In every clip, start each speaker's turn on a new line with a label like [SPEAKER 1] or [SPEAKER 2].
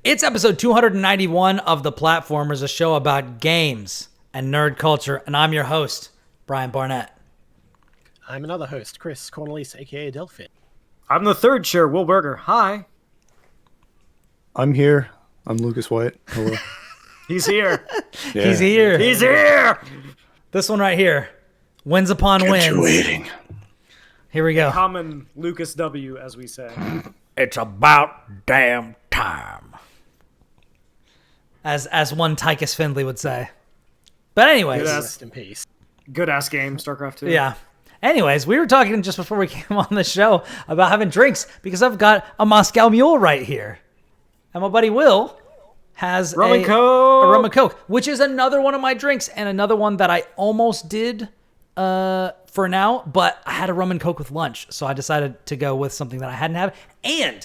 [SPEAKER 1] It's episode 291 of The Platformers, a show about games and nerd culture, and I'm your host, Brian Barnett.
[SPEAKER 2] I'm another host, Kris Cornelise, aka Delphin.
[SPEAKER 3] I'm the third chair, Will Berger. Hi.
[SPEAKER 4] I'm here. I'm Lucas White. Hello.
[SPEAKER 3] He's here.
[SPEAKER 4] Yeah.
[SPEAKER 1] He's here.
[SPEAKER 3] He's here.
[SPEAKER 1] This one right here. Wins upon wins.
[SPEAKER 4] Waiting.
[SPEAKER 1] Here we go.
[SPEAKER 3] Common Lucas W, as we say.
[SPEAKER 1] It's about damn time. As one Tychus Findlay would say. But anyways.
[SPEAKER 2] Rest in peace.
[SPEAKER 3] Good ass game, StarCraft 2.
[SPEAKER 1] Yeah. Anyways, we were talking just before we came on the show about having drinks because I've got a Moscow Mule right here. And my buddy Will has a rum and coke, which is another one of my drinks and another one that I almost did for now, but I had a rum and coke with lunch, so I decided to go with something that I hadn't had. And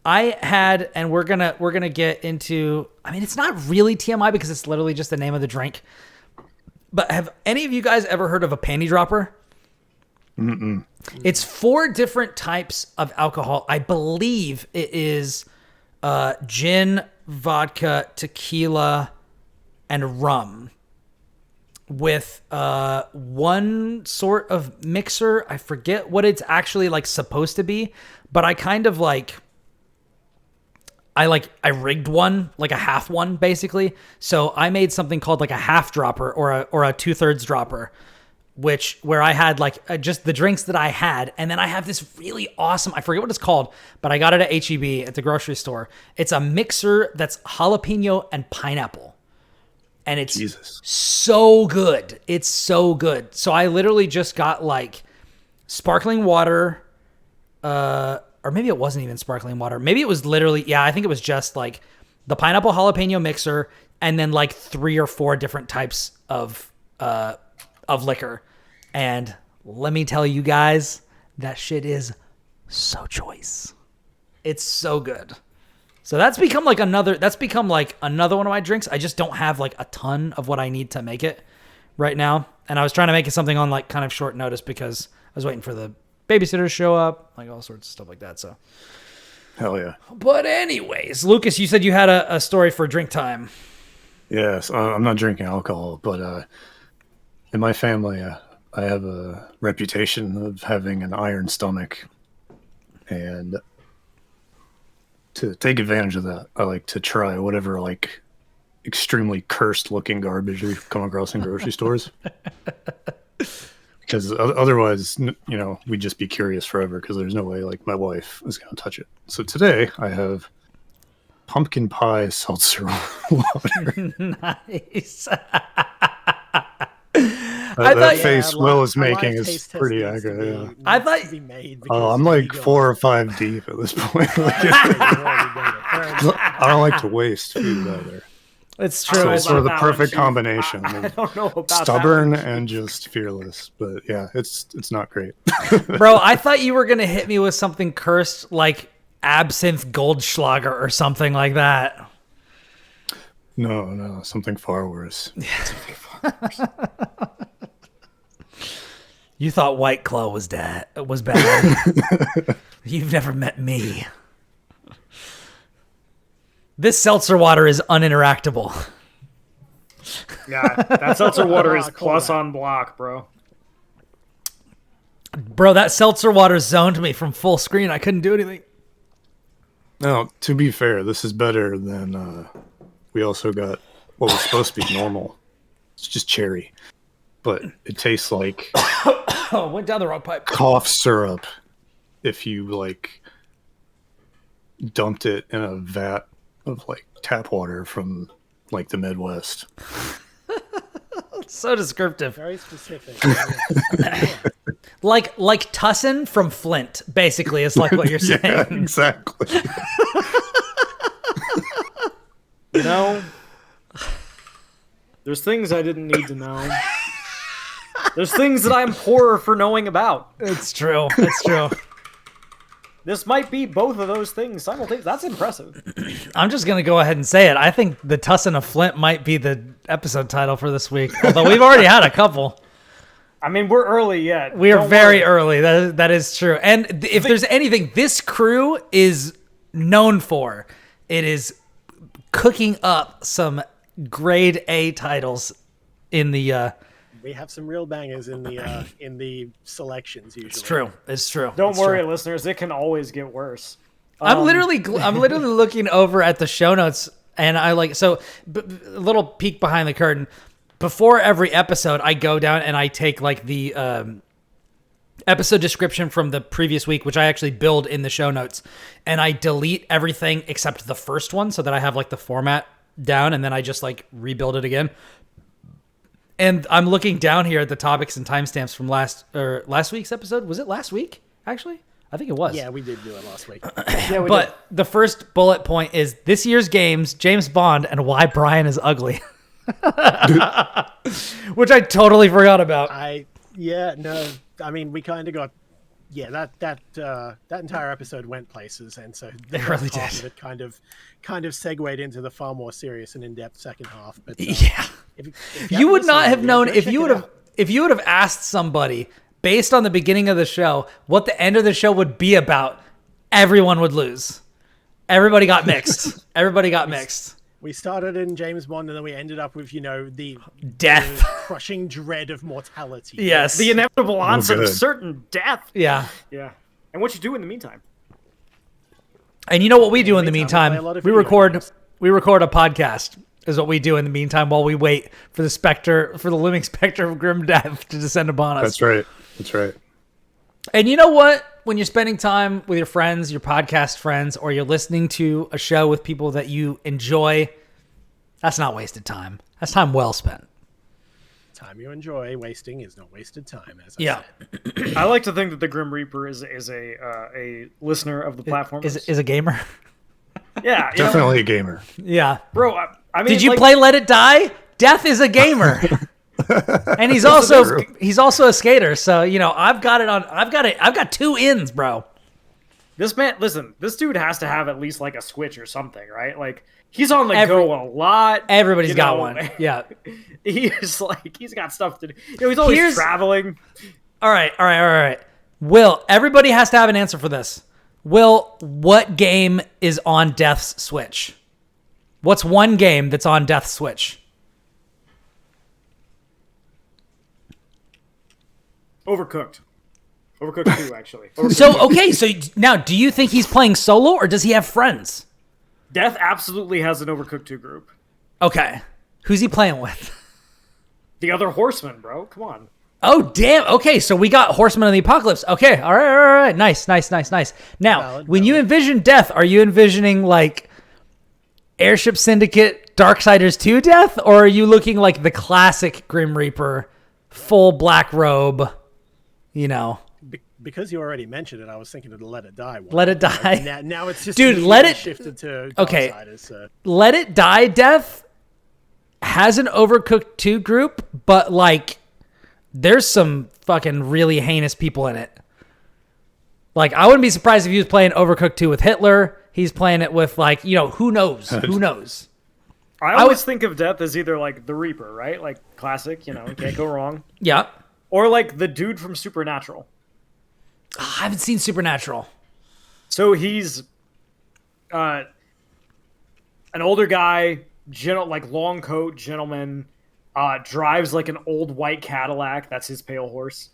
[SPEAKER 1] I had, and we're gonna get into, I mean, it's not really TMI because it's literally just the name of the drink. But have any of you guys ever heard of a panty dropper?
[SPEAKER 4] Mm-mm.
[SPEAKER 1] It's 4 different types of alcohol. I believe it is gin, vodka, tequila, and rum with one sort of mixer. I forget what it's actually like supposed to be, but I kind of I rigged one, like a half one basically. So I made something called like a half dropper or a 2/3 dropper, where I had just the drinks that I had. And then I have this really awesome, I forget what it's called, but I got it at HEB at the grocery store. It's a mixer that's jalapeno and pineapple. And it's so good. It's so good. So I literally just got like sparkling water, or maybe it wasn't even sparkling water. Maybe it was literally, I think it was just like the pineapple jalapeno mixer and then like 3 or 4 different types of liquor. And let me tell you guys, that shit is so choice. It's so good. So that's become like another one of my drinks. I just don't have like a ton of what I need to make it right now. And I was trying to make it something on like kind of short notice because I was waiting for the babysitter to show up, like all sorts of stuff like that. So
[SPEAKER 4] Hell yeah.
[SPEAKER 1] But anyways, Lucas, you said you had a story for drink time.
[SPEAKER 4] Yes, I'm not drinking alcohol, but in my family, I have a reputation of having an iron stomach. And to take advantage of that, I like to try whatever like extremely cursed looking garbage you come across in grocery stores. Because otherwise, we'd just be curious forever because there's no way like my wife is going to touch it. So today I have pumpkin pie seltzer water.
[SPEAKER 1] Nice.
[SPEAKER 4] That face Will is making is pretty accurate. Yeah.
[SPEAKER 1] I thought
[SPEAKER 4] I'm like 4 or 5 deep at this point. I don't like to waste food either.
[SPEAKER 1] It's true.
[SPEAKER 4] So it's sort of the perfect combination.
[SPEAKER 3] I don't know about
[SPEAKER 4] stubborn and just fearless, but yeah, it's not great.
[SPEAKER 1] Bro, I thought you were gonna hit me with something cursed like absinthe Goldschlager or something like that.
[SPEAKER 4] No, something far worse.
[SPEAKER 1] You thought White Claw was bad. You've never met me. This seltzer water is uninteractable.
[SPEAKER 3] Yeah, that seltzer water is plus on block, bro.
[SPEAKER 1] Bro, that seltzer water zoned me from full screen. I couldn't do anything.
[SPEAKER 4] Now, to be fair, this is better than we also got what was supposed to be normal. It's just cherry. But it tastes like
[SPEAKER 1] went down the wrong pipe.
[SPEAKER 4] Cough syrup if you like dumped it in a vat of like tap water from like the Midwest.
[SPEAKER 1] So descriptive.
[SPEAKER 2] Very specific.
[SPEAKER 1] Like Tussen from Flint, basically, is like what you're saying.
[SPEAKER 4] Yeah, exactly.
[SPEAKER 3] There's things I didn't need to know. There's things that I'm poorer for knowing about.
[SPEAKER 1] It's true. It's true.
[SPEAKER 3] This might be both of those things simultaneously. That's impressive.
[SPEAKER 1] I'm just going to go ahead and say it. I think the Tussen of Flint might be the episode title for this week. Although we've already had a couple.
[SPEAKER 3] I mean, we're early yet.
[SPEAKER 1] We are very early. That is true. And if there's anything this crew is known for, it is cooking up some grade A titles in the.
[SPEAKER 2] We have some real bangers in the selections usually.
[SPEAKER 1] It's true.
[SPEAKER 3] Don't worry, listeners. It can always get worse.
[SPEAKER 1] I'm literally looking over at the show notes, and I like a little peek behind the curtain. Before every episode, I go down and I take like the episode description from the previous week, which I actually build in the show notes, and I delete everything except the first one so that I have like the format down, and then I just like rebuild it again. And I'm looking down here at the topics and timestamps from last week's episode. Was it last week? Actually, I think it was.
[SPEAKER 2] Yeah, we did do it last week.
[SPEAKER 1] But the first bullet point is this year's games, James Bond, and why Brian is ugly. Which I totally forgot about.
[SPEAKER 2] I mean, we kind of got, that entire episode went places, and so the
[SPEAKER 1] It really
[SPEAKER 2] half
[SPEAKER 1] did.
[SPEAKER 2] of it kind of segued into the far more serious and in-depth second half. But
[SPEAKER 1] Yeah,
[SPEAKER 2] if
[SPEAKER 1] you would
[SPEAKER 2] haven't
[SPEAKER 1] not
[SPEAKER 2] listened,
[SPEAKER 1] have known
[SPEAKER 2] go
[SPEAKER 1] if
[SPEAKER 2] check
[SPEAKER 1] you
[SPEAKER 2] it
[SPEAKER 1] would have
[SPEAKER 2] out.
[SPEAKER 1] asked somebody based on the beginning of the show what the end of the show would be about. Everyone would lose. Everybody got mixed. Everybody got mixed.
[SPEAKER 2] We started in James Bond, and then we ended up with the
[SPEAKER 1] Death.
[SPEAKER 2] the crushing dread of mortality.
[SPEAKER 1] Yes.
[SPEAKER 3] The inevitable onset of
[SPEAKER 4] good.
[SPEAKER 3] certain death.
[SPEAKER 1] Yeah.
[SPEAKER 3] Yeah. And what you do in the meantime.
[SPEAKER 1] And you know what we do in the
[SPEAKER 2] meantime, we
[SPEAKER 1] meantime?
[SPEAKER 2] play a lot of
[SPEAKER 1] We
[SPEAKER 2] video
[SPEAKER 1] record
[SPEAKER 2] games.
[SPEAKER 1] a podcast is what we do in the meantime while we wait for the looming specter of grim death to descend upon us.
[SPEAKER 4] That's right. That's right.
[SPEAKER 1] And you know what? When you're spending time with your friends, your podcast friends, or you're listening to a show with people that you enjoy, that's not wasted time. That's time well spent.
[SPEAKER 2] Time you enjoy wasting is not wasted time. As I
[SPEAKER 1] Yeah.
[SPEAKER 2] said.
[SPEAKER 3] I like to think that the Grim Reaper is a listener of the platform.
[SPEAKER 1] Is a gamer?
[SPEAKER 3] Yeah, you know,
[SPEAKER 4] Definitely a gamer.
[SPEAKER 1] Yeah.
[SPEAKER 3] bro. I mean,
[SPEAKER 1] Did you
[SPEAKER 3] like,
[SPEAKER 1] play Let It Die? Death is a gamer. And he's also a skater, so I've got two ins, bro.
[SPEAKER 3] This man? Listen, this dude has to have at least like a Switch or something, right? Like he's on the go a lot.
[SPEAKER 1] Everybody's
[SPEAKER 3] you
[SPEAKER 1] got
[SPEAKER 3] know.
[SPEAKER 1] one. Yeah.
[SPEAKER 3] He's got stuff to do. He's always traveling.
[SPEAKER 1] All right. Will, everybody has to have an answer for this. Will, what game is on Death's Switch? What's one game that's on Death's Switch?
[SPEAKER 3] Overcooked 2, actually.
[SPEAKER 1] So now, do you think he's playing solo or does he have friends?
[SPEAKER 3] Death absolutely has an Overcooked 2 group.
[SPEAKER 1] Okay. Who's he playing with?
[SPEAKER 3] The other Horsemen, bro. Come on.
[SPEAKER 1] Oh, damn. Okay, so we got Horsemen of the Apocalypse. Okay, all right. Nice. Now, when you envision Death, are you envisioning, like, Airship Syndicate, Darksiders 2 Death? Or are you looking like the classic Grim Reaper, full black robe,
[SPEAKER 2] Because you already mentioned it, I was thinking of the Let It Die one.
[SPEAKER 1] Let It Die.
[SPEAKER 2] Now it's just
[SPEAKER 1] Dude, Let It-
[SPEAKER 2] shifted to
[SPEAKER 1] Okay.
[SPEAKER 2] Darksiders, so.
[SPEAKER 1] Let It Die Death has an Overcooked 2 group, but, like, there's some fucking really heinous people in it. Like, I wouldn't be surprised if he was playing Overcooked 2 with Hitler. He's playing it with, like, who knows? Who knows?
[SPEAKER 3] I always think of Death as either like the Reaper, right? Like classic, can't go wrong.
[SPEAKER 1] Yeah.
[SPEAKER 3] Or like the dude from Supernatural.
[SPEAKER 1] I haven't seen Supernatural.
[SPEAKER 3] So he's an older guy, like long coat, gentleman, drives like an old white Cadillac. That's his pale horse.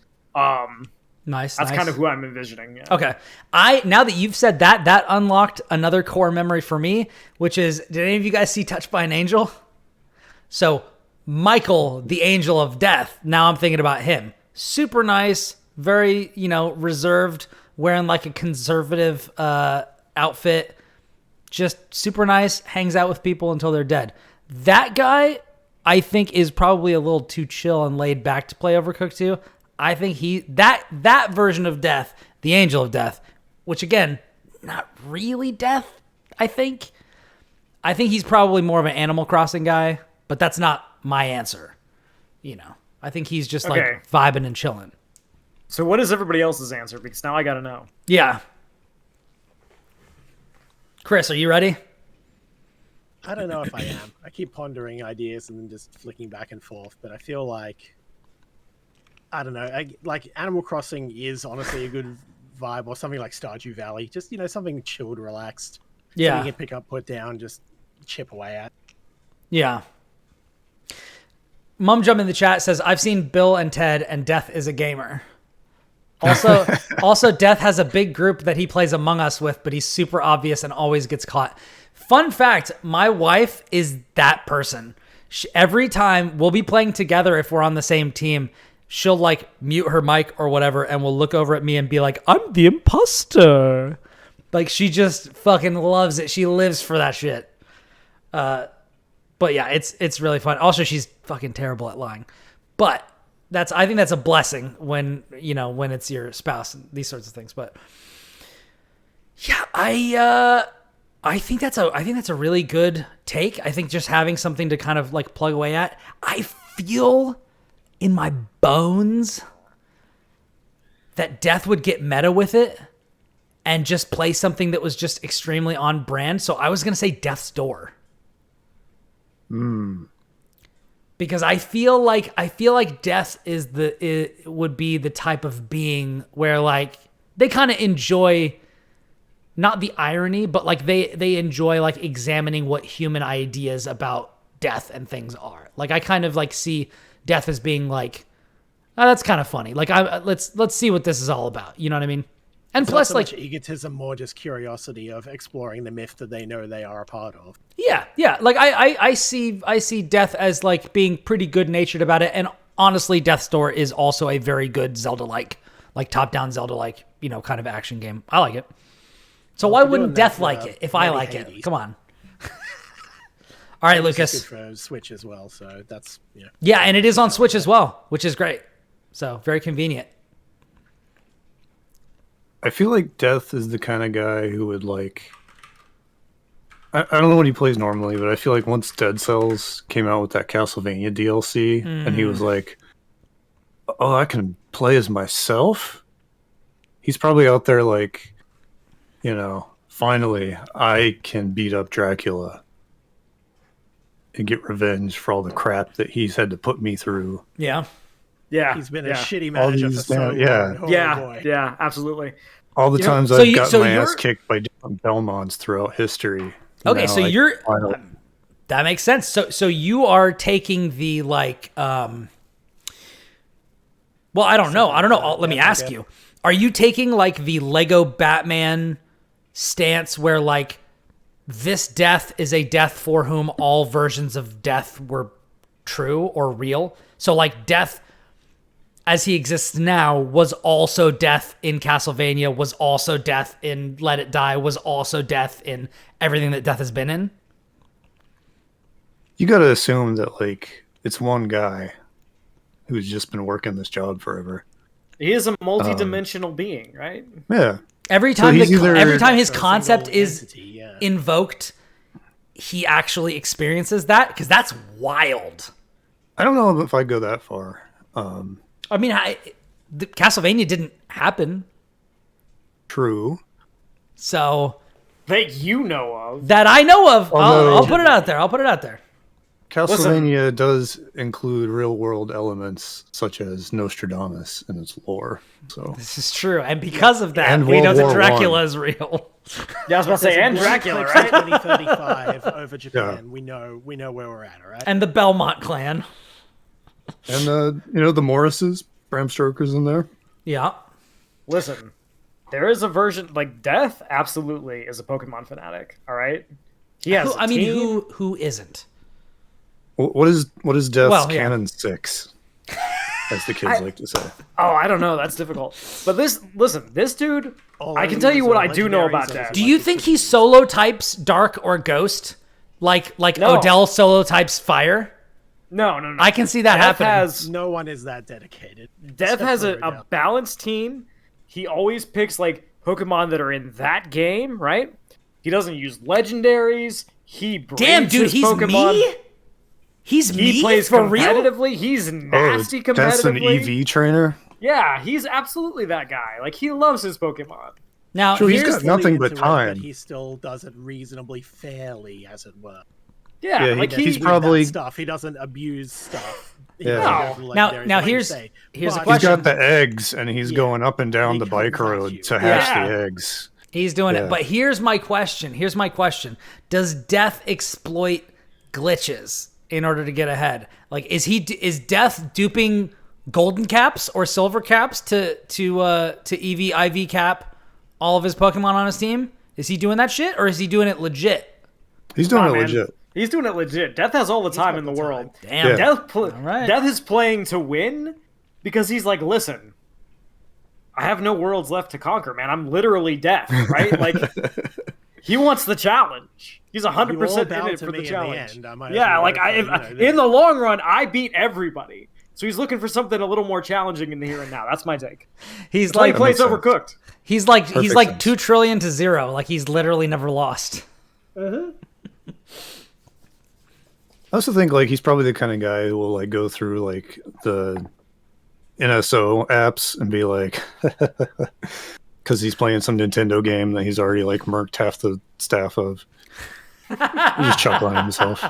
[SPEAKER 1] Nice.
[SPEAKER 3] That's kind of who I'm envisioning. Yeah.
[SPEAKER 1] Okay. Now that you've said that unlocked another core memory for me, which is, did any of you guys see Touched by an Angel? So Michael, the Angel of Death. Now I'm thinking about him. Super nice, very, reserved, wearing like a conservative outfit. Just super nice, hangs out with people until they're dead. That guy, I think, is probably a little too chill and laid back to play Overcooked 2. I think that version of Death, the Angel of Death, which again, not really Death, I think he's probably more of an Animal Crossing guy, but that's not my answer. I think he's just like vibing and chilling.
[SPEAKER 3] So what is everybody else's answer? Because now I got to know.
[SPEAKER 1] Yeah. Kris, are you ready?
[SPEAKER 2] I don't know if I am. I keep pondering ideas and then just flicking back and forth, but I feel like, I don't know, like Animal Crossing is honestly a good vibe, or something like Stardew Valley. Just, something chilled, relaxed.
[SPEAKER 1] Yeah.
[SPEAKER 2] Something you can pick up, put down, just chip away at.
[SPEAKER 1] Yeah. Mum Jump in the chat says, I've seen Bill and Ted, and Death is a gamer. Also, Death has a big group that he plays Among Us with, but he's super obvious and always gets caught. Fun fact, my wife is that person. Every time we'll be playing together, if we're on the same team, she'll like mute her mic or whatever, and will look over at me and be like, I'm the imposter. Like, she just fucking loves it. She lives for that shit. But yeah, it's really fun. Also, she's fucking terrible at lying. But I think that's a blessing when it's your spouse and these sorts of things. But yeah, I think that's a really good take. I think just having something to kind of like plug away at. I feel in my bones that Death would get meta with it and just play something that was just extremely on brand. So I was going to say Death's Door. Because I feel like Death would be the type of being where like they kind of enjoy not the irony, but like they enjoy like examining what human ideas about death and things are. Like I kind of like see Death as being like, oh, that's kind of funny. Like let's see what this is all about. You know what I mean? And
[SPEAKER 2] It's
[SPEAKER 1] plus,
[SPEAKER 2] not so
[SPEAKER 1] like
[SPEAKER 2] much egotism, more just curiosity of exploring the myth that they know they are a part of.
[SPEAKER 1] yeah. Like I see Death as like being pretty good natured about it. And honestly, Death's Door is also a very good Zelda-like top down Zelda-like, kind of action game. I like it. So why wouldn't Death like it if I like it? Come on. All right, Lucas.
[SPEAKER 2] It's good for Switch as well, so that's
[SPEAKER 1] Yeah, and it is on Switch as well, which is great. So very convenient.
[SPEAKER 4] I feel like Death is the kind of guy who would like. I don't know what he plays normally, but I feel like once Dead Cells came out with that Castlevania DLC, and he was like, "Oh, I can play as myself." He's probably out there like, finally I can beat up Dracula and get revenge for all the crap that he's had to put me through.
[SPEAKER 1] Yeah.
[SPEAKER 3] Yeah,
[SPEAKER 2] he's been a shitty manager for so long.
[SPEAKER 3] Yeah, absolutely.
[SPEAKER 4] All the times I've gotten my ass kicked by different Belmonts throughout history.
[SPEAKER 1] Okay, so that makes sense. So you are taking the like, well, I don't know. Let me ask you: are you taking like the Lego Batman stance, where like this death is a death for whom all versions of death were true or real? So like Death, as he exists now, was also Death in Castlevania, was also Death in Let It Die, was also Death in everything that Death has been in?
[SPEAKER 4] You got to assume that like it's one guy who's just been working this job forever.
[SPEAKER 3] He is a multi-dimensional being, right?
[SPEAKER 4] Yeah.
[SPEAKER 1] Every time his concept is invoked, he actually experiences that, because that's wild.
[SPEAKER 4] I don't know if I'd go that far.
[SPEAKER 1] I mean, the Castlevania didn't happen.
[SPEAKER 4] True.
[SPEAKER 1] So
[SPEAKER 3] that you know of.
[SPEAKER 1] That I know of. I'll put it out there.
[SPEAKER 4] Castlevania does include real-world elements such as Nostradamus in its lore. So
[SPEAKER 1] this is true, and because of that, we know that Dracula is real.
[SPEAKER 3] Yeah, I was about to say, and Dracula, right?
[SPEAKER 2] 2035 over Japan. Yeah. We know where we're at, all right?
[SPEAKER 1] And the Belmont clan.
[SPEAKER 4] And the Morrises, Bram Stoker's in there.
[SPEAKER 1] Yeah.
[SPEAKER 3] Listen, there is a version like Death. Absolutely, is a Pokemon fanatic. All right, he has.
[SPEAKER 1] Who isn't?
[SPEAKER 4] What is Death's Canon 6? As the kids like to say.
[SPEAKER 3] Oh, I don't know. That's difficult. But this dude. I can tell you what I do know about Death.
[SPEAKER 1] Do you think he solo types Dark or Ghost, like Odell solo types Fire?
[SPEAKER 3] No.
[SPEAKER 1] I can see that happening.
[SPEAKER 2] No one is that dedicated.
[SPEAKER 3] Death has a balanced team. He always picks like Pokemon that are in that game, right? He doesn't use legendaries. He brings his Pokemon.
[SPEAKER 1] Me? He
[SPEAKER 3] plays
[SPEAKER 1] for
[SPEAKER 3] competitively.
[SPEAKER 1] Real?
[SPEAKER 3] He's nasty competitively.
[SPEAKER 4] That's an EV trainer?
[SPEAKER 3] Yeah, he's absolutely that guy. Like, he loves his Pokemon.
[SPEAKER 1] Now,
[SPEAKER 4] he's got nothing but time.
[SPEAKER 2] But he still does it reasonably fairly, as it were.
[SPEAKER 3] Yeah, like
[SPEAKER 4] he's probably
[SPEAKER 2] stuff. He doesn't abuse stuff.
[SPEAKER 4] Yeah.
[SPEAKER 1] Now here's a question.
[SPEAKER 4] He's got the eggs, and he's going up and down the bike road to hatch the eggs.
[SPEAKER 1] He's doing it. But here's my question. Does Death exploit glitches in order to get ahead? Like, is Death duping golden caps or silver caps to EV, IV cap all of his Pokemon on his team? Is he doing that shit, or is he doing it legit?
[SPEAKER 4] He's doing it legit.
[SPEAKER 3] He's doing it legit. Death has all the time in the world.
[SPEAKER 1] Damn.
[SPEAKER 3] Yeah. Death is playing to win because he's like, listen, I have no worlds left to conquer, man. I'm literally Death, right? Like, he wants the challenge. He's 100% in it for the challenge. In the long run, I beat everybody. So he's looking for something a little more challenging in the here and now. That's my take.
[SPEAKER 1] He's like,
[SPEAKER 3] he plays Overcooked.
[SPEAKER 1] He's like 2 trillion to 0. Like, he's literally never lost.
[SPEAKER 3] Uh-huh.
[SPEAKER 4] I also think like he's probably the kind of guy who will like go through like the NSO apps and be like, because he's playing some Nintendo game that he's already like murked half the staff of. He's just chuckling at himself.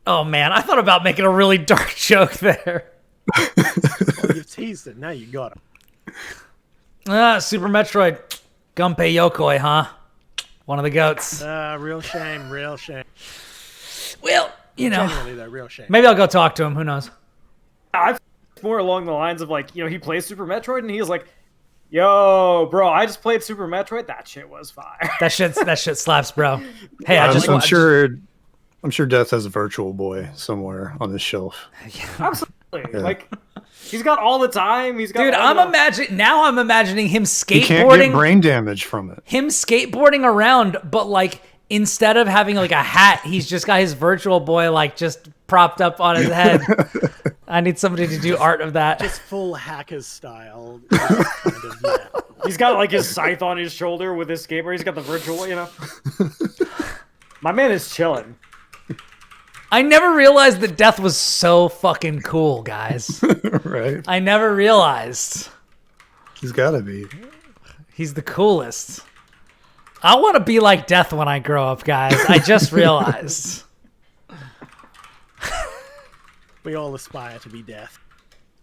[SPEAKER 1] Oh man, I thought about making a really dark joke there.
[SPEAKER 2] Well, you've teased it. Now you got it.
[SPEAKER 1] Super Metroid, Gunpei Yokoi, huh? One of the goats.
[SPEAKER 2] Real shame.
[SPEAKER 1] Well,
[SPEAKER 2] Genuinely, though, real shame.
[SPEAKER 1] Maybe I'll go talk to him. Who knows?
[SPEAKER 3] I've more along the lines of like, he plays Super Metroid and he's like, yo, bro, I just played Super Metroid. That shit was fire.
[SPEAKER 1] That shit slaps, bro. Hey,
[SPEAKER 4] I'm sure Death has a Virtual Boy somewhere on his shelf.
[SPEAKER 3] Absolutely. Yeah. Like, he's got all the time. He's got.
[SPEAKER 1] Dude, I'm imagining him skateboarding.
[SPEAKER 4] He can't get brain damage from it.
[SPEAKER 1] Him skateboarding around, but like instead of having like a hat, he's just got his Virtual Boy like just propped up on his head. I need somebody to do art of that.
[SPEAKER 2] Just full hackers style.
[SPEAKER 3] He's got like his scythe on his shoulder with his skateboard. He's got the Virtual, My man is chilling.
[SPEAKER 1] I never realized that Death was so fucking cool, guys.
[SPEAKER 4] Right?
[SPEAKER 1] I never realized.
[SPEAKER 4] He's gotta be.
[SPEAKER 1] He's the coolest. I want to be like Death when I grow up, guys. I just realized.
[SPEAKER 2] We all aspire to be Death.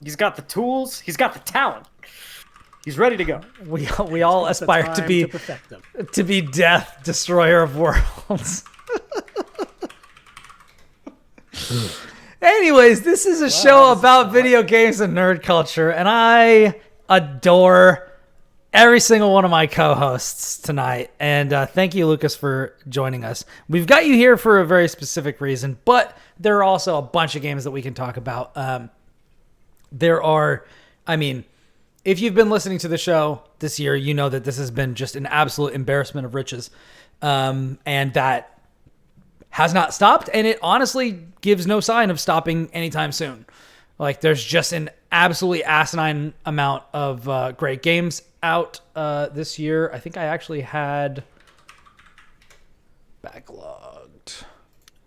[SPEAKER 3] He's got the tools. He's got the talent. He's ready to go.
[SPEAKER 1] We all aspire to be Death, destroyer of worlds. Anyways, this is a show about video games and nerd culture, and I adore every single one of my co-hosts tonight. And thank you, Lucas, for joining us. We've got you here for a very specific reason, but there are also a bunch of games that we can talk about. If you've been listening to the show this year, you know that this has been just an absolute embarrassment of riches. And that has not stopped, and it honestly gives no sign of stopping anytime soon. Like, there's just an absolutely asinine amount of great games out this year. I think I actually had backlogged.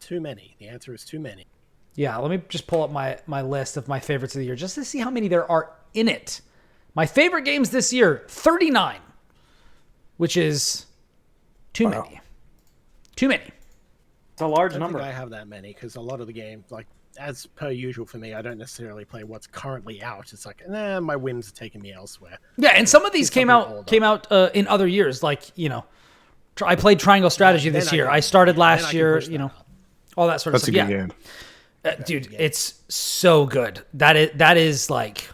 [SPEAKER 2] Too many. The answer is too many.
[SPEAKER 1] Yeah, let me just pull up my list of my favorites of the year just to see how many there are in it. My favorite games this year, 39, which is too many. Too many.
[SPEAKER 3] It's a large
[SPEAKER 2] I don't
[SPEAKER 3] number.
[SPEAKER 2] think I have that many because a lot of the games, like as per usual for me, I don't necessarily play what's currently out. It's like, my whims are taking me elsewhere.
[SPEAKER 1] Yeah, and some of these came out in other years. Like, I played Triangle Strategy this year. I started last year. All that sort of stuff.
[SPEAKER 4] That's a good game.
[SPEAKER 1] Dude, it's so good. That is like,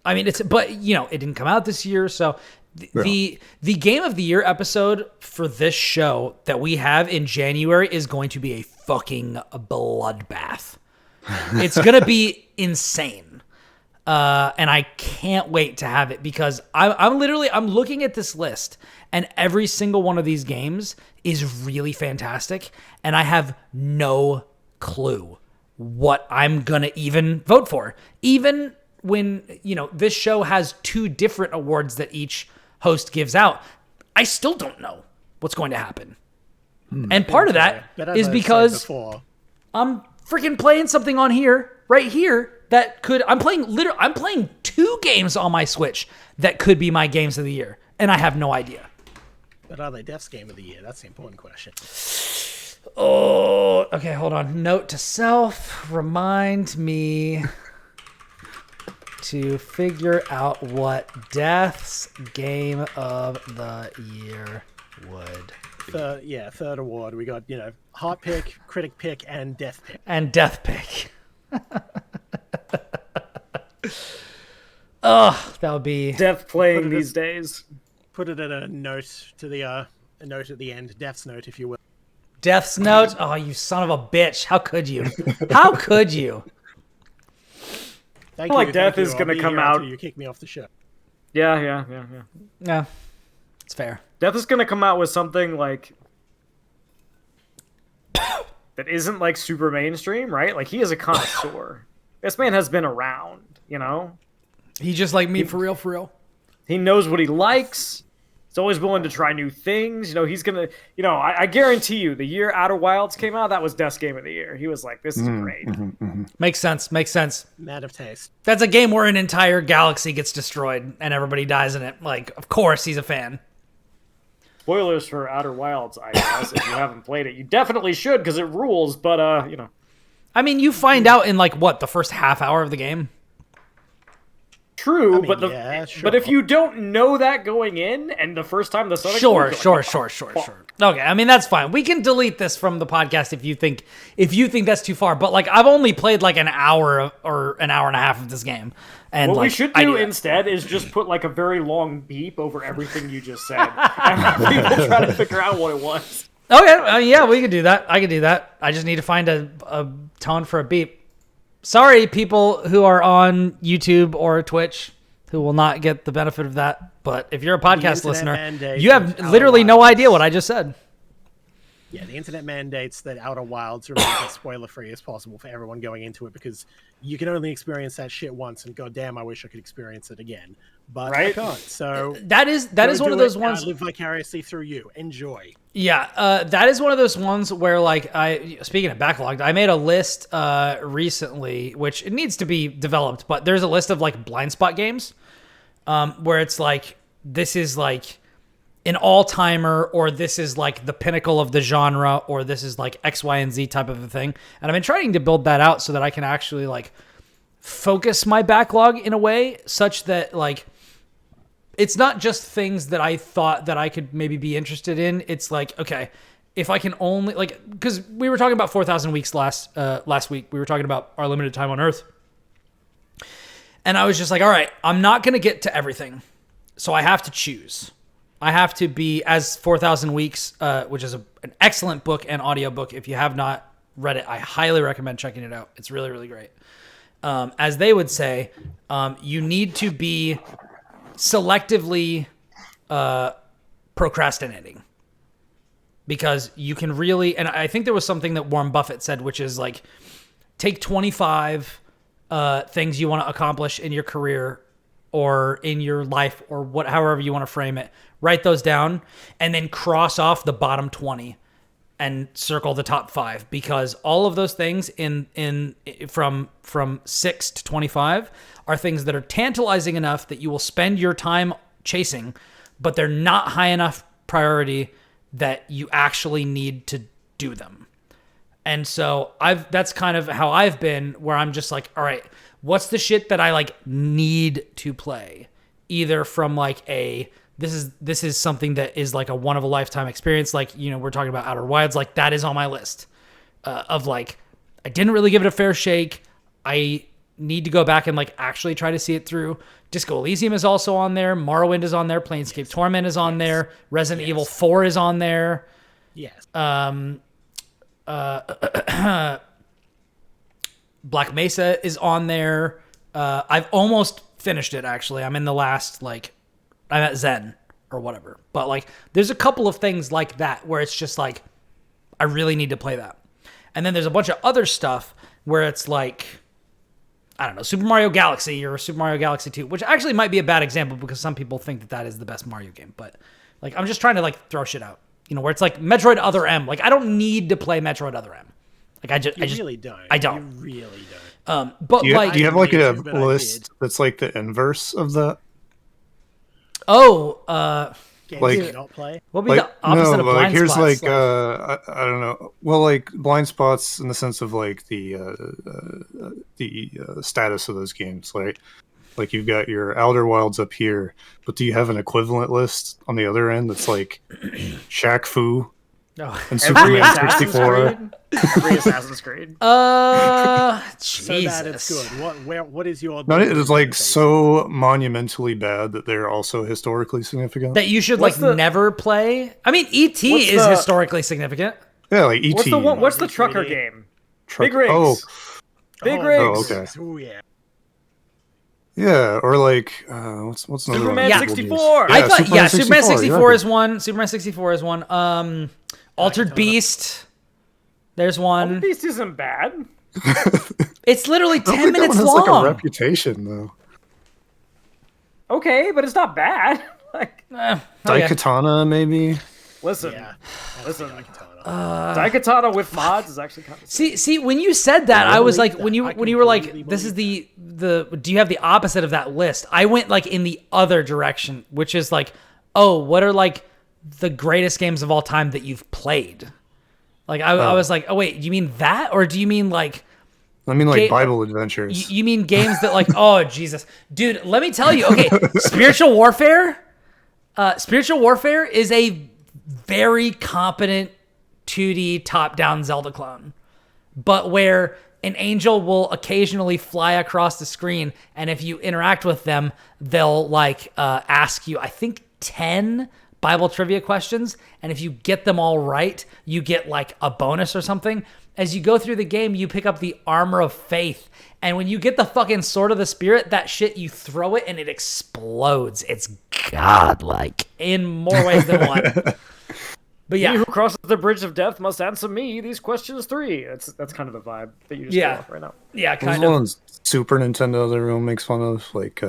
[SPEAKER 1] it didn't come out this year, so. The Game of the Year episode for this show that we have in January is going to be a fucking bloodbath. It's going to be insane. And I can't wait to have it because I'm looking at this list and every single one of these games is really fantastic. And I have no clue what I'm going to even vote for. Even when, this show has 2 different awards that each host gives out, I still don't know what's going to happen. And part of that is because I'm freaking playing something on here, right here, that could, I'm playing 2 games on my Switch that could be my games of the year, and I have no idea.
[SPEAKER 2] But are they Death's Game of the Year? That's the important question.
[SPEAKER 1] Oh, okay, hold on. Note to self, remind me to figure out what Death's Game of the Year would be.
[SPEAKER 2] Third award. We got, heart pick, critic pick, and death pick.
[SPEAKER 1] And death pick. Oh, that would be
[SPEAKER 3] Death playing these days.
[SPEAKER 2] Put it at a note to the a note at the end, Death's note, if you will.
[SPEAKER 1] Death's Note. Oh, you son of a bitch! How could you? How could you?
[SPEAKER 2] Thank
[SPEAKER 3] I feel like
[SPEAKER 2] you,
[SPEAKER 3] Death
[SPEAKER 2] thank
[SPEAKER 3] is
[SPEAKER 2] you.
[SPEAKER 3] going
[SPEAKER 2] I'll
[SPEAKER 3] to
[SPEAKER 2] be
[SPEAKER 3] come
[SPEAKER 2] here
[SPEAKER 3] out.
[SPEAKER 2] until you kick me off the show.
[SPEAKER 3] Yeah.
[SPEAKER 1] Yeah, it's fair.
[SPEAKER 3] Death is going to come out with something like that isn't like super mainstream, right? Like he is a connoisseur. This man has been around,
[SPEAKER 1] He's just like me, for real.
[SPEAKER 3] He knows what he likes. He's always willing to try new things. He's going to, I guarantee you the year Outer Wilds came out, that was Death's Game of the Year. He was like, this is great.
[SPEAKER 1] Makes sense.
[SPEAKER 2] Man of taste.
[SPEAKER 1] That's a game where an entire galaxy gets destroyed and everybody dies in it. Like, of course he's a fan.
[SPEAKER 3] Spoilers for Outer Wilds, I guess. If you haven't played it, you definitely should because it rules. But
[SPEAKER 1] I mean, you find out in the first half hour of the game.
[SPEAKER 3] True,
[SPEAKER 2] I mean, sure.
[SPEAKER 3] but if you don't know that going in, and the first time the sun,
[SPEAKER 1] Sure. Okay, I mean that's fine. We can delete this from the podcast if you think that's too far. But I've only played an hour or an hour and a half of this game, and
[SPEAKER 3] what we should do instead is just put a very long beep over everything you just said, and people try to figure out what it was.
[SPEAKER 1] Okay, yeah, we could do that. I could do that. I just need to find a tone for a beep. Sorry, people who are on YouTube or Twitch who will not get the benefit of that. But if you're a podcast listener, you have literally no idea what I just said.
[SPEAKER 2] Yeah, the internet mandates that Outer Wilds remains as spoiler-free as possible for everyone going into it because you can only experience that shit once, and goddamn, I wish I could experience it again. But I can't. So
[SPEAKER 1] that is one of those ones.
[SPEAKER 2] I live vicariously through you. Enjoy.
[SPEAKER 1] Yeah, that is one of those ones where speaking of backlogged, I made a list recently, which it needs to be developed, but there's a list of blind spot games where it's this is an all-timer, or this is the pinnacle of the genre, or this is X, Y, and Z type of a thing. And I've been trying to build that out so that I can actually focus my backlog in a way such that it's not just things that I thought that I could maybe be interested in. It's okay, if I can only because we were talking about 4,000 weeks last week. We were talking about our limited time on Earth. And I was just all right, I'm not going to get to everything. So I have to choose. I have to be, as 4,000 Weeks, which is an excellent book and audiobook. If you have not read it, I highly recommend checking it out. It's really, really great. As they would say, you need to be selectively procrastinating. Because you can really, and I think there was something that Warren Buffett said, which is take 25 things you want to accomplish in your career or in your life or however you want to frame it, write those down and then cross off the bottom 20 and circle the top 5, because all of those things from 6 to 25 are things that are tantalizing enough that you will spend your time chasing, but they're not high enough priority that you actually need to do them. And so that's kind of how I've been, where I'm just all right, what's the shit that I need to play? Either from this is something that is a one of a lifetime experience. We're talking about Outer Wilds, that is on my list of I didn't really give it a fair shake. I need to go back and actually try to see it through. Disco Elysium is also on there. Morrowind is on there. Planescape Torment is on there. Resident Evil 4 is on there.
[SPEAKER 2] Yes.
[SPEAKER 1] Black Mesa is on there. I've almost finished it, actually. I'm in the last, I'm at Zen or whatever. But, there's a couple of things like that where it's just, I really need to play that. And then there's a bunch of other stuff where it's I don't know, Super Mario Galaxy or Super Mario Galaxy 2, which actually might be a bad example because some people think that is the best Mario game. But, I'm just trying to, throw shit out. Where it's Metroid Other M. I don't need to play Metroid Other M. I just
[SPEAKER 2] really don't.
[SPEAKER 1] I don't.
[SPEAKER 2] You really don't.
[SPEAKER 1] But
[SPEAKER 4] do you have a
[SPEAKER 2] but
[SPEAKER 4] list that's the inverse of that?
[SPEAKER 2] Games
[SPEAKER 4] Like-
[SPEAKER 2] you not play.
[SPEAKER 1] what would be the opposite of blind
[SPEAKER 4] here's
[SPEAKER 1] spots?
[SPEAKER 4] I don't know. Well, blind spots in the sense of the status of those games, right? Like you've got your Outer Wilds up here, but do you have an equivalent list on the other end that's like Shaq Fu and Superman 64?
[SPEAKER 3] Every Assassin's Creed.
[SPEAKER 1] Jesus.
[SPEAKER 2] So that it's good. What is your?
[SPEAKER 4] No, it is like so monumentally bad that they're also historically significant.
[SPEAKER 1] That you should never play. I mean, E.T. is historically significant.
[SPEAKER 4] Yeah, like E.T.
[SPEAKER 3] What's the trucker game? Big Rigs. Big Rigs.
[SPEAKER 4] Oh, okay.
[SPEAKER 2] Oh yeah.
[SPEAKER 4] Yeah, or like what's another
[SPEAKER 3] Superman
[SPEAKER 4] one?
[SPEAKER 3] 64.
[SPEAKER 1] I thought
[SPEAKER 4] Superman
[SPEAKER 1] Superman 64
[SPEAKER 4] right.
[SPEAKER 1] is one. Superman 64 is one. Altered Beast. There's one.
[SPEAKER 3] Altered Beast isn't bad.
[SPEAKER 1] It's literally 10 minutes
[SPEAKER 4] has
[SPEAKER 1] long.
[SPEAKER 4] Like a reputation though.
[SPEAKER 3] Okay, but it's not bad. Like
[SPEAKER 4] Daikatana maybe.
[SPEAKER 3] Listen. Daikatana with mods is actually kind of
[SPEAKER 1] see when you said that, I was like, when you were like, this is the do you have the opposite of that list? I went like in the other direction, which is like, oh, what are like the greatest games of all time that you've played? Like I was like, oh wait, do you mean that, or do you mean like?
[SPEAKER 4] I mean like Bible adventures.
[SPEAKER 1] You mean games that like, oh Jesus, dude, let me tell you, okay, Spiritual Warfare is a very competent 2D top-down Zelda clone, but where an angel will occasionally fly across the screen, and if you interact with them, they'll like ask you, I think 10 Bible trivia questions, and if you get them all right, you get like a bonus or something. As you go through the game, you pick up the Armor of Faith, and when you get the fucking Sword of the Spirit, that shit, you throw it and it explodes. It's godlike in more ways than one. But yeah,
[SPEAKER 3] he who crosses the bridge of death must answer me these questions 3. That's kind of the vibe that you just get off right now.
[SPEAKER 1] Yeah, kind
[SPEAKER 4] of.
[SPEAKER 1] Ones
[SPEAKER 4] Super Nintendo that everyone makes fun of, like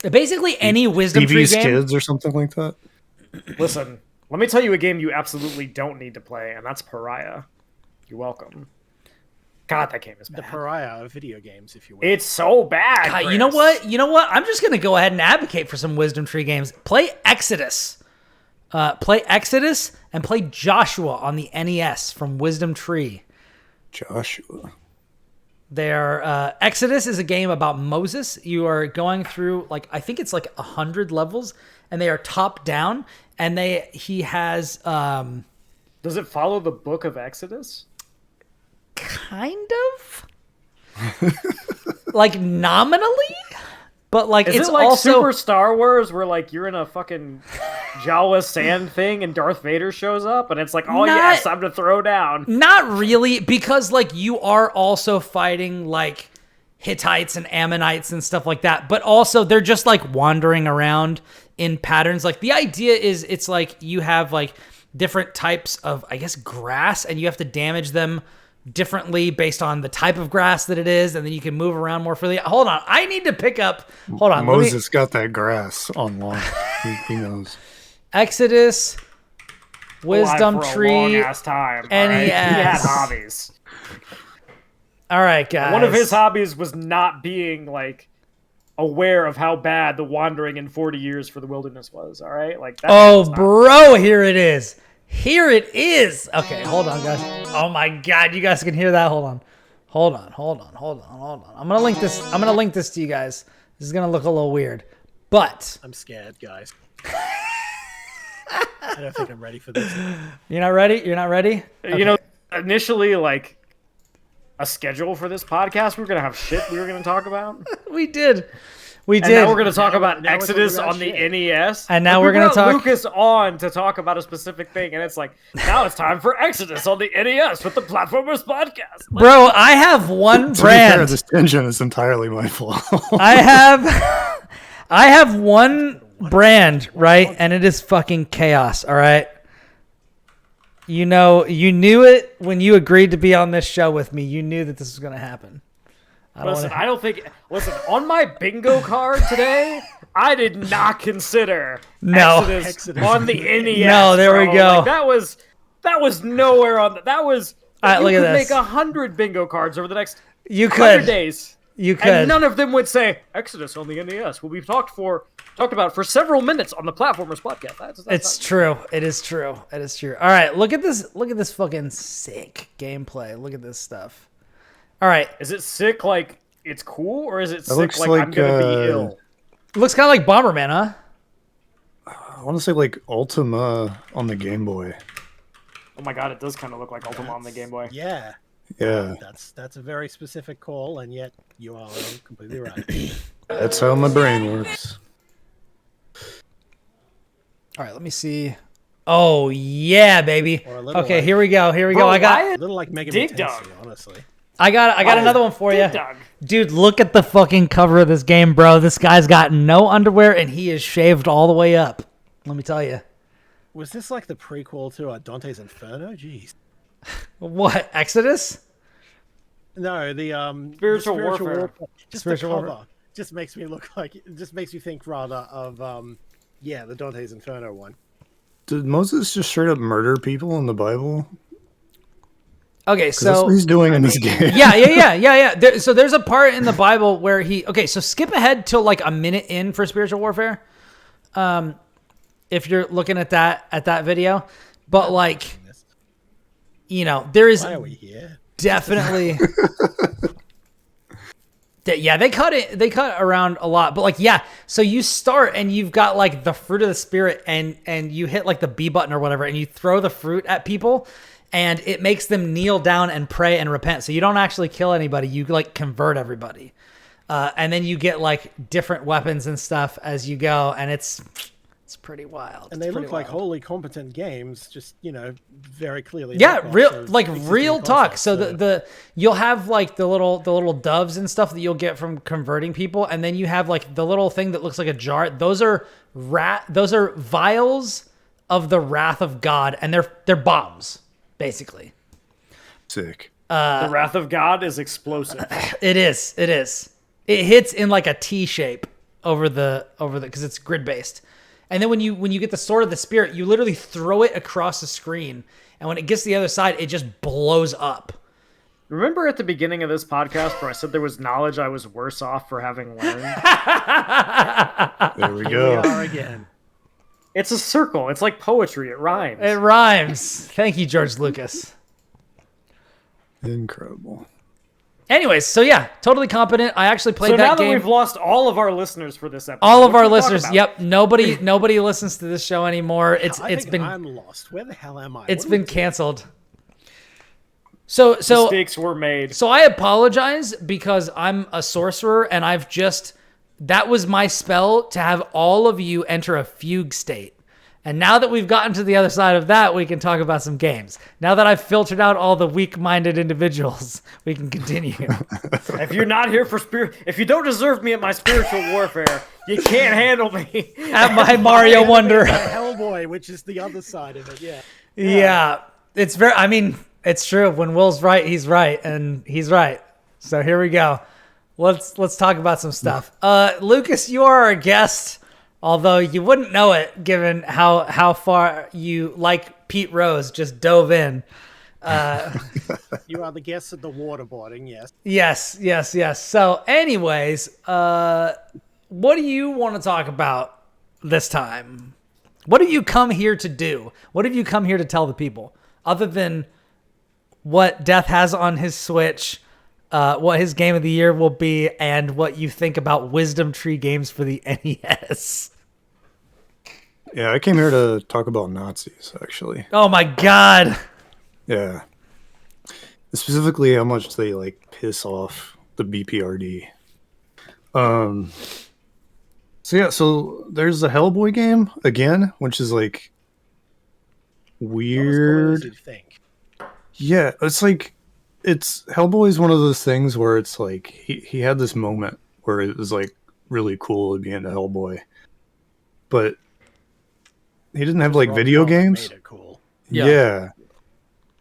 [SPEAKER 1] basically any Wisdom Tree game.
[SPEAKER 4] Kids or something like that.
[SPEAKER 3] Listen, let me tell you a game you absolutely don't need to play, and that's Pariah. You're welcome. God, that game is bad.
[SPEAKER 2] The Pariah of video games, if you will.
[SPEAKER 3] It's so bad.
[SPEAKER 1] God, you know what? I'm just gonna go ahead and advocate for some Wisdom Tree games. Play Exodus. Play Exodus and play Joshua on the NES from Wisdom Tree.
[SPEAKER 4] Joshua.
[SPEAKER 1] Exodus is a game about Moses. You are going through like, I think it's like 100 levels, and they are top down. And he has.
[SPEAKER 3] Does it follow the Book of Exodus?
[SPEAKER 1] Kind of. Like nominally. But like,
[SPEAKER 3] is
[SPEAKER 1] it's
[SPEAKER 3] it like
[SPEAKER 1] also
[SPEAKER 3] Super Star Wars, where like you're in a fucking Jawa sand thing and Darth Vader shows up, and it's like, oh yes, time to throw down.
[SPEAKER 1] Not really, because like you are also fighting like Hittites and Ammonites and stuff like that, but also they're just like wandering around in patterns. Like the idea is, it's like you have like different types of, I guess, grass, and you have to damage them differently based on the type of grass that it is, and then you can move around more freely. Hold on, I need to pick up. Hold on,
[SPEAKER 4] Moses got that grass online. he knows.
[SPEAKER 1] Exodus, Wisdom Tree,
[SPEAKER 3] long ass time.
[SPEAKER 1] NES.
[SPEAKER 3] Right? He had hobbies.
[SPEAKER 1] All right, guys.
[SPEAKER 3] One of his hobbies was not being like aware of how bad the wandering in 40 years for the wilderness was. All right, like that.
[SPEAKER 1] Oh, bro, here it is. Here it is. Okay, hold on, guys. Oh my God, you guys can hear that. Hold on. I'm gonna link this. To you guys. This is gonna look a little weird, but
[SPEAKER 2] I'm scared, guys. I don't think I'm ready for this.
[SPEAKER 1] You're not ready? Okay.
[SPEAKER 3] You know, initially, like a schedule for this podcast, we were gonna have shit we were gonna talk about.
[SPEAKER 1] We did.
[SPEAKER 3] And now we're going to talk about Exodus on the NES.
[SPEAKER 1] And now we're going to talk
[SPEAKER 3] Lucas on to talk about a specific thing. And it's like, now it's time for Exodus on the NES with the Platformers Podcast.
[SPEAKER 1] Bro, I have one brand.
[SPEAKER 4] Fair, this engine is entirely my fault.
[SPEAKER 1] I have one brand, right? And it is fucking chaos, all right? You know, you knew it when you agreed to be on this show with me. You knew that this was going to happen.
[SPEAKER 3] Listen, on my bingo card today, I did not consider Exodus on the NES.
[SPEAKER 1] No, there we go.
[SPEAKER 3] Like, that was nowhere on that was.
[SPEAKER 1] You could
[SPEAKER 3] make 100 bingo cards over the next
[SPEAKER 1] 100
[SPEAKER 3] days.
[SPEAKER 1] You could.
[SPEAKER 3] And none of them would say Exodus on the NES. Well, we've talked about for several minutes on the Platformers Podcast.
[SPEAKER 1] It's true. It is true. All right, look at this. Look at this fucking sick gameplay. Look at this stuff. All right.
[SPEAKER 3] Is it sick like it's cool, or is it sick?
[SPEAKER 4] looks
[SPEAKER 3] Like,
[SPEAKER 4] like,
[SPEAKER 3] I'm gonna be ill.
[SPEAKER 1] It looks kind of like Bomberman, huh?
[SPEAKER 4] I want to say like Ultima on the Game Boy.
[SPEAKER 3] Oh my god, it does kind of look like Ultima on the Game Boy.
[SPEAKER 2] Yeah.
[SPEAKER 4] Yeah,
[SPEAKER 2] That's a very specific call, and yet you are completely right.
[SPEAKER 4] that's how my brain works.
[SPEAKER 1] All right, let me see. Oh yeah, baby.
[SPEAKER 2] Or a little
[SPEAKER 1] Okay,
[SPEAKER 2] like-
[SPEAKER 1] here we go. Here we
[SPEAKER 3] Bro,
[SPEAKER 1] go. I got
[SPEAKER 2] A little like Mega
[SPEAKER 3] Dig
[SPEAKER 2] Man
[SPEAKER 3] Dug.
[SPEAKER 2] Tensei, honestly.
[SPEAKER 1] I got another one for you.
[SPEAKER 3] Dig Dug.
[SPEAKER 1] Dude, look at the fucking cover of this game, bro. This guy's got no underwear and he is shaved all the way up. Let me tell you.
[SPEAKER 2] Was this like the prequel to Dante's Inferno? Jeez.
[SPEAKER 1] What? Exodus?
[SPEAKER 2] No, the
[SPEAKER 3] Spiritual Warfare.
[SPEAKER 2] Just
[SPEAKER 1] Spiritual
[SPEAKER 2] the cover
[SPEAKER 1] Warfare.
[SPEAKER 2] just makes me look like. It just makes you think rather of the Dante's Inferno one.
[SPEAKER 4] Did Moses just straight up murder people in the Bible?
[SPEAKER 1] Okay,
[SPEAKER 4] 'Cause that's
[SPEAKER 1] so
[SPEAKER 4] what he's doing in this game.
[SPEAKER 1] yeah. So there's a part in the Bible where he. Okay, so skip ahead to like a minute in for spiritual warfare. If you're looking at that video, but like, you know, there is
[SPEAKER 2] Why are we here?
[SPEAKER 1] definitely. Yeah, they cut around a lot, but like, yeah. So you start and you've got like the fruit of the spirit, and you hit like the B button or whatever, and you throw the fruit at people, and it makes them kneel down and pray and repent. So you don't actually kill anybody; you like convert everybody, and then you get like different weapons and stuff as you go, and it's pretty wild.
[SPEAKER 2] And they
[SPEAKER 1] It's
[SPEAKER 2] look
[SPEAKER 1] pretty
[SPEAKER 2] like
[SPEAKER 1] wild.
[SPEAKER 2] wholly competent games, just very clearly.
[SPEAKER 1] Yeah,
[SPEAKER 2] knockoffs
[SPEAKER 1] real
[SPEAKER 2] of
[SPEAKER 1] like
[SPEAKER 2] existing
[SPEAKER 1] real talk.
[SPEAKER 2] concepts,
[SPEAKER 1] So the you'll have like the little doves and stuff that you'll get from converting people, and then you have like the little thing that looks like a jar. Those are vials of the wrath of God, and they're bombs basically.
[SPEAKER 4] Sick.
[SPEAKER 3] The Wrath of God is explosive.
[SPEAKER 1] It is. It hits in like a T shape over the because it's grid based. And then when you get the sword of the spirit, you literally throw it across the screen, and when it gets to the other side, it just blows up.
[SPEAKER 3] Remember at the beginning of this podcast where I said there was knowledge I was worse off for having learned?
[SPEAKER 4] There we
[SPEAKER 2] Here we
[SPEAKER 4] go.
[SPEAKER 2] are again.
[SPEAKER 3] It's a circle. It's like poetry. It rhymes.
[SPEAKER 1] It rhymes. Thank you, George Lucas.
[SPEAKER 4] Incredible.
[SPEAKER 1] Anyways, so yeah, totally competent. I actually played
[SPEAKER 3] So now
[SPEAKER 1] that
[SPEAKER 3] that
[SPEAKER 1] game.
[SPEAKER 3] we've lost all of our listeners for this episode,
[SPEAKER 1] All of
[SPEAKER 3] what
[SPEAKER 1] our
[SPEAKER 3] can we talk
[SPEAKER 1] listeners.
[SPEAKER 3] about?
[SPEAKER 1] Yep. Nobody listens to this show anymore. It's been
[SPEAKER 2] I'm lost. Where the hell am I?
[SPEAKER 1] it's
[SPEAKER 2] What do we
[SPEAKER 1] been
[SPEAKER 2] do?
[SPEAKER 1] canceled. So
[SPEAKER 3] Mistakes were made.
[SPEAKER 1] So I apologize because I'm a sorcerer and that was my spell to have all of you enter a fugue state. And now that we've gotten to the other side of that, we can talk about some games. Now that I've filtered out all the weak-minded individuals, we can continue.
[SPEAKER 3] If you're not here for if you don't deserve me at my spiritual warfare, you can't handle me.
[SPEAKER 1] At my Mario Wonder.
[SPEAKER 2] Hellboy, which is the other side of it. Yeah.
[SPEAKER 1] Yeah. It's true. When Will's right, he's right, and he's right. So here we go. Let's talk about some stuff. Lucas, you are our guest, although you wouldn't know it given how far you, like Pete Rose, just dove in.
[SPEAKER 2] You are the guest at the waterboarding,
[SPEAKER 1] Yes.
[SPEAKER 2] yes.
[SPEAKER 1] So anyways, what do you want to talk about this time? What have you come here to do? What have you come here to tell the people? Other than what Death has on his Switch, what his game of the year will be, and what you think about Wisdom Tree games for the NES.
[SPEAKER 4] Yeah, I came here to talk about Nazis, actually.
[SPEAKER 1] Oh my god.
[SPEAKER 4] Yeah. Specifically how much they piss off the BPRD. So there's the Hellboy game again, which is
[SPEAKER 2] Not as cool
[SPEAKER 4] weird.
[SPEAKER 2] as you'd think.
[SPEAKER 4] Yeah, it's Hellboy's one of those things where it's he had this moment where it was really cool to be into Hellboy, but he didn't have
[SPEAKER 2] Rob
[SPEAKER 4] video
[SPEAKER 2] Cohen
[SPEAKER 4] games.
[SPEAKER 2] Made it cool.
[SPEAKER 1] Yeah.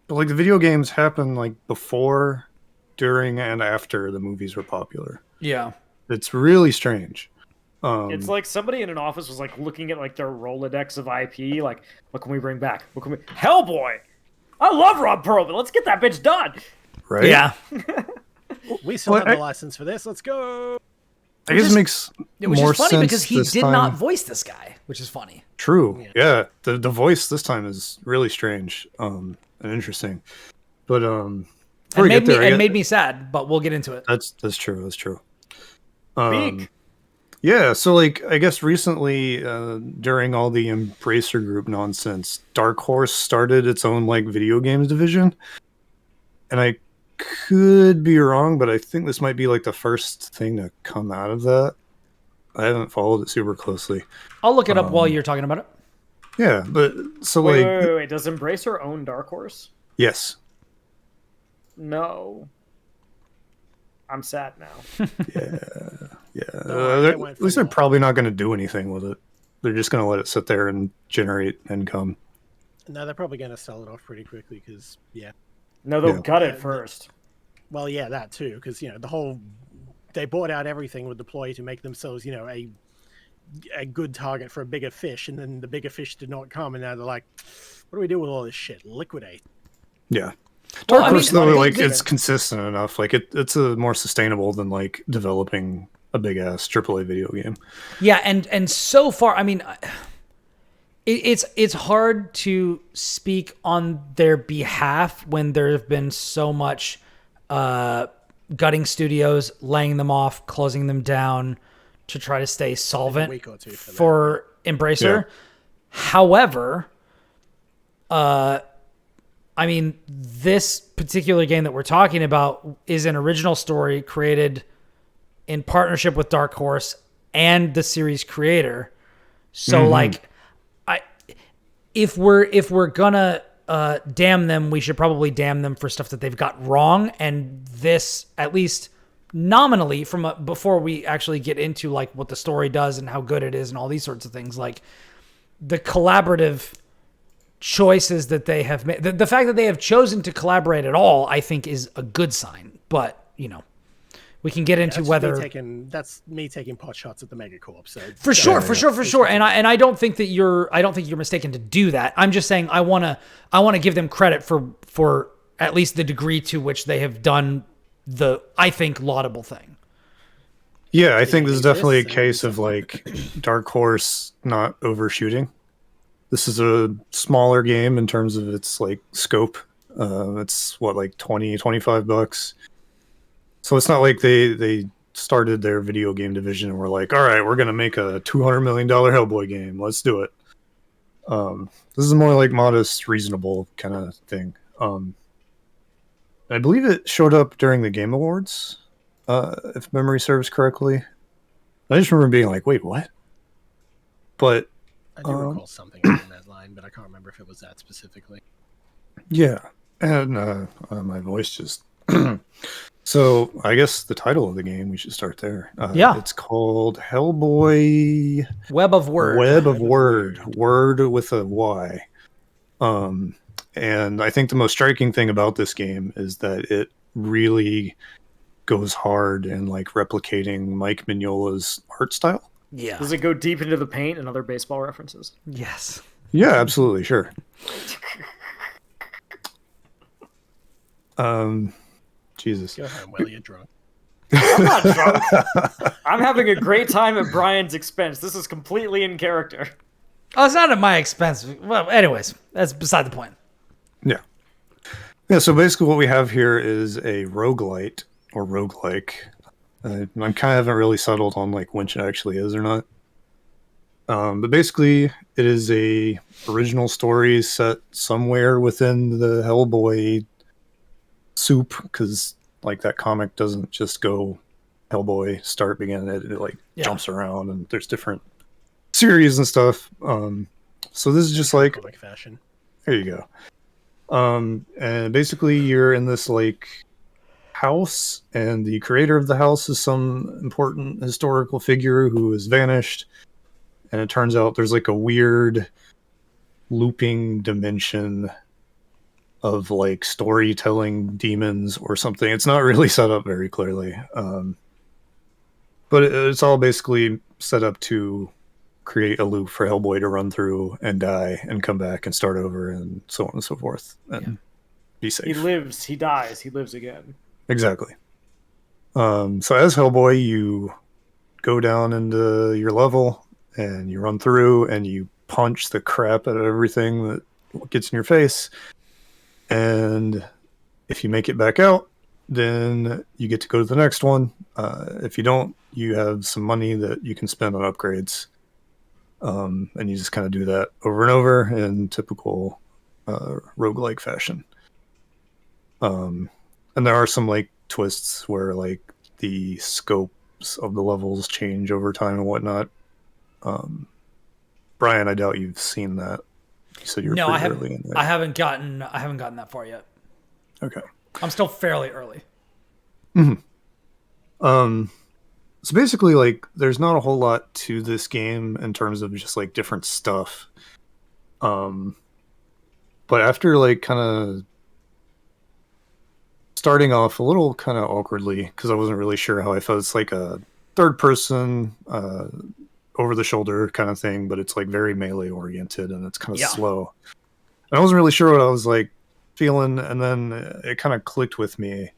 [SPEAKER 4] But the video games happened before, during, and after the movies were popular.
[SPEAKER 1] Yeah.
[SPEAKER 4] It's really strange.
[SPEAKER 3] It's like somebody in an office was looking at their Rolodex of IP. What can we bring back? What can we? Hellboy. I love Rob Perlman. Let's get that bitch done.
[SPEAKER 4] right.
[SPEAKER 1] Yeah.
[SPEAKER 2] We still
[SPEAKER 4] Well,
[SPEAKER 2] have the license for this. Let's go.
[SPEAKER 4] I guess it makes
[SPEAKER 1] Which
[SPEAKER 4] more
[SPEAKER 1] is funny
[SPEAKER 4] sense
[SPEAKER 1] because he
[SPEAKER 4] this
[SPEAKER 1] did
[SPEAKER 4] time.
[SPEAKER 1] not voice this guy, which is funny.
[SPEAKER 4] True. Yeah. The voice this time is really strange and interesting. But
[SPEAKER 1] And made me sad, but we'll get into it.
[SPEAKER 4] That's true. That's true.
[SPEAKER 3] Speak.
[SPEAKER 4] Yeah, so like I guess recently during all the Embracer Group nonsense, Dark Horse started its own like video games division. And I could be wrong, but I think this might be like the first thing to come out of that. I haven't followed it super closely.
[SPEAKER 1] I'll look it up while you're talking about it.
[SPEAKER 4] Yeah, but so
[SPEAKER 3] wait. Does Embracer own Dark Horse?
[SPEAKER 4] Yes.
[SPEAKER 3] No. I'm sad now.
[SPEAKER 4] Yeah. At least they're probably not going to do anything with it. They're just going to let it sit there and generate income.
[SPEAKER 2] No, they're probably going to sell it off pretty quickly because,
[SPEAKER 3] No, they'll gut it first.
[SPEAKER 2] Well, yeah, that too, because, they bought out everything with the ploy to make themselves, a good target for a bigger fish, and then the bigger fish did not come, and now they're like, what do we do with all this shit? Liquidate.
[SPEAKER 4] Yeah. Dark Horse, though, like, it's consistent enough. Like, it's more sustainable than, like, developing a big-ass AAA video game.
[SPEAKER 1] Yeah, and so far, I mean, it's hard to speak on their behalf when there have been so much gutting studios, laying them off, closing them down to try to stay solvent for Embracer. Yeah. However, I mean, this particular game that we're talking about is an original story created in partnership with Dark Horse and the series creator. So, like, if we're gonna damn them, we should probably damn them for stuff that they've got wrong. And this, at least nominally, before we actually get into like what the story does and how good it is and all these sorts of things, like the collaborative choices that they have made, the fact that they have chosen to collaborate at all, I think is a good sign. But we can get into whether
[SPEAKER 2] that's me taking pot shots at the Megacorp. So
[SPEAKER 1] for sure. And I don't think that you're mistaken to do that. I'm just saying I want to give them credit for at least the degree to which they have done the, I think, laudable thing.
[SPEAKER 4] Yeah, I think this is definitely a case of like Dark Horse not overshooting. This is a smaller game in terms of its like scope. It's like $20-$25. So it's not like they started their video game division and were like, all right, we're going to make a $200 million Hellboy game. Let's do it. This is more like modest, reasonable kind of thing. I believe it showed up during the Game Awards, if memory serves correctly. I just remember being like, wait, what? But
[SPEAKER 2] I do recall something in that line, but I can't remember if it was that specifically.
[SPEAKER 4] Yeah, and my voice just... So, I guess the title of the game, we should start there. It's called Hellboy...
[SPEAKER 1] Web of Wyrd.
[SPEAKER 4] Web of Wyrd. Wyrd with a Y. And I think the most striking thing about this game is that it really goes hard in like replicating Mike Mignola's art style.
[SPEAKER 1] Yeah.
[SPEAKER 3] Does it go deep into the paint and other baseball references?
[SPEAKER 1] Yes.
[SPEAKER 4] Yeah, absolutely, sure. Jesus.
[SPEAKER 2] Go ahead, Will, you're drunk.
[SPEAKER 3] I'm not drunk. I'm having a great time at Brian's expense. This is completely in character.
[SPEAKER 1] Oh, it's not at my expense. Well, anyways, that's beside the point.
[SPEAKER 4] Yeah. Yeah, so basically what we have here is a roguelite or roguelike. I kind of haven't really settled on like which it actually is or not. But basically it is a original story set somewhere within the Hellboy soup, because like that comic doesn't just go Hellboy start begin, it like jumps around and there's different series and stuff. So this is just like
[SPEAKER 2] comic fashion.
[SPEAKER 4] There you go. And basically you're in this like house, and the creator of the house is some important historical figure who has vanished, and it turns out there's like a weird looping dimension of like storytelling demons or something. It's not really set up very clearly, but it's all basically set up to create a loop for Hellboy to run through and die and come back and start over and so on and so forth and be safe.
[SPEAKER 3] He lives, he dies, he lives again.
[SPEAKER 4] Exactly. So as Hellboy, you go down into your level and you run through and you punch the crap out of everything that gets in your face. And If you make it back out, then you get to go to the next one. If you don't, you have some money that you can spend on upgrades. And you just kind of do that over and over in typical roguelike fashion. And there are some like twists where like the scopes of the levels change over time and whatnot. Brian, I doubt you've seen that. You said you're pretty early in there.
[SPEAKER 1] I haven't gotten that far yet.
[SPEAKER 4] Okay.
[SPEAKER 1] I'm still fairly early.
[SPEAKER 4] So basically, like, there's not a whole lot to this game in terms of just like different stuff. But after like kind of starting off a little kind of awkwardly, because I wasn't really sure how I felt. It's like a third person, over the shoulder kind of thing, but it's like very melee oriented and it's kind of slow. And I wasn't really sure what I was like feeling, and then it kind of clicked with me,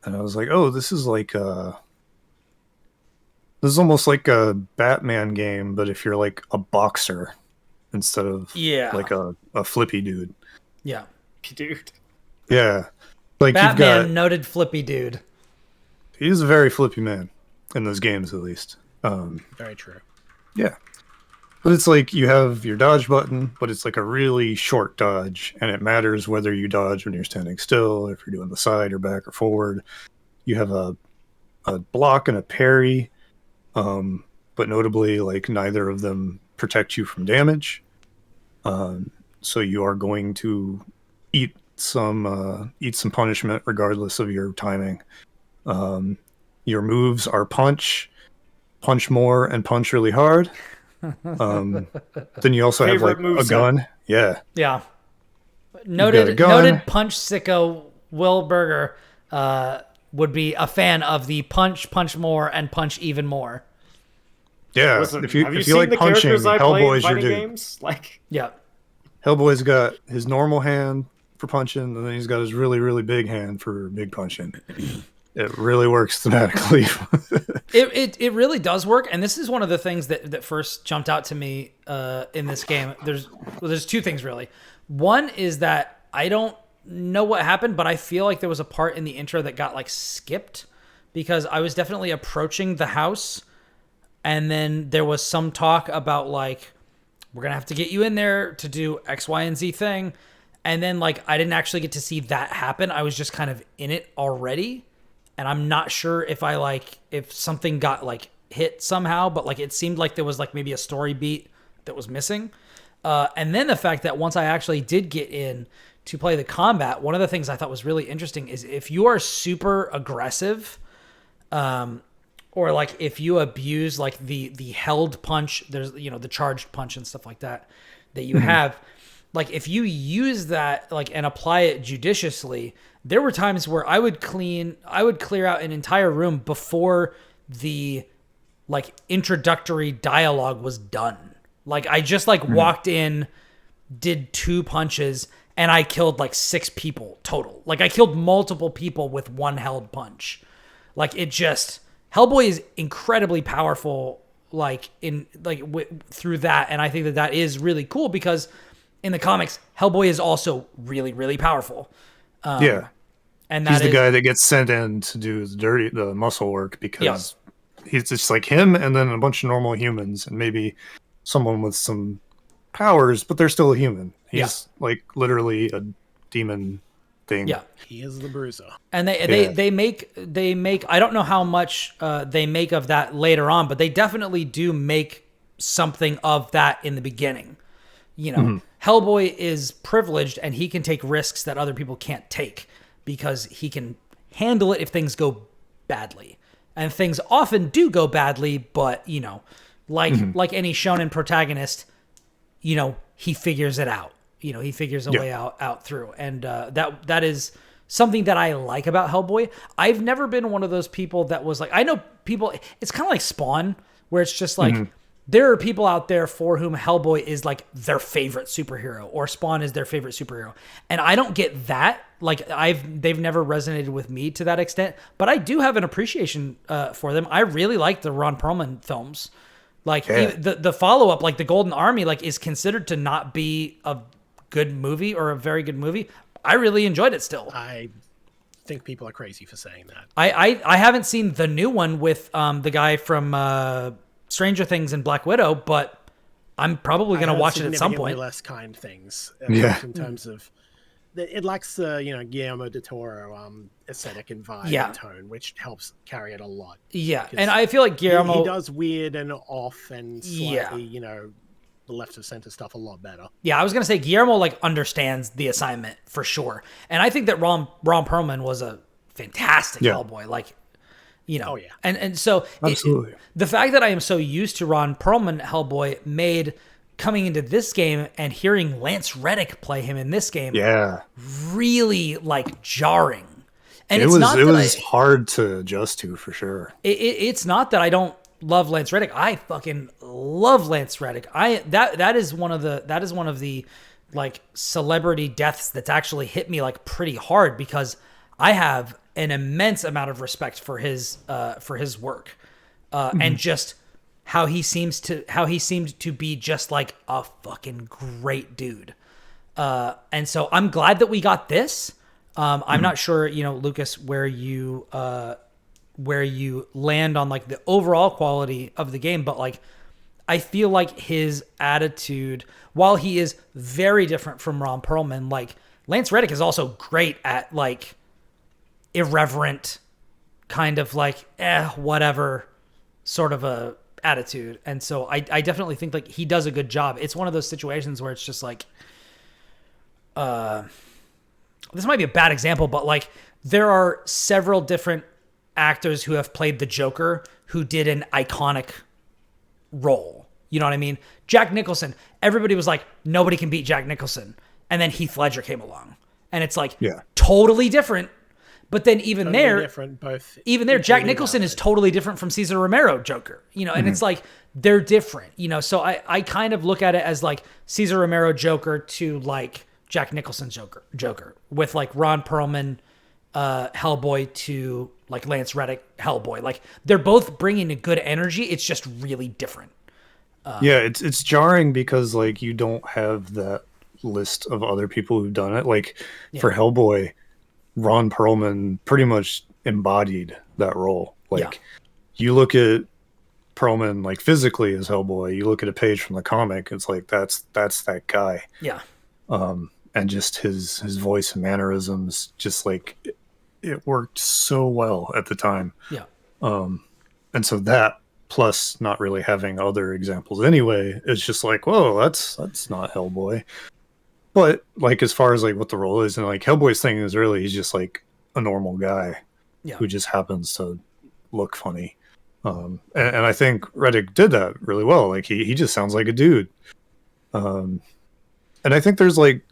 [SPEAKER 4] and I was like, "Oh, this is like this is almost like a Batman game, but if you're like a boxer instead of like a flippy dude."
[SPEAKER 1] Yeah,
[SPEAKER 3] dude.
[SPEAKER 4] Yeah, like
[SPEAKER 1] Batman,
[SPEAKER 4] you've got,
[SPEAKER 1] noted flippy dude.
[SPEAKER 4] He's a very flippy man in those games, at least.
[SPEAKER 2] Very true.
[SPEAKER 4] Yeah. But it's like you have your dodge button, but it's like a really short dodge, and it matters whether you dodge when you're standing still, if you're doing the side or back or forward. You have a block and a parry, but notably, like, neither of them protect you from damage. So you are going to eat some punishment regardless of your timing. Your moves are punch more, and punch really hard. Then you also have like a gun. Yeah.
[SPEAKER 1] Noted punch sicko Will Berger would be a fan of the punch more, and punch even more.
[SPEAKER 4] Yeah.
[SPEAKER 3] Listen,
[SPEAKER 4] if you
[SPEAKER 3] seen
[SPEAKER 4] like
[SPEAKER 3] the
[SPEAKER 4] punching,
[SPEAKER 3] characters I play
[SPEAKER 4] Hellboy's
[SPEAKER 3] in
[SPEAKER 4] your
[SPEAKER 3] fighting
[SPEAKER 4] dude.
[SPEAKER 3] games? Like,
[SPEAKER 1] yeah.
[SPEAKER 4] Hellboy's got his normal hand for punching, and then he's got his really, really big hand for big punching. It really works thematically.
[SPEAKER 1] It really does work, and this is one of the things that first jumped out to me in this game. There's two things really. One is that I don't know what happened, but I feel like there was a part in the intro that got like skipped, because I was definitely approaching the house, and then there was some talk about like, we're gonna have to get you in there to do X, Y, and Z thing, and then like I didn't actually get to see that happen. I was just kind of in it already. And I'm not sure if if something got like hit somehow, but like it seemed like there was like maybe a story beat that was missing. And then the fact that once I actually did get in to play the combat, one of the things I thought was really interesting is if you are super aggressive, or like if you abuse like the held punch, there's, you know, the charged punch and stuff like that you have, like if you use that like and apply it judiciously, there were times where I would clear out an entire room before the like introductory dialogue was done. Like I just like walked in, did 2 punches, and I killed like 6 people total. Like I killed multiple people with one held punch. Like it just, Hellboy is incredibly powerful, like through that. And I think that is really cool, because in the comics, Hellboy is also really, really powerful.
[SPEAKER 4] Yeah.
[SPEAKER 1] And
[SPEAKER 4] he's the guy that gets sent in to do the muscle work, because he's just like him and then a bunch of normal humans and maybe someone with some powers, but they're still a human. He's like literally a demon thing.
[SPEAKER 1] Yeah.
[SPEAKER 2] He is the bruiser.
[SPEAKER 1] And they make I don't know how much they make of that later on, but they definitely do make something of that in the beginning. You know, Hellboy is privileged and he can take risks that other people can't take, because he can handle it if things go badly. And things often do go badly, but, you know, like any shonen protagonist, you know, he figures it out. You know, he figures a way out through. And that is something that I like about Hellboy. I've never been one of those people that was like, I know people, it's kind of like Spawn, where it's just like, there are people out there for whom Hellboy is like their favorite superhero, or Spawn is their favorite superhero. And I don't get that. Like they've never resonated with me to that extent, but I do have an appreciation for them. I really like the Ron Perlman films. Like the follow-up, like The Golden Army, like is considered to not be a good movie or a very good movie. I really enjoyed it still.
[SPEAKER 2] I think people are crazy for saying that.
[SPEAKER 1] I haven't seen the new one with the guy from Stranger Things and Black Widow, but I'm probably going to watch it at some point.
[SPEAKER 2] Less kind things,
[SPEAKER 4] Yeah.
[SPEAKER 2] in terms of it lacks the Guillermo del Toro aesthetic and vibe
[SPEAKER 1] Yeah.
[SPEAKER 2] and tone, which helps carry it a lot.
[SPEAKER 1] Yeah, and I feel like Guillermo
[SPEAKER 2] he does weird and off and slightly the left of center stuff a lot better.
[SPEAKER 1] Yeah, I was gonna say Guillermo like understands the assignment for sure, and I think that Ron Perlman was a fantastic Hellboy. Like,
[SPEAKER 2] Oh yeah,
[SPEAKER 1] and so
[SPEAKER 4] Absolutely.
[SPEAKER 1] the fact that I am so used to Ron Perlman Hellboy made coming into this game and hearing Lance Reddick play him in this game really like jarring. And
[SPEAKER 4] it was hard to adjust to for sure.
[SPEAKER 1] It's not that I don't love Lance Reddick. I fucking love Lance Reddick. That is one of the like celebrity deaths that's actually hit me like pretty hard, because I have an immense amount of respect for his work, and just how he seemed to be just like a fucking great dude. And so I'm glad that we got this. I'm not sure, Lucas, where you land on like the overall quality of the game, but like I feel like his attitude, while he is very different from Ron Perlman, like Lance Reddick is also great at like irreverent kind of like whatever sort of a attitude. And so I definitely think like he does a good job. It's one of those situations where it's just like this might be a bad example, but like there are several different actors who have played the Joker who did an iconic role. You know what I mean? Jack Nicholson, everybody was like, nobody can beat Jack Nicholson. And then Heath Ledger came along. And it's like totally different. But then even there, Jack Nicholson is totally different from Cesar Romero Joker. And it's like they're different. So I kind of look at it as like Cesar Romero Joker to like Jack Nicholson Joker with like Ron Perlman Hellboy to like Lance Reddick Hellboy. Like they're both bringing a good energy. It's just really different.
[SPEAKER 4] It's jarring because like you don't have that list of other people who've done it. Like for Hellboy, Ron Perlman pretty much embodied that role. Like you look at Perlman like physically as Hellboy, you look at a page from the comic, it's like that's that guy.
[SPEAKER 1] Yeah.
[SPEAKER 4] And just his voice and mannerisms, just like it worked so well at the time.
[SPEAKER 1] Yeah.
[SPEAKER 4] And so that plus not really having other examples anyway, it's just like, whoa, that's not Hellboy. But like as far as like what the role is, and like Hellboy's thing is really he's just like a normal guy who just happens to look funny. And I think Reddick did that really well. Like he just sounds like a dude. And I think there's like,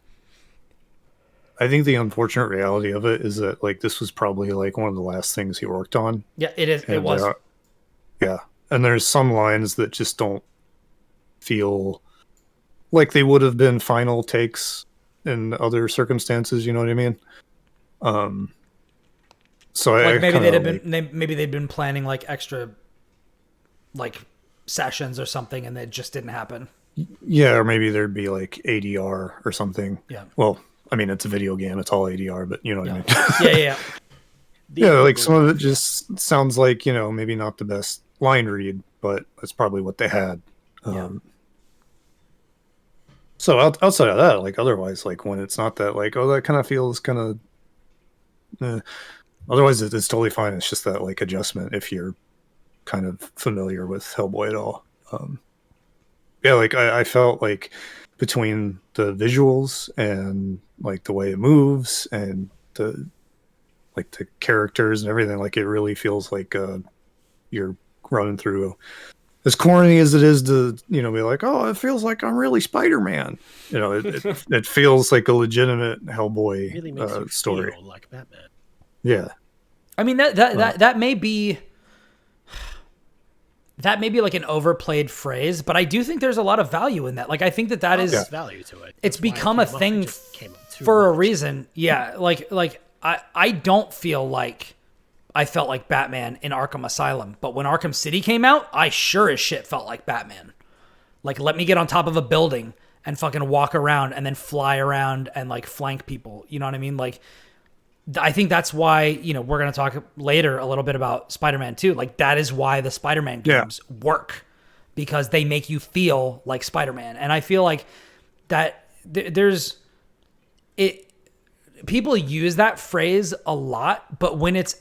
[SPEAKER 4] I think the unfortunate reality of it is that like this was probably like one of the last things he worked on.
[SPEAKER 1] Yeah, it is. It was.
[SPEAKER 4] And there's some lines that just don't feel like they would have been final takes in other circumstances. You know what I mean? So
[SPEAKER 1] like maybe they'd been planning like extra like sessions or something, and it just didn't happen.
[SPEAKER 4] Yeah, or maybe there'd be like ADR or something.
[SPEAKER 1] Yeah.
[SPEAKER 4] Well, I mean, it's a video game; it's all ADR, but you know what I mean.
[SPEAKER 1] Yeah.
[SPEAKER 4] Yeah, like some of it just sounds like maybe not the best line read, but that's probably what they had. So outside of that, like otherwise, like when it's not that, like that kind of feels kind of. Otherwise, it's totally fine. It's just that like adjustment if you're kind of familiar with Hellboy at all. Like I felt like between the visuals and like the way it moves and the characters and everything, like it really feels like you're running through, as corny as it is to be like, oh, it feels like I'm really Spider-Man. It feels like a legitimate Hellboy
[SPEAKER 2] really makes you
[SPEAKER 4] story,
[SPEAKER 2] feel like Batman.
[SPEAKER 4] Yeah.
[SPEAKER 1] I mean that may be like an overplayed phrase, but I do think there's a lot of value in that. Like I think that is
[SPEAKER 2] value to it.
[SPEAKER 1] It's become a thing for a reason. Yeah, like I don't feel like I felt like Batman in Arkham Asylum, but when Arkham City came out, I sure as shit felt like Batman. Like let me get on top of a building and fucking walk around and then fly around and like flank people. You know what I mean? Like, I think that's why, you know, we're going to talk later a little bit about Spider-Man 2. Like, that is why the Spider-Man games work, because they make you feel like Spider-Man. And I feel like that people use that phrase a lot, but when it's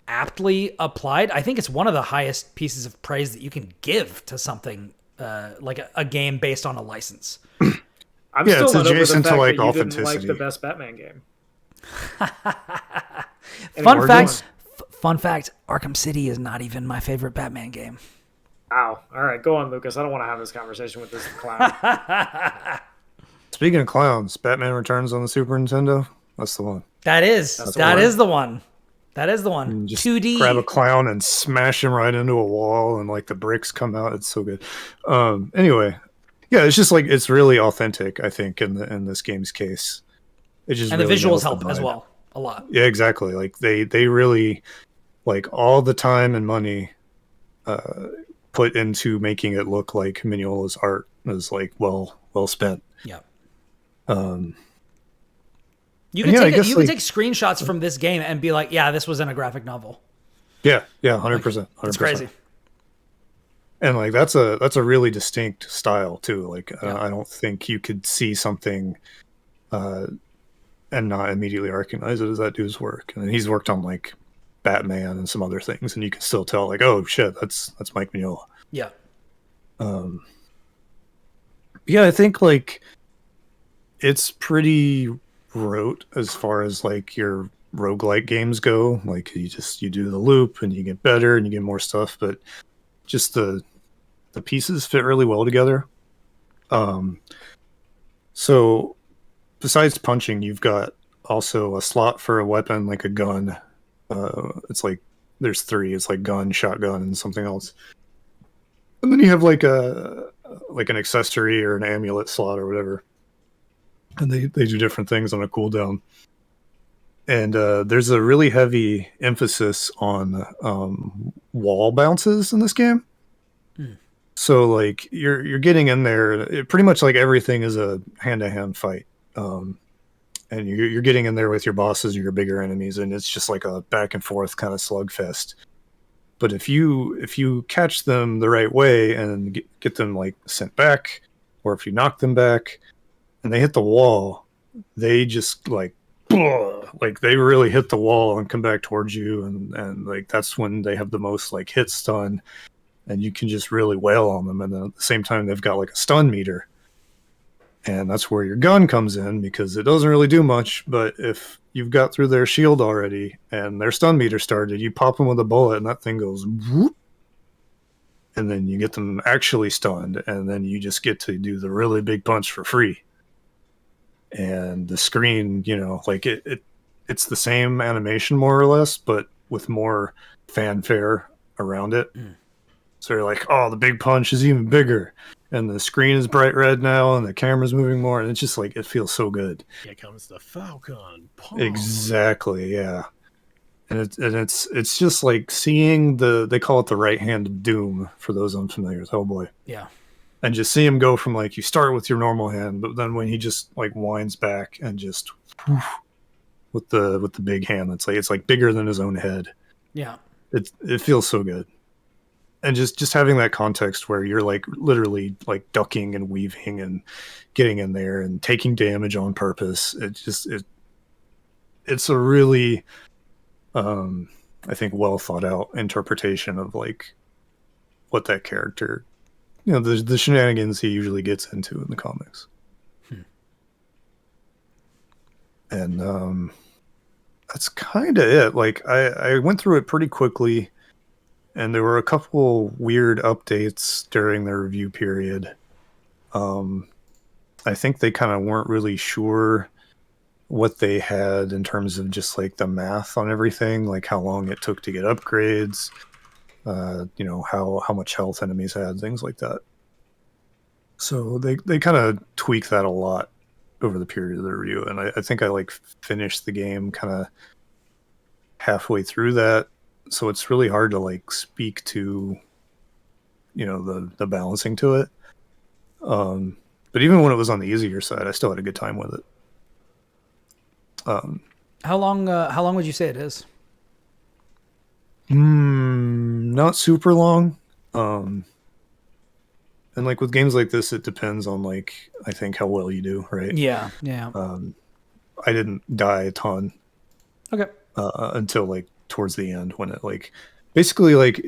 [SPEAKER 1] aptly applied, I think it's one of the highest pieces of praise that you can give to something like a game based on a license.
[SPEAKER 3] I'm still
[SPEAKER 4] it's
[SPEAKER 3] not over the
[SPEAKER 4] adjacent
[SPEAKER 3] fact
[SPEAKER 4] to like
[SPEAKER 3] that you didn't like
[SPEAKER 4] authenticity.
[SPEAKER 3] the best Batman game.
[SPEAKER 1] Fun fact, Arkham City is not even my favorite Batman game.
[SPEAKER 3] Wow. All right, go on, Lucas. I don't want to have this conversation with this clown.
[SPEAKER 4] Speaking of clowns, Batman Returns on the Super Nintendo. That's the one.
[SPEAKER 1] That is the one. That is the one.
[SPEAKER 4] Just
[SPEAKER 1] 2D.
[SPEAKER 4] grab a clown and smash him right into a wall, and like the bricks come out. It's so good. Anyway, yeah, it's just like it's really authentic. I think in this game's case, it just
[SPEAKER 1] and
[SPEAKER 4] really
[SPEAKER 1] the visuals
[SPEAKER 4] nails
[SPEAKER 1] help as
[SPEAKER 4] vibe.
[SPEAKER 1] well a lot.
[SPEAKER 4] Yeah, exactly. Like they really like all the time and money put into making it look like Mignola's art is like well spent.
[SPEAKER 1] Yeah.
[SPEAKER 4] You
[SPEAKER 1] can take screenshots from this game and be like, yeah, this was in a graphic novel.
[SPEAKER 4] Yeah, 100%.
[SPEAKER 1] It's crazy.
[SPEAKER 4] And like that's a really distinct style too. Like I don't think you could see something and not immediately recognize it as that dude's work. And he's worked on like Batman and some other things, and you can still tell like, oh shit, that's Mike Mignola.
[SPEAKER 1] Yeah.
[SPEAKER 4] Yeah, I think like it's pretty rote as far as like your roguelike games go. Like you do the loop and you get better and you get more stuff, but just the pieces fit really well together. So besides punching, you've got also a slot for a weapon, like a gun. It's like there's 3. It's like gun, shotgun, and something else. And then you have like an accessory or an amulet slot or whatever. And they do different things on a cooldown. And there's a really heavy emphasis on wall bounces in this game. So like you're getting in there, pretty much like everything is a hand-to-hand fight. And you're getting in there with your bosses or your bigger enemies, and it's just like a back and forth kind of slugfest. But if you catch them the right way and get them like sent back, or if you knock them back and they hit the wall, they just like they really hit the wall and come back towards you, and like that's when they have the most like hit stun, and you can just really wail on them. And then at the same time they've got like a stun meter, and that's where your gun comes in, because it doesn't really do much, but if you've got through their shield already and their stun meter started, you pop them with a bullet and that thing goes whoop, and then you get them actually stunned, and then you just get to do the really big punch for free. And the screen, you know, like it's the same animation more or less, but with more fanfare around it. So you're like, oh, the big punch is even bigger, and the screen is bright red now, and the camera's moving more, and it's just like it feels so good.
[SPEAKER 2] Here comes the Falcon punch.
[SPEAKER 4] Exactly, yeah. And it's just like seeing they call it the right hand of doom for those unfamiliar with Hellboy.
[SPEAKER 1] Yeah.
[SPEAKER 4] And just see him go from like you start with your normal hand, but then when he just like winds back and just with the big hand, it's like bigger than his own head.
[SPEAKER 1] Yeah.
[SPEAKER 4] It feels so good. And just having that context where you're like literally like ducking and weaving and getting in there and taking damage on purpose. It's a really I think well thought out interpretation of like what that character, you know, the shenanigans he usually gets into in the comics. And that's kind of it. Like I went through it pretty quickly, and there were a couple weird updates during the review period. I think they kind of weren't really sure what they had in terms of just like the math on everything, like how long it took to get upgrades, you know, how much health enemies had, things like that. So they kind of tweak that a lot over the period of the review, and I think I like finished the game kind of halfway through that, so it's really hard to like speak to, you know, the balancing to it. But But even when it was on the easier side, I still had a good time with it.
[SPEAKER 1] How long would you say it is?
[SPEAKER 4] Not super long. And like with games like this, it depends on like, I think how well you do, right?
[SPEAKER 1] Yeah.
[SPEAKER 4] I didn't die a ton.
[SPEAKER 1] Okay.
[SPEAKER 4] Until like towards the end when it like basically like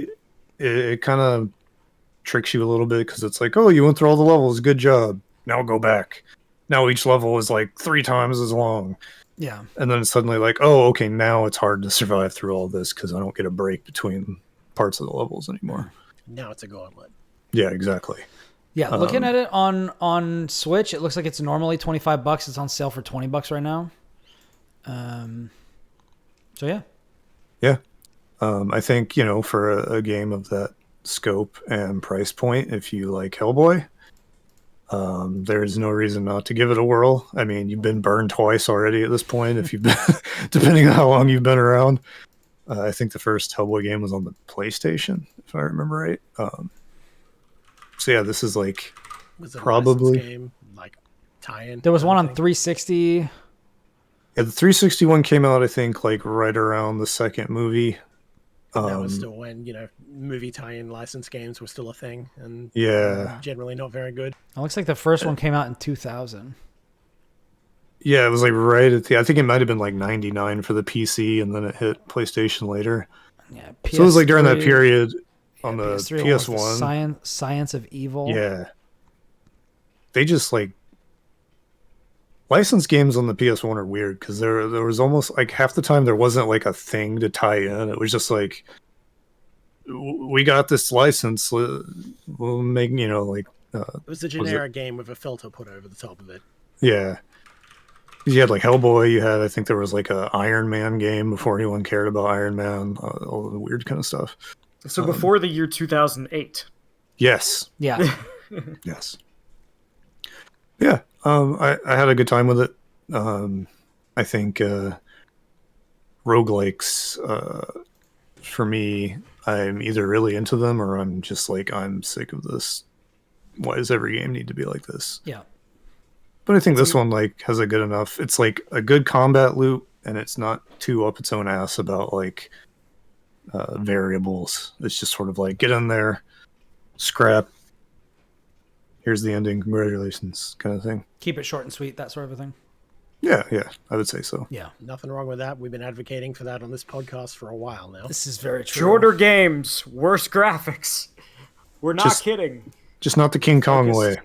[SPEAKER 4] it kind of tricks you a little bit because it's like, oh, you went through all the levels, good job, now go back. Now each level is like 3 times as long.
[SPEAKER 1] Yeah.
[SPEAKER 4] And then it's suddenly like, oh, okay, now it's hard to survive through all this because I don't get a break between parts of the levels anymore.
[SPEAKER 2] Now it's a gauntlet.
[SPEAKER 4] Yeah, exactly.
[SPEAKER 1] Yeah, looking at it on Switch, it looks like it's normally $25. It's on sale for $20 right now. So yeah.
[SPEAKER 4] Yeah. I think, for a game of that scope and price point, if you like Hellboy, there's no reason not to give it a whirl. I mean, you've been burned twice already at this point, if you've been, depending on how long you've been around. I think the first Hellboy game was on the PlayStation, if I remember right. So yeah, this is like
[SPEAKER 2] Was it
[SPEAKER 4] probably
[SPEAKER 2] a game, like tie-in?
[SPEAKER 1] There was one on
[SPEAKER 2] thing?
[SPEAKER 1] 360.
[SPEAKER 4] Yeah, the 360 one came out, I think, like right around the second movie.
[SPEAKER 2] That was still when, movie tie-in license games were still a thing, and
[SPEAKER 4] Yeah.
[SPEAKER 2] generally not very good.
[SPEAKER 1] It looks like the first one came out in 2000.
[SPEAKER 4] Yeah, it was like right at I think it might have been like 99 for the PC, and then it hit PlayStation later.
[SPEAKER 1] Yeah.
[SPEAKER 4] So it was like during that
[SPEAKER 1] PS3
[SPEAKER 4] period on the
[SPEAKER 1] PS3 one was the
[SPEAKER 4] PS1.
[SPEAKER 1] Science of Evil.
[SPEAKER 4] Yeah. They just like licensed games on the PS1 are weird because there was almost like half the time there wasn't like a thing to tie in. It was just like, we got this license, we'll make, like...
[SPEAKER 2] It was a generic game with a filter put over the top of it.
[SPEAKER 4] Yeah. You had like Hellboy, you had, I think there was like a Iron Man game before anyone cared about Iron Man, all the weird kind of stuff.
[SPEAKER 3] So before the year 2008.
[SPEAKER 4] Yes.
[SPEAKER 1] Yeah.
[SPEAKER 4] Yes. Yeah. I had a good time with it. I think roguelikes, for me, I'm either really into them or I'm just like, I'm sick of this. Why does every game need to be like this?
[SPEAKER 1] Yeah.
[SPEAKER 4] But I think this one like has a good enough. It's like a good combat loop, and it's not too up its own ass about like variables. It's just sort of like get in there, scrap. Here's the ending. Congratulations, kind of thing.
[SPEAKER 1] Keep it short and sweet, that sort of a thing.
[SPEAKER 4] Yeah, I would say so.
[SPEAKER 1] Yeah.
[SPEAKER 2] Nothing wrong with that. We've been advocating for that on this podcast for a while now.
[SPEAKER 1] This is very true.
[SPEAKER 3] Shorter games, worse graphics. We're not kidding.
[SPEAKER 4] Just not the King Kong way.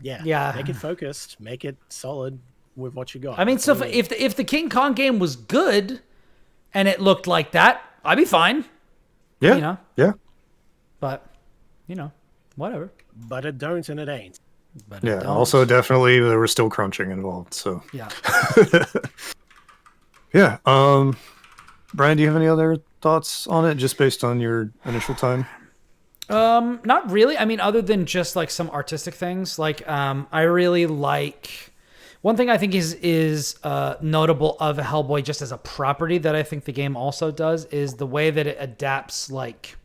[SPEAKER 2] Yeah. Make it focused. Make it solid with what you got.
[SPEAKER 1] I mean, so if the King Kong game was good and it looked like that, I'd be fine.
[SPEAKER 4] Yeah. Yeah.
[SPEAKER 1] But, whatever.
[SPEAKER 2] But it don't and it ain't.
[SPEAKER 1] But
[SPEAKER 4] Yeah. Also, definitely there was still crunching involved. So
[SPEAKER 1] yeah.
[SPEAKER 4] Yeah. Brian, do you have any other thoughts on it, just based on your initial time?
[SPEAKER 1] Not really. I mean, other than just like some artistic things, like I really like. One thing I think is notable of Hellboy just as a property that I think the game also does is the way that it adapts, like,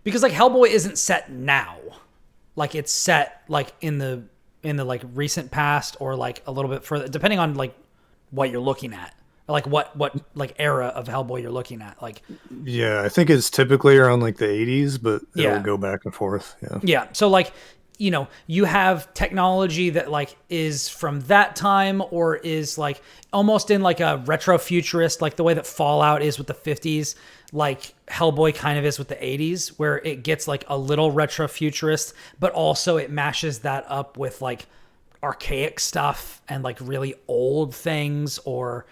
[SPEAKER 1] because like Hellboy isn't set now, like it's set like in the like recent past or like a little bit further, depending on like what you're looking at. Like what like era of Hellboy you're looking at, like.
[SPEAKER 4] Yeah, I think it's typically around like the 80s, but it'll
[SPEAKER 1] Yeah.
[SPEAKER 4] go back and forth. Yeah.
[SPEAKER 1] Yeah. So like, you have technology that like is from that time or is like almost in like a retro futurist, like the way that Fallout is with the 50s, like Hellboy kind of is with the 80s, where it gets like a little retro futurist, but also it mashes that up with like archaic stuff and like really old things, or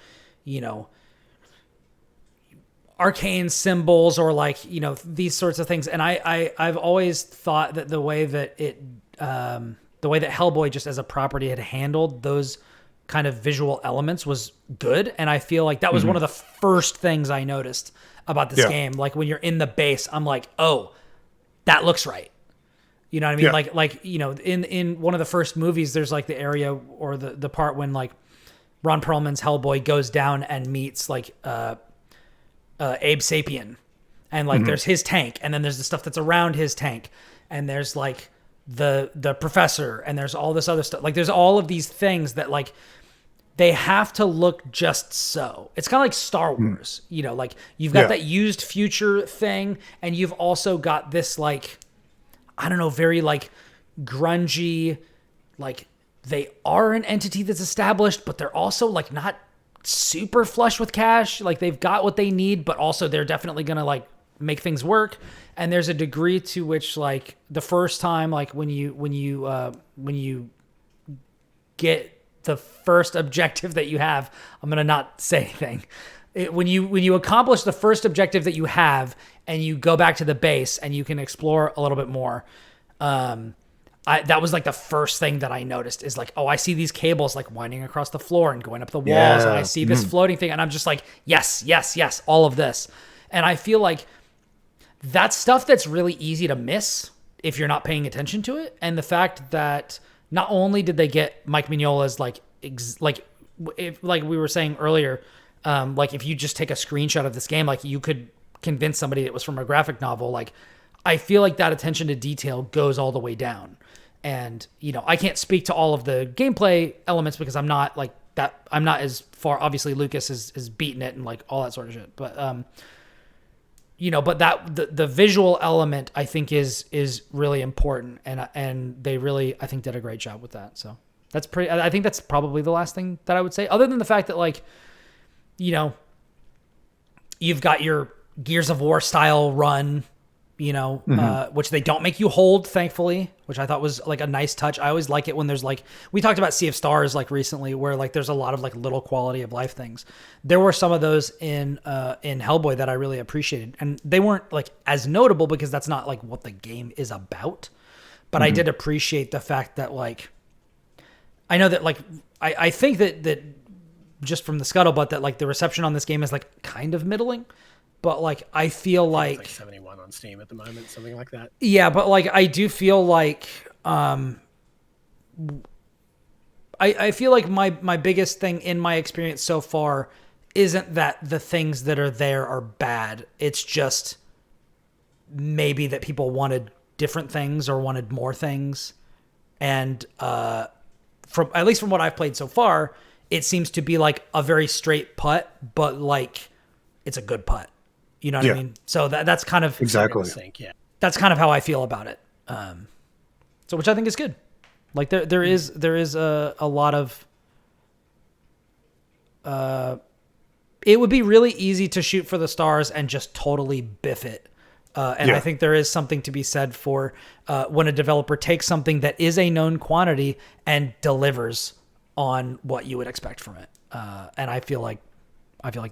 [SPEAKER 1] arcane symbols, or like, these sorts of things. And I've always thought that the way that Hellboy just as a property had handled those kind of visual elements was good. And I feel like that was one of the first things I noticed about this game. Like when you're in the base, I'm like, oh, that looks right. You know what I mean?
[SPEAKER 4] Yeah.
[SPEAKER 1] In one of the first movies, there's like the area or the part when like Ron Perlman's Hellboy goes down and meets like Abe Sapien, and like there's his tank, and then there's the stuff that's around his tank, and there's like the professor, and there's all this other stuff. Like there's all of these things that like they have to look just so. It's kind of like Star Wars, you know, like you've got that used future thing, and you've also got this like, I don't know, very like grungy, like they are an entity that's established, but they're also like not super flush with cash. Like they've got what they need, but also they're definitely going to like make things work. And there's a degree to which like the first time, like when you get the first objective that you have, I'm going to not say anything. When you accomplish the first objective that you have and you go back to the base and you can explore a little bit more, that was like the first thing that I noticed is like, oh, I see these cables like winding across the floor and going up the walls, and I see this floating thing, and I'm just like, yes, all of this. And I feel like that's stuff that's really easy to miss if you're not paying attention to it. And the fact that not only did they get Mike Mignola's like we were saying earlier, like if you just take a screenshot of this game, like you could convince somebody it was from a graphic novel. Like I feel like that attention to detail goes all the way down. And, you know, I can't speak to all of the gameplay elements because I'm not like that. I'm not as far. Obviously, Lucas is beating it and like all that sort of shit. But, you know, but that the visual element I think is really important, and they really I think did a great job with that. So that's pretty. I think that's probably the last thing that I would say, other than the fact that like, you know, you've got your Gears of War style run, you know, which they don't make you hold, thankfully, which I thought was like a nice touch. I always like it when there's like, we talked about Sea of Stars like recently, where like there's a lot of like little quality of life things. There were some of those in Hellboy that I really appreciated, and they weren't like as notable because that's not like what the game is about. But I did appreciate the fact that like, I know that like, I think that just from the scuttlebutt that like the reception on this game is like kind of middling. But like I feel like
[SPEAKER 2] 71 on Steam at the moment, something like that.
[SPEAKER 1] Yeah, but like I do feel like I feel like my biggest thing in my experience so far isn't that the things that are there are bad. It's just maybe that people wanted different things or wanted more things. And from at least from what I've played so far, it seems to be like a very straight putt, but like it's a good putt. You know what I mean? So that's kind of
[SPEAKER 4] exactly.
[SPEAKER 1] That's kind of how I feel about it. So which I think is good. Like there is a lot of. It would be really easy to shoot for the stars and just totally biff it. I think there is something to be said for when a developer takes something that is a known quantity and delivers on what you would expect from it. And I feel like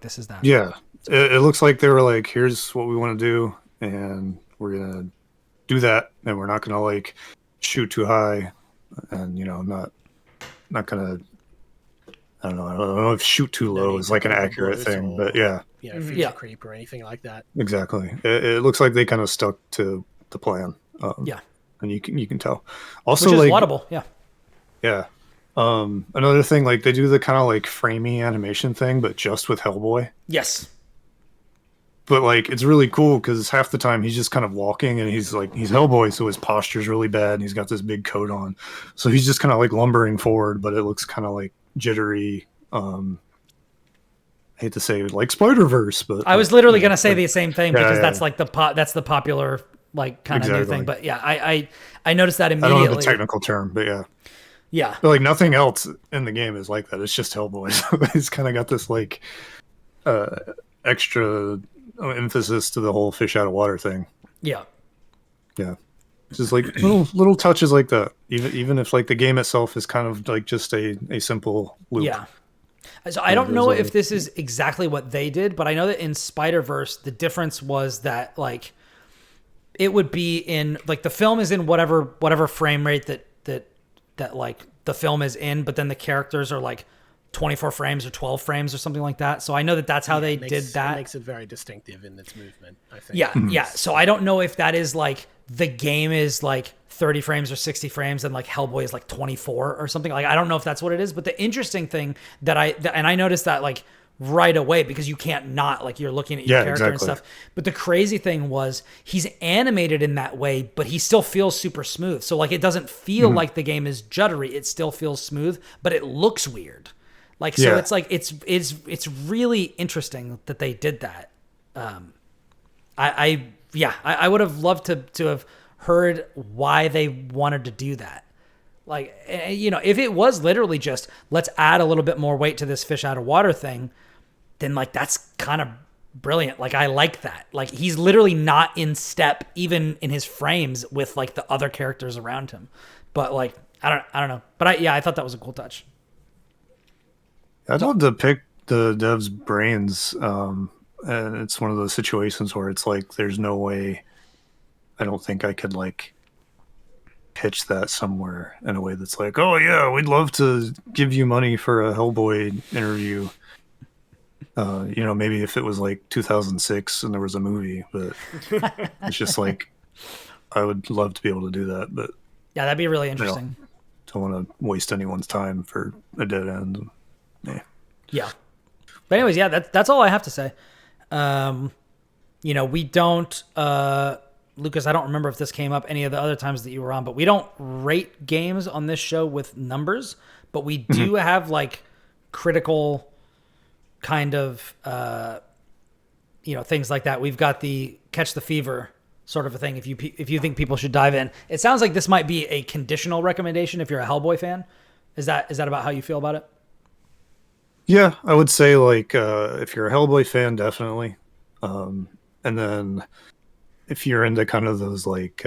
[SPEAKER 1] this is that.
[SPEAKER 4] Yeah. It looks like they were like, here's what we want to do, and we're going to do that, and we're not going to like shoot too high, and, you know, not going to, I don't know if shoot too low is like an accurate thing, but yeah.
[SPEAKER 2] Feature creep or anything like that.
[SPEAKER 4] Exactly. It looks like they kind of stuck to the plan. And you can tell. Also,
[SPEAKER 1] which is
[SPEAKER 4] like,
[SPEAKER 1] laudable, yeah.
[SPEAKER 4] Yeah. Another thing, like they do the kind of like framey animation thing, but just with Hellboy.
[SPEAKER 1] Yes.
[SPEAKER 4] But like it's really cool because half the time he's just kind of walking, and he's Hellboy, so his posture's really bad, and he's got this big coat on, so he's just kind of like lumbering forward, but it looks kind of like jittery. I hate to say it, like Spider-Verse, but
[SPEAKER 1] I was literally gonna say the same thing because that's like that's the popular like kind of new thing. But yeah, I noticed that immediately.
[SPEAKER 4] I don't know the technical term, but yeah.
[SPEAKER 1] Yeah.
[SPEAKER 4] But like nothing else in the game is like that. It's just Hellboy. So he's kind of got this like extra emphasis to the whole fish out of water thing.
[SPEAKER 1] Yeah.
[SPEAKER 4] Yeah. It's just like little touches like that. Even if like the game itself is kind of like just a simple loop.
[SPEAKER 1] Yeah. So I don't know if this is exactly what they did, but I know that in Spider-Verse, the difference was that like it would be in like the film is in whatever frame rate that like the film is in, but then the characters are like 24 frames or 12 frames or something like that. So I know that that's how they did that.
[SPEAKER 2] It makes it very distinctive in its movement, I think.
[SPEAKER 1] Yeah, yeah. So I don't know if that is like the game is like 30 frames or 60 frames and like Hellboy is like 24 or something. Like I don't know if that's what it is, but the interesting thing that I noticed that like right away because you can't not, like, you're looking at your character and stuff. But the crazy thing was he's animated in that way, but he still feels super smooth. So like it doesn't feel like the game is juddery. It still feels smooth, but it looks weird. Like, so it's like, it's really interesting that they did that. I would have loved to have heard why they wanted to do that. Like, you know, if it was literally just, let's add a little bit more weight to this fish out of water thing, then like, that's kind of brilliant. Like, I like that. Like, he's literally not in step, even in his frames, with like the other characters around him. But like, I don't know. But I thought that was a cool touch.
[SPEAKER 4] I'd love to pick the devs' brains. And it's one of those situations where it's like, there's no way, I don't think I could like pitch that somewhere in a way that's like, oh yeah, we'd love to give you money for a Hellboy interview. You know, maybe if it was like 2006 and there was a movie, but it's just like, I would love to be able to do that, but
[SPEAKER 1] yeah, that'd be really interesting.
[SPEAKER 4] Don't want to waste anyone's time for a dead end.
[SPEAKER 1] Yeah. But anyways, yeah, that's all I have to say. You know, we don't, Lucas, I don't remember if this came up any of the other times that you were on, but we don't rate games on this show with numbers, but we do have like critical kind of, you know, things like that. We've got the catch the fever sort of a thing. If you think people should dive in, it sounds like this might be a conditional recommendation. If you're a Hellboy fan, is that about how you feel about it?
[SPEAKER 4] Yeah, I would say like, if you're a Hellboy fan, definitely. And then if you're into kind of those like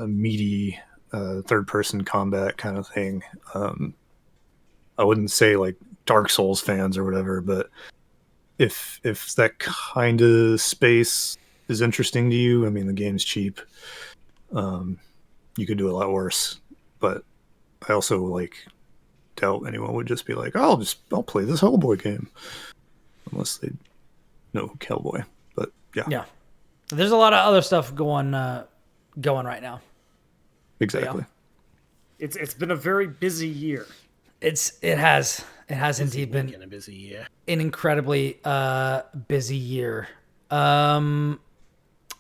[SPEAKER 4] meaty third-person combat kind of thing, I wouldn't say like Dark Souls fans or whatever, but if that kind of space is interesting to you, I mean, the game's cheap. You could do a lot worse, but I also like doubt anyone would just be like, I'll play this Hellboy game, unless they know Hellboy. But yeah.
[SPEAKER 1] There's a lot of other stuff going right now.
[SPEAKER 4] Exactly.
[SPEAKER 1] Yeah.
[SPEAKER 3] It's been a very busy year.
[SPEAKER 1] It has indeed been
[SPEAKER 2] a busy year.
[SPEAKER 1] An incredibly busy year. I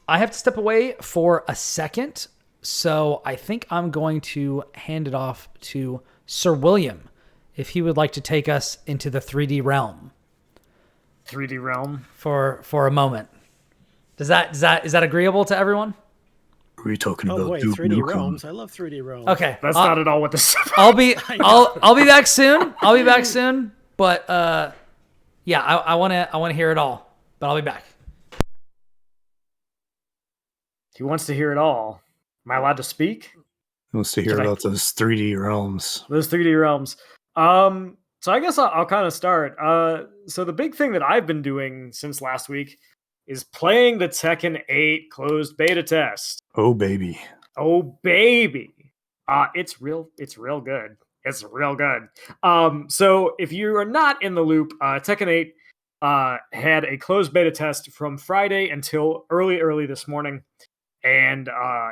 [SPEAKER 1] have to step away for a second, so I think I'm going to hand it off to Sir William, if he would like to take us into the 3D realm.
[SPEAKER 3] 3D realm
[SPEAKER 1] for a moment. Is that agreeable to everyone?
[SPEAKER 4] Are we talking about
[SPEAKER 2] 3D realms? I love 3D realms.
[SPEAKER 1] Okay,
[SPEAKER 3] that's not at all what this.
[SPEAKER 1] I'll be back soon. But yeah, I want to hear it all. But I'll be back.
[SPEAKER 3] He wants to hear it all. Am I allowed to speak?
[SPEAKER 4] He wants to hear about those 3D realms.
[SPEAKER 3] Those 3D realms. So I guess I'll kind of start. So the big thing that I've been doing since last week is playing the Tekken 8 closed beta test.
[SPEAKER 4] Oh baby.
[SPEAKER 3] It's real good. It's real good. So if you are not in the loop, Tekken 8 had a closed beta test from Friday until early this morning. And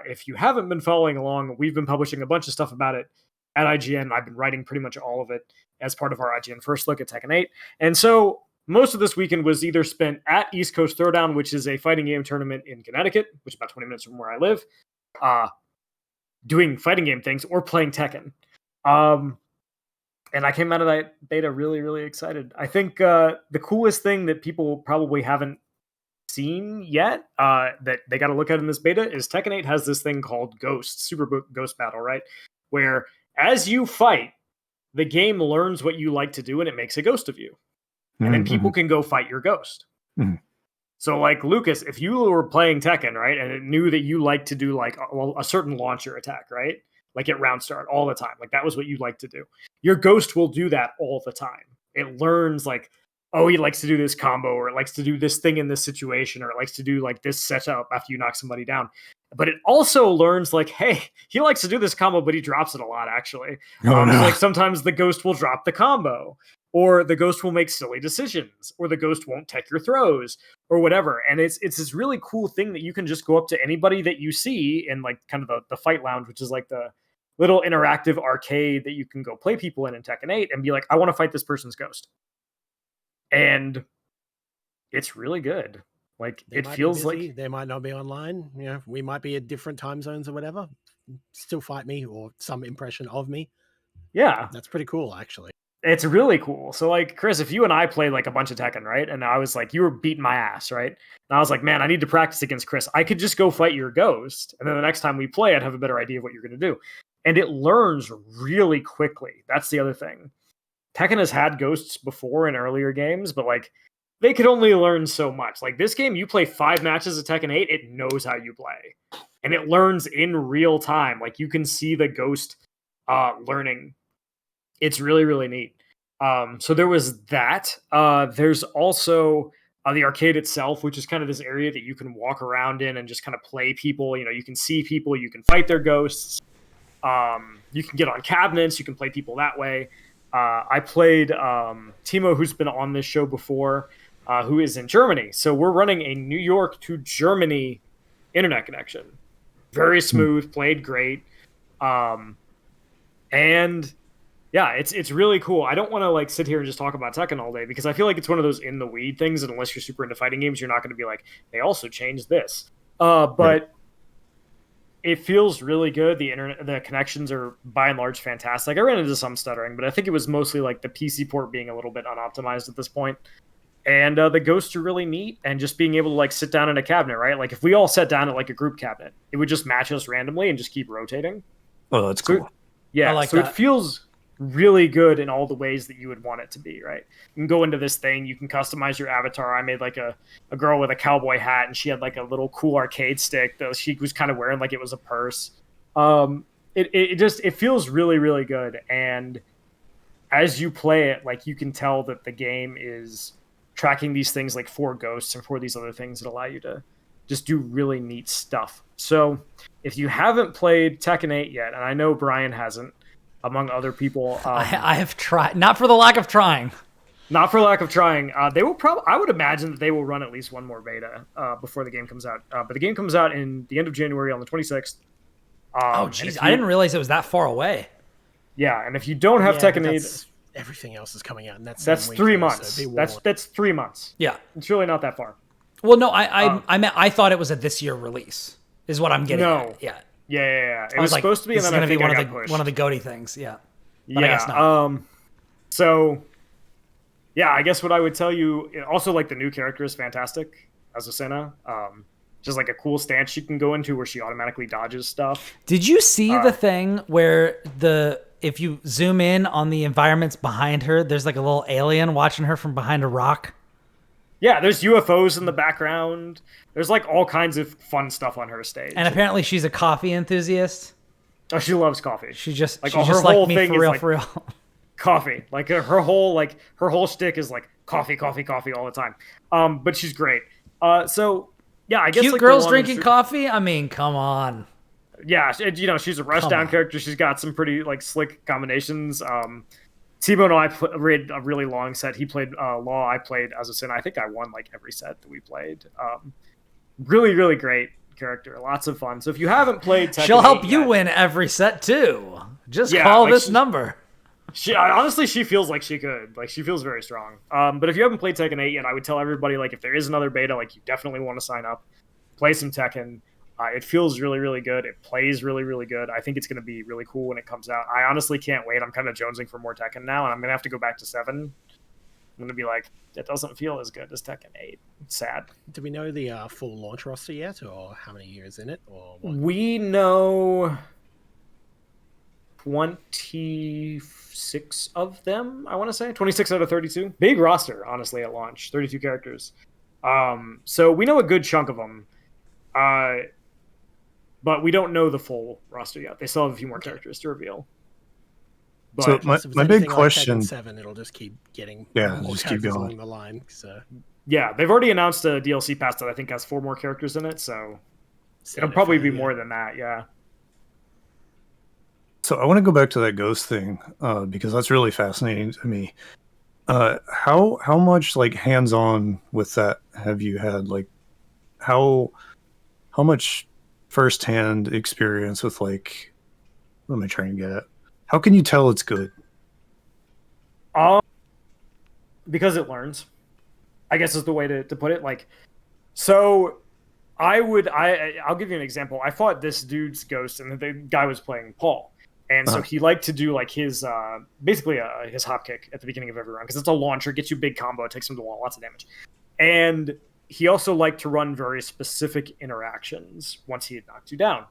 [SPEAKER 3] if you haven't been following along, we've been publishing a bunch of stuff about it at IGN. I've been writing pretty much all of it as part of our IGN First Look at Tekken 8. And so most of this weekend was either spent at East Coast Throwdown, which is a fighting game tournament in Connecticut, which is about 20 minutes from where I live, doing fighting game things, or playing Tekken. And I came out of that beta really, really excited. I think the coolest thing that people probably haven't seen yet, that they got to look at in this beta, is Tekken 8 has this thing called Ghost, Super Ghost Battle, right? Where as you fight, the game learns what you like to do and it makes a ghost of you. And then people can go fight your ghost. So like Lucas, if you were playing Tekken, right, and it knew that you like to do like a certain launcher attack, right? Like at round start all the time. Like that was what you like to do. Your ghost will do that all the time. It learns like, oh, he likes to do this combo, or it likes to do this thing in this situation, or it likes to do like this setup after you knock somebody down. But it also learns like, hey, he likes to do this combo, but he drops it a lot, actually. Like sometimes the ghost will drop the combo, or the ghost will make silly decisions, or the ghost won't tech your throws, or whatever. And it's this really cool thing that you can just go up to anybody that you see in like kind of the fight lounge, which is like the little interactive arcade that you can go play people in Tekken 8, and be like, I want to fight this person's ghost. and it's really good. Like it feels like
[SPEAKER 2] they might not be online. You know, we might be at different time zones or whatever. Still fight me or some impression of me.
[SPEAKER 3] Yeah,
[SPEAKER 2] that's pretty cool, actually.
[SPEAKER 3] It's really cool. So like, Kris, if you and I played like a bunch of Tekken, right? And I was like, you were beating my ass, right? And I was like, man, I need to practice against Kris. I could just go fight your ghost. And then the next time we play, I'd have a better idea of what you're going to do. And it learns really quickly. That's the other thing. Tekken has had ghosts before in earlier games, but like they could only learn so much. Like this game, you play 5 matches of Tekken 8, it knows how you play. And it learns in real time. Like you can see the ghost learning. It's really, really neat. So there was that. There's also the arcade itself, which is kind of this area that you can walk around in and just kind of play people. You know, you can see people, you can fight their ghosts. You can get on cabinets, you can play people that way. I played Timo, who's been on this show before, who is in Germany. So we're running a New York to Germany internet connection. Very smooth, played great. And yeah, it's really cool. I don't want to like sit here and just talk about Tekken all day because I feel like it's one of those in the weed things. And unless you're super into fighting games, you're not going to be like, they also changed this. But it feels really good. The connections are by and large fantastic. I ran into some stuttering, but I think it was mostly like the PC port being a little bit unoptimized at this point. And the ghosts are really neat, and just being able to like sit down in a cabinet, right? Like if we all sat down at like a group cabinet, it would just match us randomly and just keep rotating.
[SPEAKER 4] Oh, that's cool.
[SPEAKER 3] Yeah,
[SPEAKER 1] like
[SPEAKER 3] so
[SPEAKER 1] that.
[SPEAKER 3] It feels really good in all the ways that you would want it to be, right? You can go into this thing, you can customize your avatar. I made like a girl with a cowboy hat, and she had like a little cool arcade stick that she was kind of wearing like it was a purse. It feels really, really good. And as you play it, like you can tell that the game is tracking these things like for ghosts and for these other things that allow you to just do really neat stuff. So if you haven't played Tekken 8 yet, and I know Brian hasn't, among other people,
[SPEAKER 1] I have tried, not for the lack of trying.
[SPEAKER 3] Not for lack of trying. They will probably. I would imagine that they will run at least one more beta before the game comes out. But the game comes out in the end of January on the 26th.
[SPEAKER 1] Oh, jeez, I didn't realize it was that far away.
[SPEAKER 3] Yeah, and if you don't have Tekken 8,
[SPEAKER 2] everything else is coming out, and that's
[SPEAKER 3] 3 months. So that's 3 months.
[SPEAKER 1] Yeah,
[SPEAKER 3] it's really not that far.
[SPEAKER 1] Well, no, I meant I thought it was a this year release. Is what I'm getting.
[SPEAKER 3] No.
[SPEAKER 1] At. Yeah.
[SPEAKER 3] Yeah. It was like, supposed to be, and then
[SPEAKER 1] going
[SPEAKER 3] I think
[SPEAKER 1] to
[SPEAKER 3] I
[SPEAKER 1] be
[SPEAKER 3] got pushed.
[SPEAKER 1] one of the goaty things. Yeah.
[SPEAKER 3] But I guess not. So, yeah, I guess what I would tell you, also like the new character is fantastic, Azucena. Just like a cool stance she can go into where she automatically dodges stuff.
[SPEAKER 1] Did you see the thing where if you zoom in on the environments behind her, there's like a little alien watching her from behind a rock?
[SPEAKER 3] Yeah, there's UFOs in the background. There's like all kinds of fun stuff on her stage.
[SPEAKER 1] And apparently she's a coffee enthusiast.
[SPEAKER 3] Oh, she loves coffee.
[SPEAKER 1] She's just
[SPEAKER 3] like
[SPEAKER 1] she's
[SPEAKER 3] her
[SPEAKER 1] just
[SPEAKER 3] whole
[SPEAKER 1] like me
[SPEAKER 3] thing
[SPEAKER 1] for real,
[SPEAKER 3] is like
[SPEAKER 1] for real.
[SPEAKER 3] Coffee. Like her whole shtick is like coffee all the time. But she's great. So yeah, I guess
[SPEAKER 1] cute
[SPEAKER 3] like
[SPEAKER 1] girls drinking coffee. I mean, come on.
[SPEAKER 3] Yeah, she's a rushdown character. She's got some pretty like slick combinations. Timo and I read a really long set. He played Law. I played Azucena. I think I won like every set that we played. Really, really great character. Lots of fun. So if you haven't played Tekken,
[SPEAKER 1] she'll help you win every set too. Just call this number.
[SPEAKER 3] Honestly, she feels like she could. Like she feels very strong. But if you haven't played Tekken 8 yet, I would tell everybody like if there is another beta, like you definitely want to sign up, play some Tekken. It feels really, really good. It plays really, really good. I think it's going to be really cool when it comes out. I honestly can't wait. I'm kind of jonesing for more Tekken now, and I'm going to have to go back to 7. I'm going to be like, it doesn't feel as good as Tekken 8. It's sad.
[SPEAKER 2] Do we know the full launch roster yet, or how many years in it, or what?
[SPEAKER 3] We know 26 of them, I want to say. 26 out of 32. Big roster, honestly, at launch. 32 characters. So we know a good chunk of them. But we don't know the full roster yet. They still have a few more characters to reveal. But
[SPEAKER 4] so my big question,
[SPEAKER 2] like 7, it'll just keep getting
[SPEAKER 4] just keep going
[SPEAKER 2] along the line. So
[SPEAKER 3] yeah, they've already announced a DLC pass that I think has 4 more characters in it. So it'll probably be more than that. Yeah.
[SPEAKER 4] So I want to go back to that ghost thing because that's really fascinating to me. How much like hands-on with that have you had? Like how much first-hand experience with like what am I trying to get at? How can you tell it's good?
[SPEAKER 3] Because it learns. I guess is the way to put it. Like, so I'll give you an example. I fought this dude's ghost, and the guy was playing Paul. And so he liked to do like his basically his hop kick at the beginning of every round, because it's a launcher, gets you big combo, it takes him to the wall, lots of damage. And he also liked to run very specific interactions once he had knocked you down.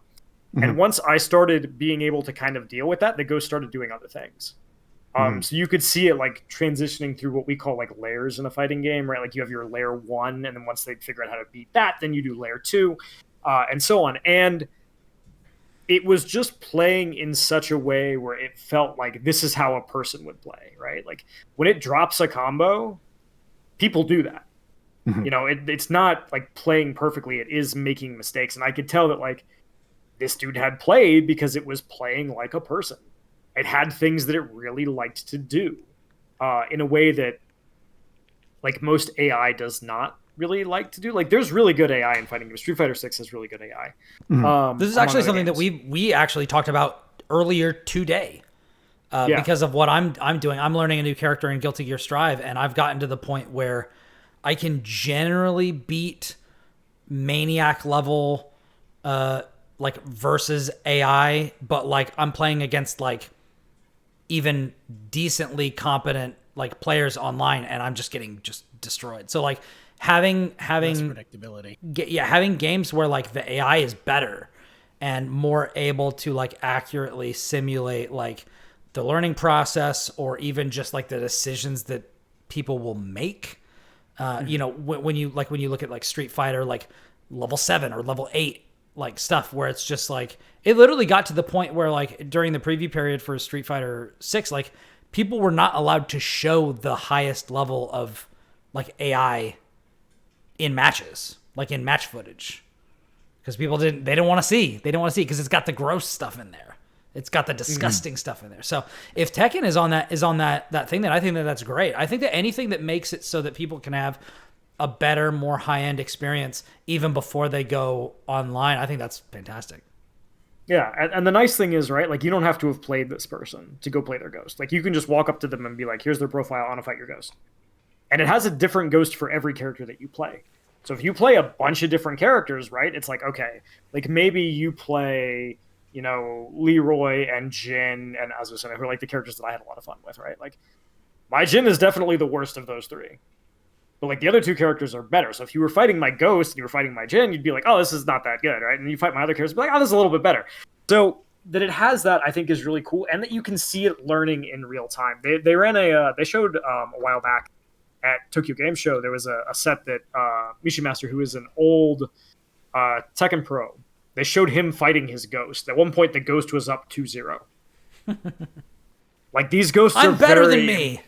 [SPEAKER 3] Mm-hmm. And once I started being able to kind of deal with that, the ghost started doing other things. So you could see it like transitioning through what we call like layers in a fighting game, right? Like you have your layer 1, and then once they figure out how to beat that, then you do layer 2, and so on. And it was just playing in such a way where it felt like this is how a person would play, right? Like when it drops a combo, people do that. Mm-hmm. You know, it's not like playing perfectly. It is making mistakes. And I could tell that like this dude had played because it was playing like a person. It had things that it really liked to do in a way that like most AI does not really like to do. Like there's really good AI in fighting games. Street Fighter 6 has really good AI.
[SPEAKER 1] Mm-hmm. This is actually something that we actually talked about earlier today because of what I'm doing. I'm learning a new character in Guilty Gear Strive, and I've gotten to the point where I can generally beat Maniac level like versus AI, but like I'm playing against like even decently competent like players online, and I'm just getting destroyed. So like having
[SPEAKER 2] predictability.
[SPEAKER 1] Having games where like the AI is better and more able to like accurately simulate like the learning process, or even just like the decisions that people will make. You know, when you look at like Street Fighter, like level 7 or level 8, like stuff where it's just like, it literally got to the point where like during the preview period for Street Fighter 6, like people were not allowed to show the highest level of like AI in matches, like in match footage, because they didn't want to see because it's got the gross stuff in there. It's got the disgusting stuff in there. So if Tekken is on that thing, then I think that's great. I think that anything that makes it so that people can have a better, more high-end experience even before they go online, I think that's fantastic.
[SPEAKER 3] Yeah, and the nice thing is, right, like you don't have to have played this person to go play their ghost. Like you can just walk up to them and be like, here's their profile, I want to fight your ghost. And it has a different ghost for every character that you play. So if you play a bunch of different characters, right, it's like, okay, like maybe you play, you know, Leroy and Jin and Azusana, who are like the characters that I had a lot of fun with, right? Like my Jin is definitely the worst of those three. But like the other two characters are better. So if you were fighting my ghost and you were fighting my Jin, you'd be like, oh, this is not that good, right? And you fight my other characters, you'd be like, oh, this is a little bit better. So that it has that, I think, is really cool, and that you can see it learning in real time. They ran they showed a while back at Tokyo Game Show, there was a set that Mishi Master, who is an old Tekken pro, they showed him fighting his ghost. At one point, the ghost was up 2-0. Like these ghosts are
[SPEAKER 1] better than me.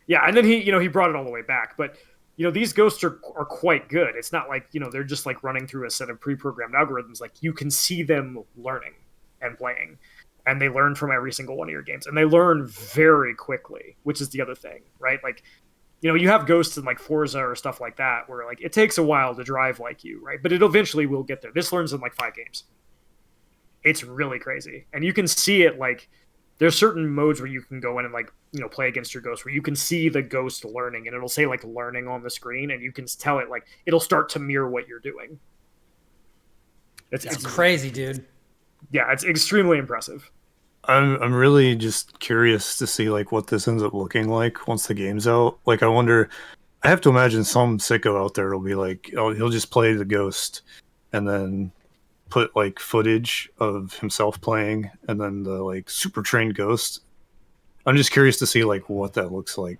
[SPEAKER 3] Yeah, and then he brought it all the way back. But these ghosts are quite good. It's not like they're just like running through a set of pre-programmed algorithms. Like you can see them learning and playing, and they learn from every single one of your games, and they learn very quickly, which is the other thing, right? Like you have ghosts in like Forza or stuff like that, where like it takes a while to drive like you, right? But it eventually will get there. This learns in like 5 games. It's really crazy, and you can see it like. There's certain modes where you can go in and like play against your ghost, where you can see the ghost learning, and it'll say like learning on the screen, and you can tell it like it'll start to mirror what you're doing.
[SPEAKER 1] It's crazy, dude.
[SPEAKER 3] Yeah, it's extremely impressive.
[SPEAKER 4] I'm really just curious to see like what this ends up looking like once the game's out. Like I wonder, I have to imagine some sicko out there will be like, oh, he'll just play the ghost and then put like footage of himself playing, and then the like super trained ghost. I'm just curious to see like what that looks like.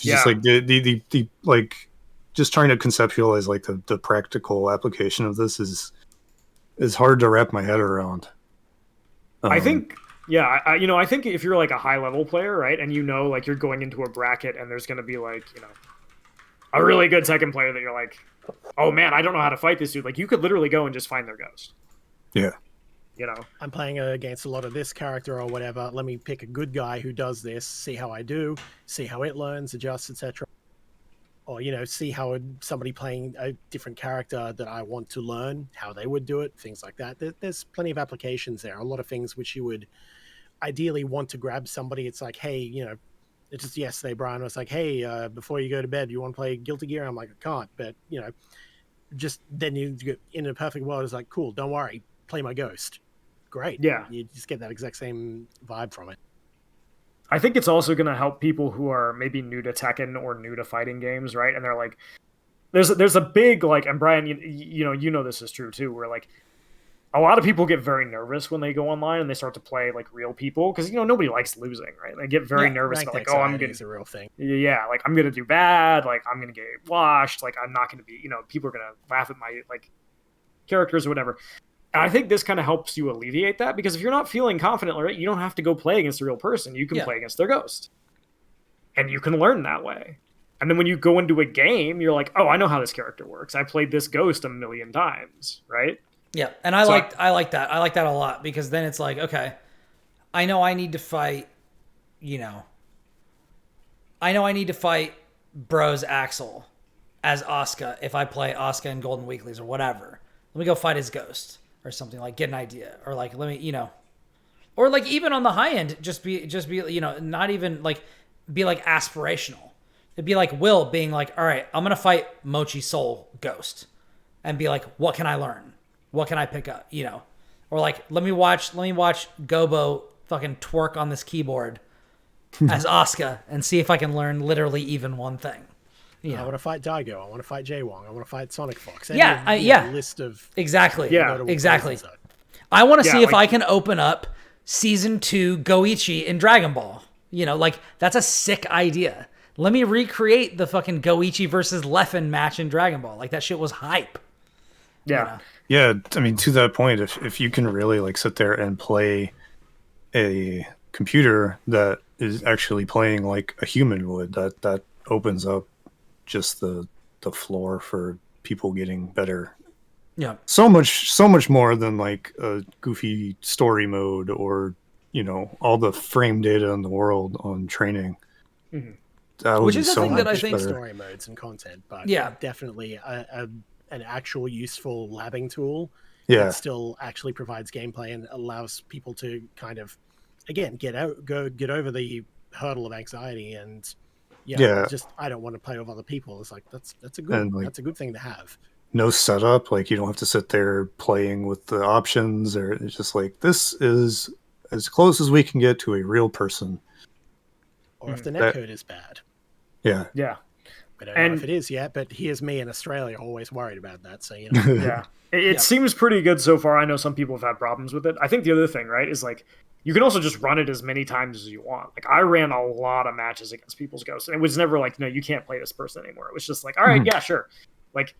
[SPEAKER 3] Yeah.
[SPEAKER 4] Just like the like just trying to conceptualize like the practical application of this is hard to wrap my head around.
[SPEAKER 3] I think I think if you're like a high level player, right, and like you're going into a bracket and there's going to be like a really good Tekken player that you're like, oh man, I don't know how to fight this dude. Like you could literally go and just find their ghost.
[SPEAKER 4] Yeah.
[SPEAKER 2] I'm playing against a lot of this character or whatever. Let me pick a good guy who does this, see how I do, see how it learns, adjusts, etc. Or, see how somebody playing a different character that I want to learn, how they would do it, things like that. There's plenty of applications there. A lot of things which you would ideally want to grab somebody. It's like, hey, It's just yesterday, Brian was like, "Hey, before you go to bed, you want to play Guilty Gear?" I'm like, "I can't," but just then you get in a perfect world. It's like, "Cool, don't worry, play my Ghost." Great,
[SPEAKER 3] Yeah.
[SPEAKER 2] You just get that exact same vibe from it.
[SPEAKER 3] I think it's also going to help people who are maybe new to Tekken or new to fighting games, right? And they're like, there's a big like, and Brian, you know this is true too, where like a lot of people get very nervous when they go online and they start to play like real people because nobody likes losing, right? They get very nervous about like, oh, I'm gonna,
[SPEAKER 2] is a real thing.
[SPEAKER 3] Yeah, like I'm gonna do bad, like I'm gonna get washed, like I'm not gonna be, people are gonna laugh at my like characters or whatever. And I think this kind of helps you alleviate that because if you're not feeling confident, right, you don't have to go play against a real person. You can play against their ghost, and you can learn that way. And then when you go into a game, you're like, oh, I know how this character works. I played this ghost a million times, right?
[SPEAKER 1] Yeah, and I like that. I like that a lot because then it's like, okay, I know I need to fight, I know I need to fight Bros Axel as Asuka if I play Asuka in Golden Weeklies or whatever. Let me go fight his ghost or something, like get an idea, or like let me, or like even on the high end, just be not even like be like aspirational. It'd be like Will being like, all right, I'm gonna fight Mochi Soul Ghost, and be like, what can I learn? What can I pick up? Or like, let me watch Gobo fucking twerk on this keyboard as Asuka and see if I can learn literally even one thing.
[SPEAKER 2] I want to fight Daigo. I want to fight Jaywong. I want to fight Sonic Fox.
[SPEAKER 1] List
[SPEAKER 2] of
[SPEAKER 1] exactly. Yeah, exactly. I want to see if I can open up season 2 Goichi in Dragon Ball. Like that's a sick idea. Let me recreate the fucking Goichi versus Leffen match in Dragon Ball. Like that shit was hype.
[SPEAKER 3] Yeah.
[SPEAKER 4] Yeah, I mean, to that point, if you can really like sit there and play a computer that is actually playing like a human would, that opens up just the floor for people getting better.
[SPEAKER 1] Yeah.
[SPEAKER 4] So much more than like a goofy story mode or, all the frame data in the world on training.
[SPEAKER 1] Mm-hmm. Which is the thing that I think
[SPEAKER 2] story modes and content, but definitely an actual useful labbing tool that still actually provides gameplay and allows people to kind of again get over the hurdle of anxiety and just I don't want to play with other people. It's like that's a good thing to have.
[SPEAKER 4] No setup, like you don't have to sit there playing with the options, or it's just like this is as close as we can get to a real person.
[SPEAKER 2] Or if the netcode is bad.
[SPEAKER 4] Yeah.
[SPEAKER 3] Yeah.
[SPEAKER 2] I don't know if it is yet, but here's me in Australia always worried about that. So,
[SPEAKER 3] Yeah. It seems pretty good so far. I know some people have had problems with it. I think the other thing, right, is like you can also just run it as many times as you want. Like I ran a lot of matches against people's ghosts, and it was never like, no, you can't play this person anymore. It was just like, all right, yeah, sure. Like,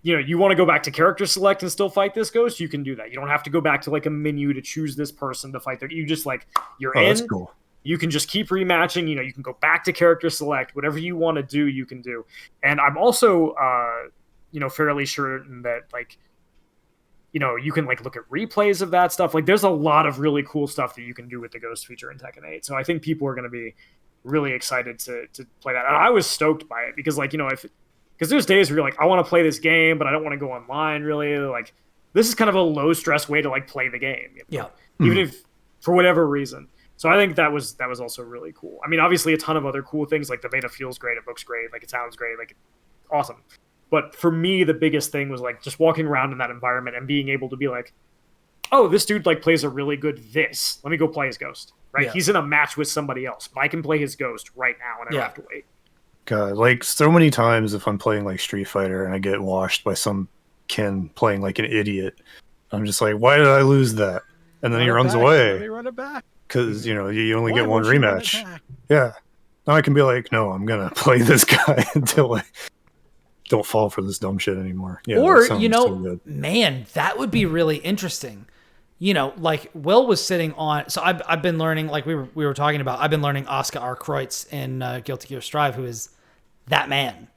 [SPEAKER 3] you want to go back to character select and still fight this ghost, you can do that. You don't have to go back to like a menu to choose this person to fight. You just like you're in. That's cool. You can just keep rematching. You can go back to character select. Whatever you want to do, you can do. And I'm also, fairly certain that like, you can like look at replays of that stuff. Like, there's a lot of really cool stuff that you can do with the Ghost feature in Tekken 8. So I think people are going to be really excited to play that. And I was stoked by it because, like, because there's days where you're like, I want to play this game, but I don't want to go online. Really, like, this is kind of a low stress way to like play the game.
[SPEAKER 1] Yeah.
[SPEAKER 3] Even if for whatever reason. So I think that was also really cool. I mean, obviously a ton of other cool things, like the beta feels great, it looks great, like it sounds great, like awesome. But for me, the biggest thing was like just walking around in that environment and being able to be like, oh, this dude like plays a really good this. Let me go play his ghost. Right? Yeah. He's in a match with somebody else, but I can play his ghost right now and I don't have to wait.
[SPEAKER 4] God, like so many times if I'm playing like Street Fighter and I get washed by some Ken playing like an idiot, I'm just like, why did I lose that? And then he runs away.
[SPEAKER 2] Let me run it back.
[SPEAKER 4] Because, you only get one rematch. Yeah. Now I can be like, no, I'm going to play this guy until I don't fall for this dumb shit anymore. Yeah,
[SPEAKER 1] or, so man, that would be really interesting. Like Will was sitting on... So I've been learning, like we were talking about, I've been learning Oscar R. Kreutz in Guilty Gear Strive, who is that man.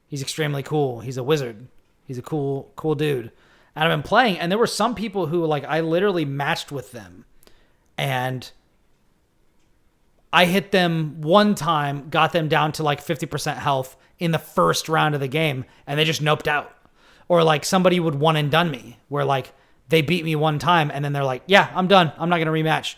[SPEAKER 1] He's extremely cool. He's a wizard. He's a cool dude. And I've been playing, and there were some people who, like, I literally matched with them. And... I hit them one time, got them down to like 50% health in the first round of the game, and they just noped out. Or like somebody would one and done me, where like they beat me one time, and then they're like, "Yeah, I'm done. I'm not gonna rematch."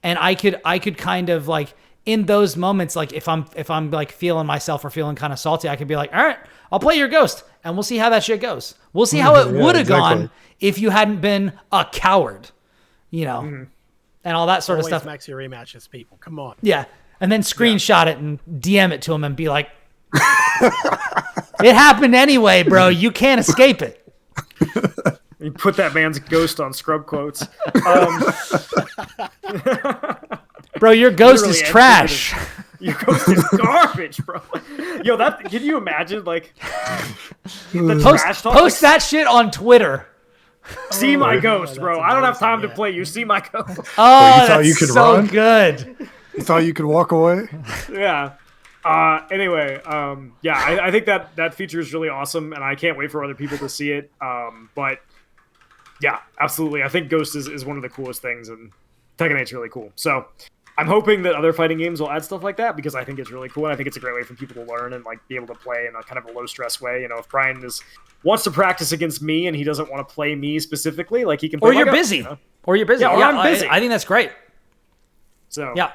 [SPEAKER 1] And I could kind of like in those moments, like if I'm like feeling myself or feeling kind of salty, I can be like, all right, I'll play your ghost and we'll see how that shit goes. We'll see how it would have gone if you hadn't been a coward, and all that sort of stuff.
[SPEAKER 2] Max your rematches, people. Come on.
[SPEAKER 1] Yeah. And then screenshot it and DM it to him and be like, it happened anyway, bro. You can't escape it.
[SPEAKER 3] You put that man's ghost on scrub quotes.
[SPEAKER 1] Bro, your ghost is trash.
[SPEAKER 3] Your ghost is garbage, bro. Yo, can you imagine, like, the trash talk?
[SPEAKER 1] Post that shit on Twitter.
[SPEAKER 3] See my ghost, bro. I don't have time to play you. See my ghost.
[SPEAKER 1] Oh, that's so good.
[SPEAKER 4] You thought you could walk away?
[SPEAKER 3] Yeah. Anyway, I think that feature is really awesome, and I can't wait for other people to see it. But yeah, absolutely. I think Ghost is one of the coolest things, and Tekken 8's really cool. So I'm hoping that other fighting games will add stuff like that, because I think it's really cool, and I think it's a great way for people to learn and like be able to play in a kind of a low stress way. If Brian wants to practice against me and he doesn't want to play me specifically, like he can play
[SPEAKER 1] or you're busy. Or you're busy.
[SPEAKER 3] Yeah, or I'm busy.
[SPEAKER 1] I think that's great.
[SPEAKER 3] So
[SPEAKER 1] yeah.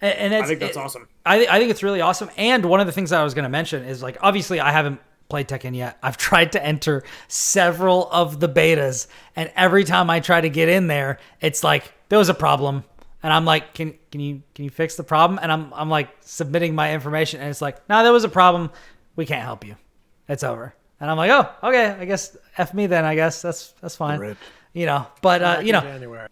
[SPEAKER 1] And
[SPEAKER 3] I think that's awesome.
[SPEAKER 1] I think it's really awesome. And one of the things that I was going to mention is, like, obviously I haven't played Tekken yet. I've tried to enter several of the betas, and every time I try to get in there, it's like there was a problem, and I'm like, can you fix the problem? And I'm like submitting my information, and it's like, no, there was a problem. We can't help you. It's over. And I'm like, oh, okay. I guess F me then. I guess that's fine.
[SPEAKER 4] Rip.
[SPEAKER 1] But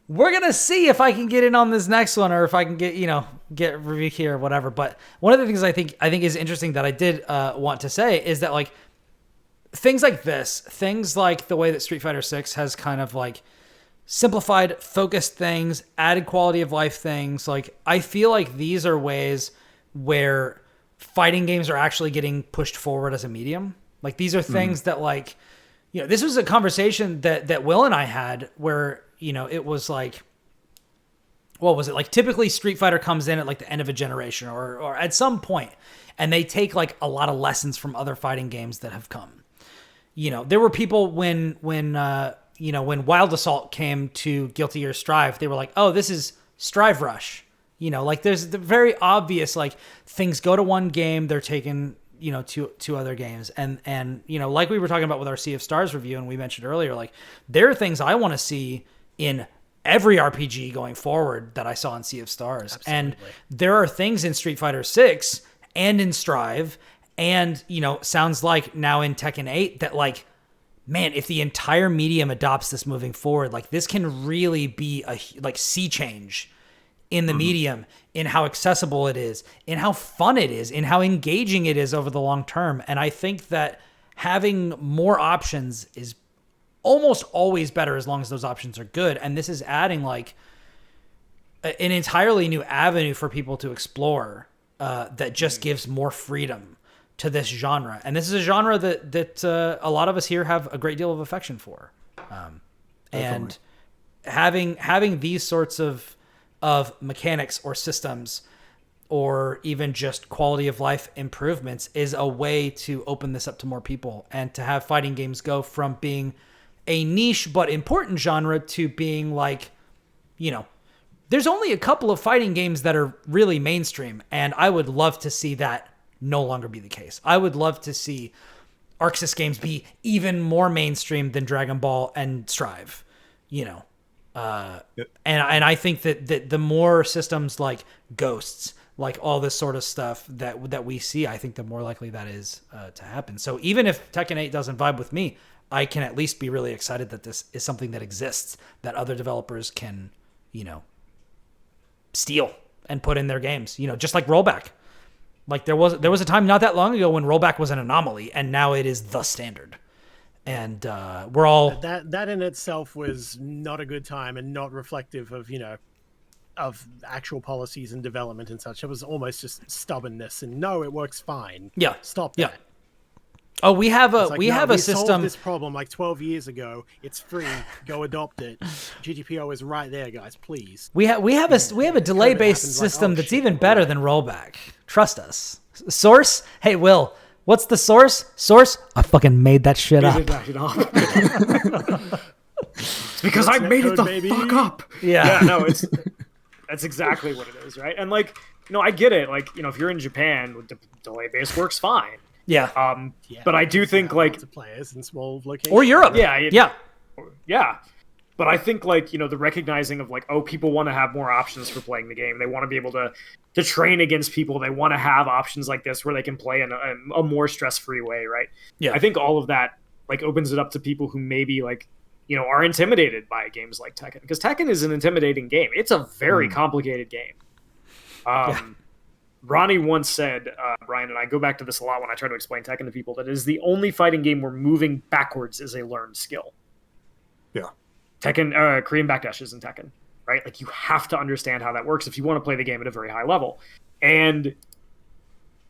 [SPEAKER 1] we're gonna see if I can get in on this next one, or if I can get review here or whatever. But one of the things I think is interesting that I did want to say is that, like, things like this, things like the way that Street Fighter 6 has kind of like simplified, focused things, added quality of life things. Like, I feel like these are ways where fighting games are actually getting pushed forward as a medium. Like, these are things that, like, this was a conversation that Will and I had where, it was like, what was it? Like, typically Street Fighter comes in at like the end of a generation or at some point, and they take like a lot of lessons from other fighting games that have come. There were people when Wild Assault came to Guilty Gear Strive, they were like, oh, this is Strive Rush. Like, there's the very obvious, like, things go to one game, they're taken to other games. And like we were talking about with our Sea of Stars review, and we mentioned earlier, like, there are things I want to see in every RPG going forward that I saw in Sea of Stars. Absolutely. And there are things in Street Fighter 6 and in Strive and, sounds like now in Tekken 8 that, like, man, if the entire medium adopts this moving forward, like, this can really be a, like, sea change in the medium, in how accessible it is, in how fun it is, in how engaging it is over the long term. And I think that having more options is almost always better as long as those options are good. And this is adding, like, an entirely new avenue for people to explore that just gives more freedom to this genre. And this is a genre that a lot of us here have a great deal of affection for. And having these sorts of mechanics or systems or even just quality of life improvements is a way to open this up to more people, and to have fighting games go from being a niche but important genre to being like, there's only a couple of fighting games that are really mainstream, and I would love to see that no longer be the case. I would love to see Arc Sys games be even more mainstream than Dragon Ball and Strive, And I think that the more systems like Ghosts, like all this sort of stuff that we see, I think the more likely that is to happen. So even if Tekken 8 doesn't vibe with me, I can at least be really excited that this is something that exists, that other developers can, steal and put in their games, just like rollback. Like, there was a time not that long ago when rollback was an anomaly, and now it is the standard. And we're all
[SPEAKER 2] that in itself was not a good time and not reflective of of actual policies and development and such. It was almost just stubbornness and no, it works fine.
[SPEAKER 1] Yeah,
[SPEAKER 2] stop that.
[SPEAKER 1] Yeah. Oh, we have a
[SPEAKER 2] we
[SPEAKER 1] system.
[SPEAKER 2] Solved this problem like 12 years ago. It's free. Go adopt it. GGPO is right there, guys. Please.
[SPEAKER 1] We have a delay based system that's even better than rollback. Trust us. Source. Hey, Will. What's the source? Source? I fucking made that shit up.
[SPEAKER 3] It's because I made it the fuck up.
[SPEAKER 1] Yeah.
[SPEAKER 3] No, that's exactly what it is, right? And like, I get it. Like, if you're in Japan, delay-based works fine.
[SPEAKER 1] Yeah.
[SPEAKER 3] But I do think, like...
[SPEAKER 2] Players in small locations.
[SPEAKER 1] Or Europe.
[SPEAKER 3] Yeah. But I think, like, the recognizing of, like, people want to have more options for playing the game. They want to be able to train against people. They want to have options like this where they can play in a more stress-free way, right?
[SPEAKER 1] Yeah.
[SPEAKER 3] I think all of that, like, opens it up to people who maybe, like, are intimidated by games like Tekken. Because Tekken is an intimidating game. It's a very complicated game. Ronnie once said, Brian and I go back to this a lot when I try to explain Tekken to people, that it is the only fighting game where moving backwards is a learned skill.
[SPEAKER 4] Yeah.
[SPEAKER 3] Tekken, Korean backdash is in Tekken, right? Like, you have to understand how that works if you want to play the game at a very high level. And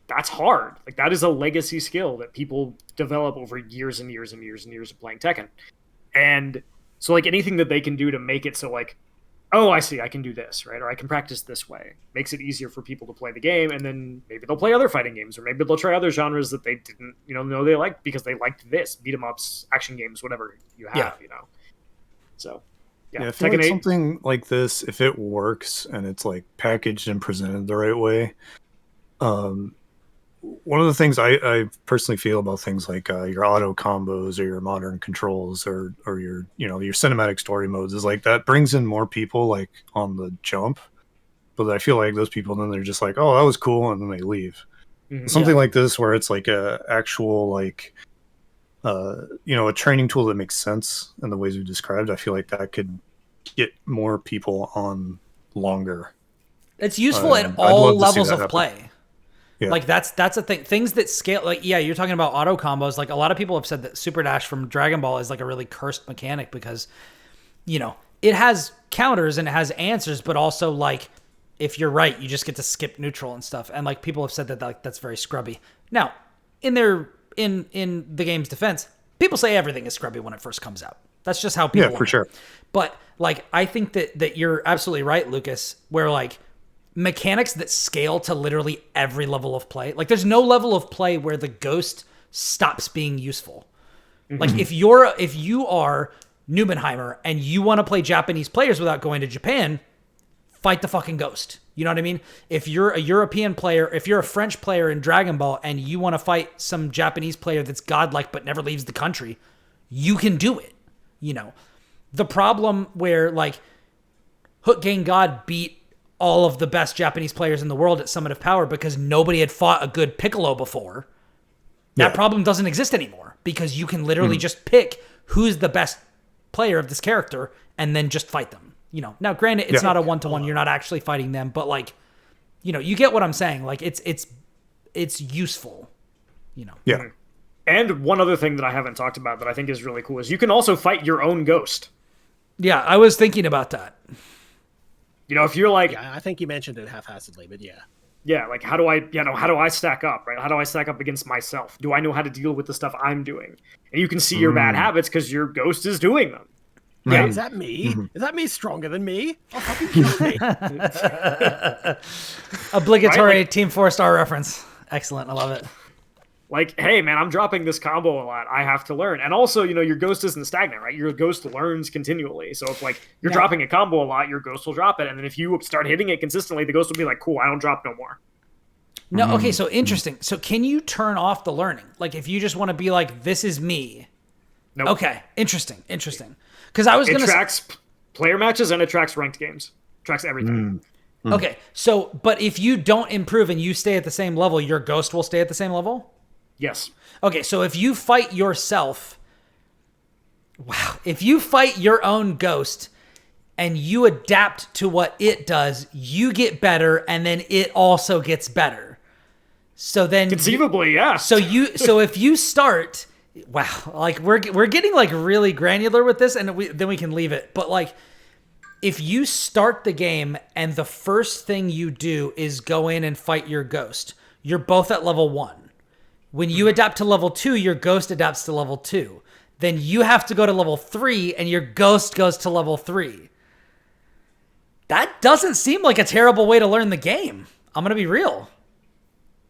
[SPEAKER 3] that's hard. Like, that is a legacy skill that people develop over years and years and years and years of playing Tekken. And so, like, anything that they can do to make it so, like, oh, I see, I can do this, right? Or I can practice this way. Makes it easier for people to play the game, and then maybe they'll play other fighting games, or maybe they'll try other genres that they didn't, know they liked because they liked this, beat 'em ups, action games, whatever you have, So,
[SPEAKER 4] yeah, I feel like something like this, if it works and it's like packaged and presented the right way, one of the things I personally feel about things like your auto combos or your modern controls or your your cinematic story modes is like that brings in more people like on the jump, but I feel like those people then they're just like, oh, that was cool, and then they leave. Something like this where it's like a actual like a training tool that makes sense in the ways we described. I feel like that could get more people on longer.
[SPEAKER 1] It's useful at all levels of play. Yeah. Like that's a thing. Things that scale, like, yeah, you're talking about auto combos. Like, a lot of people have said that Super Dash from Dragon Ball is like a really cursed mechanic because, it has counters and it has answers, but also, like, if you're right, you just get to skip neutral and stuff. And, like, people have said that, like, that's very scrubby. Now, in the game's defense, people say everything is scrubby when it first comes out. That's just how people.
[SPEAKER 4] Yeah, for sure.
[SPEAKER 1] But, like, I think that you're absolutely right, Lucas. Where, like, mechanics that scale to literally every level of play. Like, there's no level of play where the ghost stops being useful. Like, if you are Numenheimer and you want to play Japanese players without going to Japan, fight the fucking ghost. You know what I mean? If you're a European player, if you're a French player in Dragon Ball and you want to fight some Japanese player that's godlike but never leaves the country, you can do it. The problem where, like, Hook Gang God beat all of the best Japanese players in the world at Summit of Power because nobody had fought a good Piccolo before. That problem doesn't exist anymore because you can literally just pick who's the best player of this character and then just fight them. Now granted, it's not a one-to-one. You're not actually fighting them, but, like, you get what I'm saying. Like, it's useful,
[SPEAKER 4] Yeah.
[SPEAKER 3] And one other thing that I haven't talked about that I think is really cool is you can also fight your own ghost.
[SPEAKER 1] Yeah, I was thinking about that.
[SPEAKER 3] If you're like,
[SPEAKER 2] I think you mentioned it half-assedly, but yeah.
[SPEAKER 3] Yeah, like, how do I stack up, right? How do I stack up against myself? Do I know how to deal with the stuff I'm doing? And you can see your bad habits because your ghost is doing them.
[SPEAKER 2] Yeah, is that me? Is that me stronger than me? Oh, fucking kill me.
[SPEAKER 1] Obligatory Like, Team 4-star reference. Excellent, I love it.
[SPEAKER 3] Like, hey, man, I'm dropping this combo a lot. I have to learn. And also, your ghost isn't stagnant, right? Your ghost learns continually. So if, like, you're dropping a combo a lot, your ghost will drop it. And then if you start hitting it consistently, the ghost will be like, cool, I don't drop no more.
[SPEAKER 1] No, okay, so interesting. So can you turn off the learning? Like, if you just want to be like, this is me.
[SPEAKER 3] Nope.
[SPEAKER 1] Okay, interesting. Because I was going to say...
[SPEAKER 3] It tracks player matches and it tracks ranked games. It tracks everything.
[SPEAKER 1] Okay, so, but if you don't improve and you stay at the same level, your ghost will stay at the same level?
[SPEAKER 3] Yes.
[SPEAKER 1] Okay, so if you fight yourself, if you fight your own ghost and you adapt to what it does, you get better, and then it also gets better. So then,
[SPEAKER 3] conceivably, yeah.
[SPEAKER 1] So if you start, like we're getting like really granular with this, and then we can leave it. But like, if you start the game and the first thing you do is go in and fight your ghost, you're both at level 1. When you adapt to level 2, your ghost adapts to level 2. Then you have to go to level 3, and your ghost goes to level 3. That doesn't seem like a terrible way to learn the game. I'm going to be real.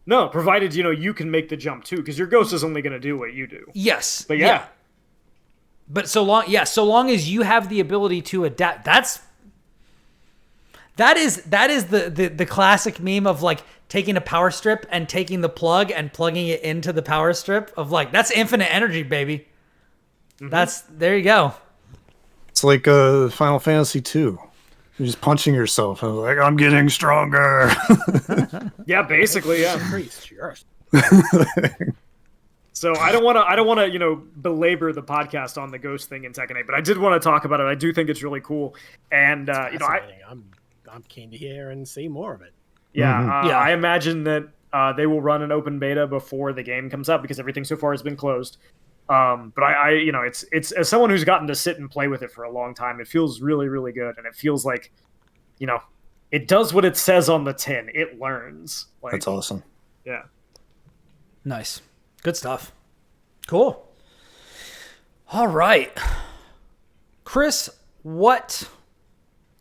[SPEAKER 3] No, provided, you can make the jump too, because your ghost is only going to do what you do.
[SPEAKER 1] Yes.
[SPEAKER 3] But yeah.
[SPEAKER 1] But so long as you have the ability to adapt, That is the classic meme of like taking a power strip and taking the plug and plugging it into the power strip of like, that's infinite energy, baby. There you go.
[SPEAKER 4] It's like Final Fantasy 2. You're just punching yourself and like, I'm getting stronger.
[SPEAKER 3] Yeah, basically, yeah.
[SPEAKER 2] Priest, yes.
[SPEAKER 3] So I don't want to, belabor the podcast on the ghost thing in Tekken 8, but I did want to talk about it. I do think it's really cool, and
[SPEAKER 2] I'm keen to hear and see more of it.
[SPEAKER 3] Yeah, I imagine that they will run an open beta before the game comes out because everything so far has been closed. But it's as someone who's gotten to sit and play with it for a long time, it feels really, really good, and it feels like, it does what it says on the tin. It learns. Like,
[SPEAKER 4] that's awesome.
[SPEAKER 3] Yeah.
[SPEAKER 1] Nice. Good stuff. Cool. All right. Kris, what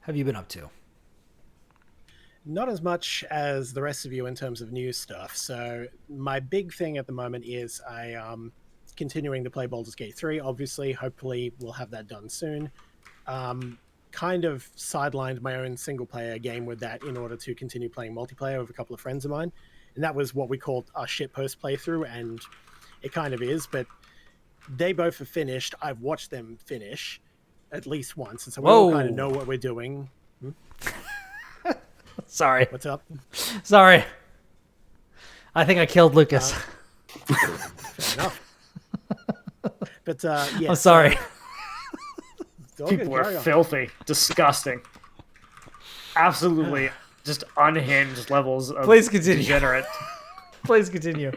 [SPEAKER 1] have you been up to?
[SPEAKER 2] Not as much as the rest of you in terms of new stuff. So my big thing at the moment is I continuing to play Baldur's Gate 3. Obviously, hopefully we'll have that done soon. Kind of sidelined my own single player game with that in order to continue playing multiplayer with a couple of friends of mine. And that was what we called our shitpost playthrough, and it kind of is, but they both have finished. I've watched them finish at least once, and so we all kind of know what we're doing.
[SPEAKER 1] Sorry.
[SPEAKER 2] What's up?
[SPEAKER 1] Sorry. I think I killed Lucas.
[SPEAKER 2] Fair enough. But yeah.
[SPEAKER 1] I'm sorry.
[SPEAKER 3] People are filthy, disgusting, absolutely just unhinged levels of
[SPEAKER 1] Please continue.
[SPEAKER 3] degenerate.
[SPEAKER 1] Please continue.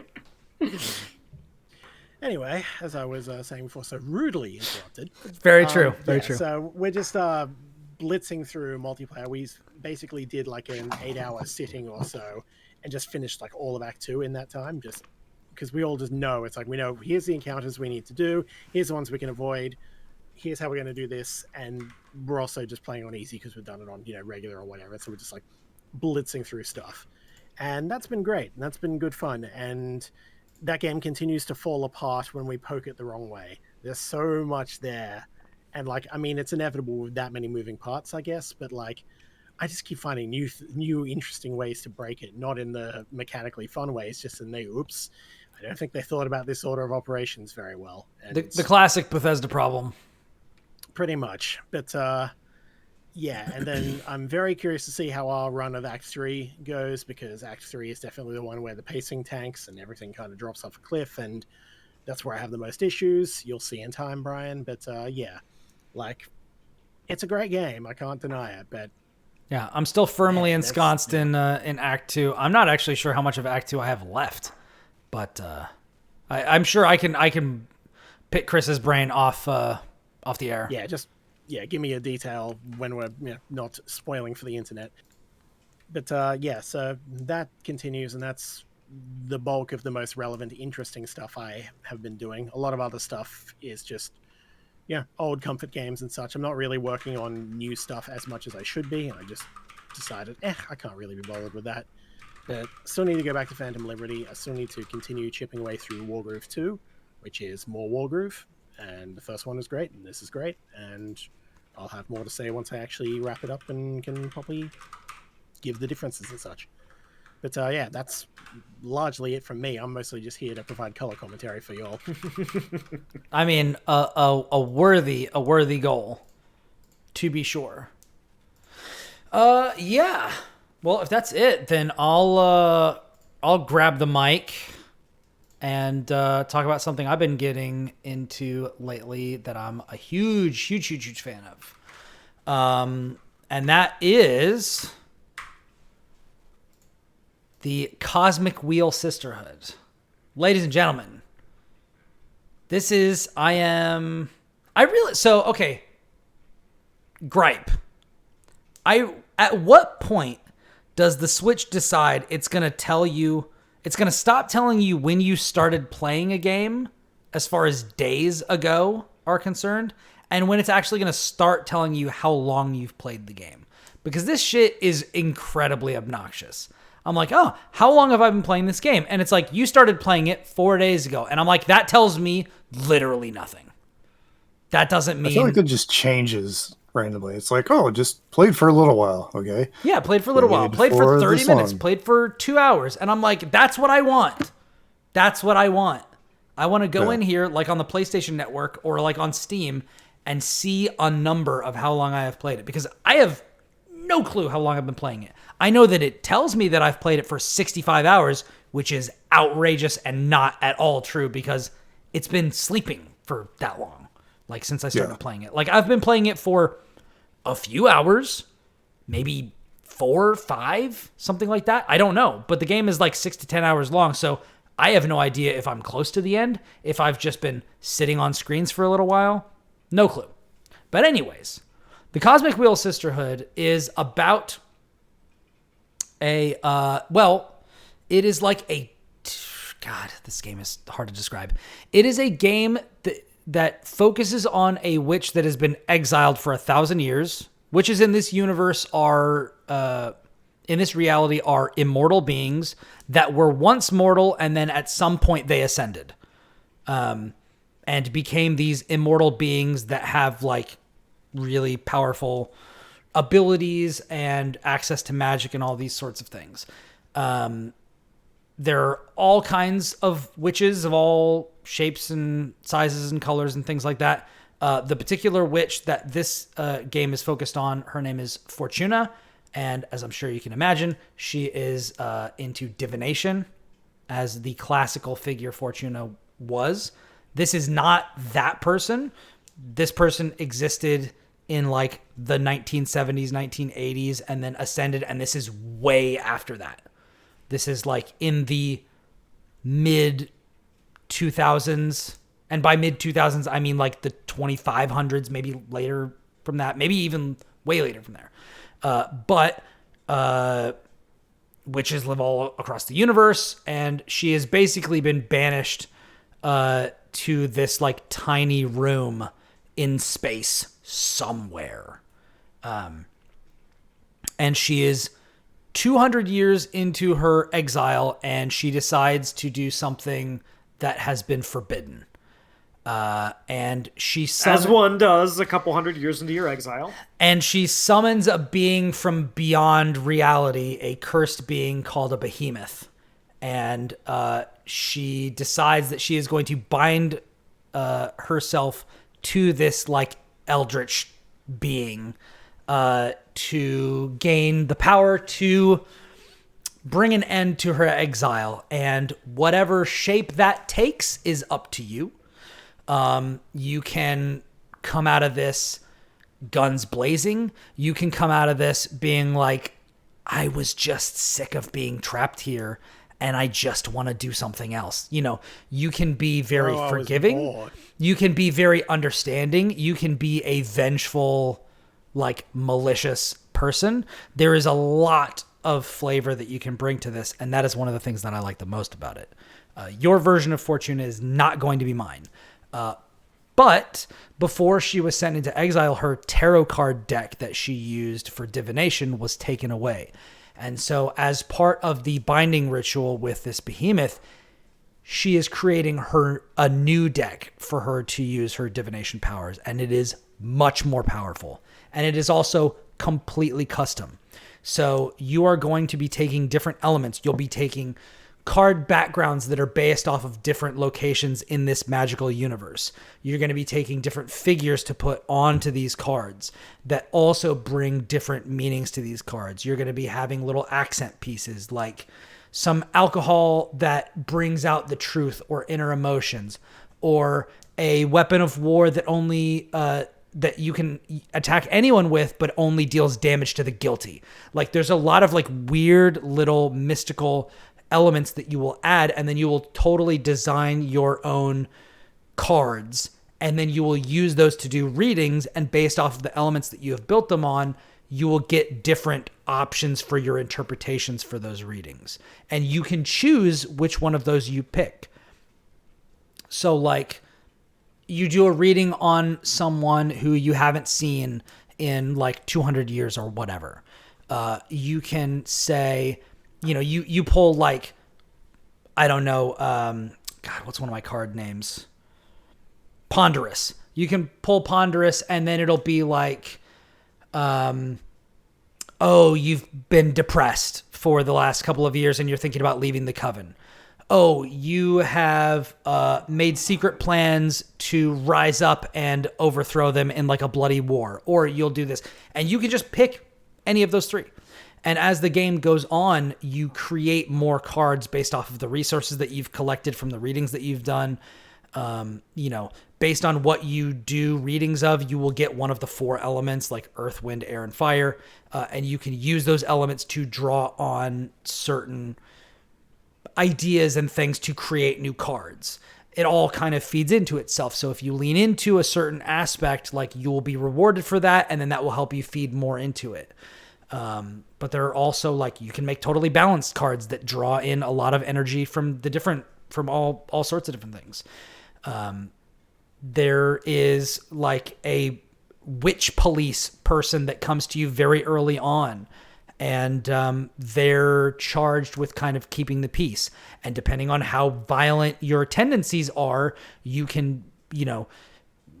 [SPEAKER 2] Anyway, as I was saying before, so rudely interrupted.
[SPEAKER 1] Very true. Very true.
[SPEAKER 2] So we're just blitzing through multiplayer. We basically did like an 8-hour sitting or so and just finished like all of Act 2 in that time, just because we all just know. It's like, we know here's the encounters we need to do. Here's the ones we can avoid. Here's how we're going to do this. And we're also just playing on easy because we've done it on, regular or whatever. So we're just like blitzing through stuff. And that's been great. And that's been good fun. And that game continues to fall apart when we poke it the wrong way. There's so much there. And it's inevitable with that many moving parts, I guess. But I just keep finding new interesting ways to break it. Not in the mechanically fun ways, just in the, oops, I don't think they thought about this order of operations very well. And
[SPEAKER 1] The classic Bethesda problem.
[SPEAKER 2] Pretty much. But yeah, and then I'm very curious to see how our run of Act 3 goes, because Act 3 is definitely the one where the pacing tanks and everything kind of drops off a cliff, and that's where I have the most issues. You'll see in time, Brian. But yeah, it's a great game. I can't deny it. But
[SPEAKER 1] yeah, I'm still firmly ensconced in Act 2. I'm not actually sure how much of Act 2 I have left, but I'm sure I can pick Chris's brain off the air.
[SPEAKER 2] Yeah, give me a detail when we're not spoiling for the internet. But yeah, so that continues, and that's the bulk of the most relevant, interesting stuff I have been doing. A lot of other stuff is just old comfort games and such. I'm not really working on new stuff as much as I should be. I just decided, I can't really be bothered with that. But still need to go back to Phantom Liberty. I still need to continue chipping away through Wargroove 2, which is more Wargroove. And the first one was great, and this is great. And I'll have more to say once I actually wrap it up and can probably give the differences and such. But yeah, that's largely it from me. I'm mostly just here to provide color commentary for y'all.
[SPEAKER 1] I mean, a worthy goal, to be sure. Yeah. Well, if that's it, then I'll grab the mic and talk about something I've been getting into lately that I'm a huge fan of. And that is the Cosmic Wheel Sisterhood. Ladies and gentlemen, gripe. At what point does the Switch decide it's going to stop telling you when you started playing a game as far as days ago are concerned, and when it's actually going to start telling you how long you've played the game? Because this shit is incredibly obnoxious. I'm like, oh, how long have I been playing this game? And it's like, you started playing it 4 days ago. And I'm like, that tells me literally nothing. That doesn't mean...
[SPEAKER 4] I feel like it just changes randomly. It's like, oh, just played for a little while, okay?
[SPEAKER 1] Yeah, played for a little while. Played for 30 minutes. Played for 2 hours. And I'm like, that's what I want. That's what I want. I want to go in here, like on the PlayStation Network or like on Steam, and see a number of how long I have played it. Because I have no clue how long I've been playing it. I know that it tells me that I've played it for 65 hours, which is outrageous and not at all true because it's been sleeping for that long. Like since I started playing it. Like I've been playing it for a few hours, maybe 4, 5, something like that. I don't know. But the game is like 6 to 10 hours long. So I have no idea if I'm close to the end, if I've just been sitting on screens for a little while. No clue. But anyways, the Cosmic Wheel Sisterhood is about a, it is like a, God, this game is hard to describe. It is a game that focuses on a witch that has been exiled for 1,000 years. Witches in this universe are, in this reality, are immortal beings that were once mortal and then at some point they ascended. And became these immortal beings that have like really powerful abilities and access to magic and all these sorts of things. There are all kinds of witches of all shapes and sizes and colors and things like that. The particular witch that this game is focused on, her name is Fortuna. And as I'm sure you can imagine, she is into divination, as the classical figure Fortuna was. This is not that person. This person existed in like the 1970s, 1980s, and then ascended. And this is way after that. This is like in the mid 2000s. And by mid 2000s, I mean like the 2500s, maybe later from that, maybe even way later from there. But witches live all across the universe, and she has basically been banished to this like tiny room in space somewhere. And she is 200 years into her exile, and she decides to do something that has been forbidden. And she
[SPEAKER 3] as one does a couple hundred years into your exile.
[SPEAKER 1] And she summons a being from beyond reality, a cursed being called a behemoth. And she decides that she is going to bind herself to this like eldritch being to gain the power to bring an end to her exile. And whatever shape that takes is up to you. You can come out of this guns blazing. You can come out of this being like, I was just sick of being trapped here and I just want to do something else. You know, you can be very forgiving. You can be very understanding. You can be a vengeful, like malicious person. There is a lot of flavor that you can bring to this. And that is one of the things that I like the most about it. Your version of Fortuna is not going to be mine. But before she was sent into exile, her tarot card deck that she used for divination was taken away. And so as part of the binding ritual with this behemoth, she is creating a new deck for her to use her divination powers. And it is much more powerful. And it is also completely custom. So you are going to be taking different elements. You'll be taking card backgrounds that are based off of different locations in this magical universe. You're going to be taking different figures to put onto these cards that also bring different meanings to these cards. You're going to be having little accent pieces like some alcohol that brings out the truth or inner emotions, or a weapon of war that only that you can attack anyone with, but only deals damage to the guilty. Like there's a lot of like weird little mystical elements that you will add, and then you will totally design your own cards, and then you will use those to do readings, and based off of the elements that you have built them on, you will get different options for your interpretations for those readings. And you can choose which one of those you pick. So like you do a reading on someone who you haven't seen in like 200 years or whatever. You can say, you know, you pull like, I don't know, God, what's one of my card names? Ponderous. You can pull Ponderous, and then it'll be like, oh, you've been depressed for the last couple of years and you're thinking about leaving the Coven. Oh, you have made secret plans to rise up and overthrow them in like a bloody war, or you'll do this. And you can just pick any of those three. And as the game goes on, you create more cards based off of the resources that you've collected from the readings that you've done. Based on what you do readings of, you will get one of the 4 elements like earth, wind, air, and fire. And you can use those elements to draw on certain ideas and things to create new cards. It all kind of feeds into itself. So if you lean into a certain aspect, like you will be rewarded for that, and then that will help you feed more into it. But there are also like, you can make totally balanced cards that draw in a lot of energy from all sorts of different things. There is like a witch police person that comes to you very early on, and they're charged with kind of keeping the peace. And depending on how violent your tendencies are, you can,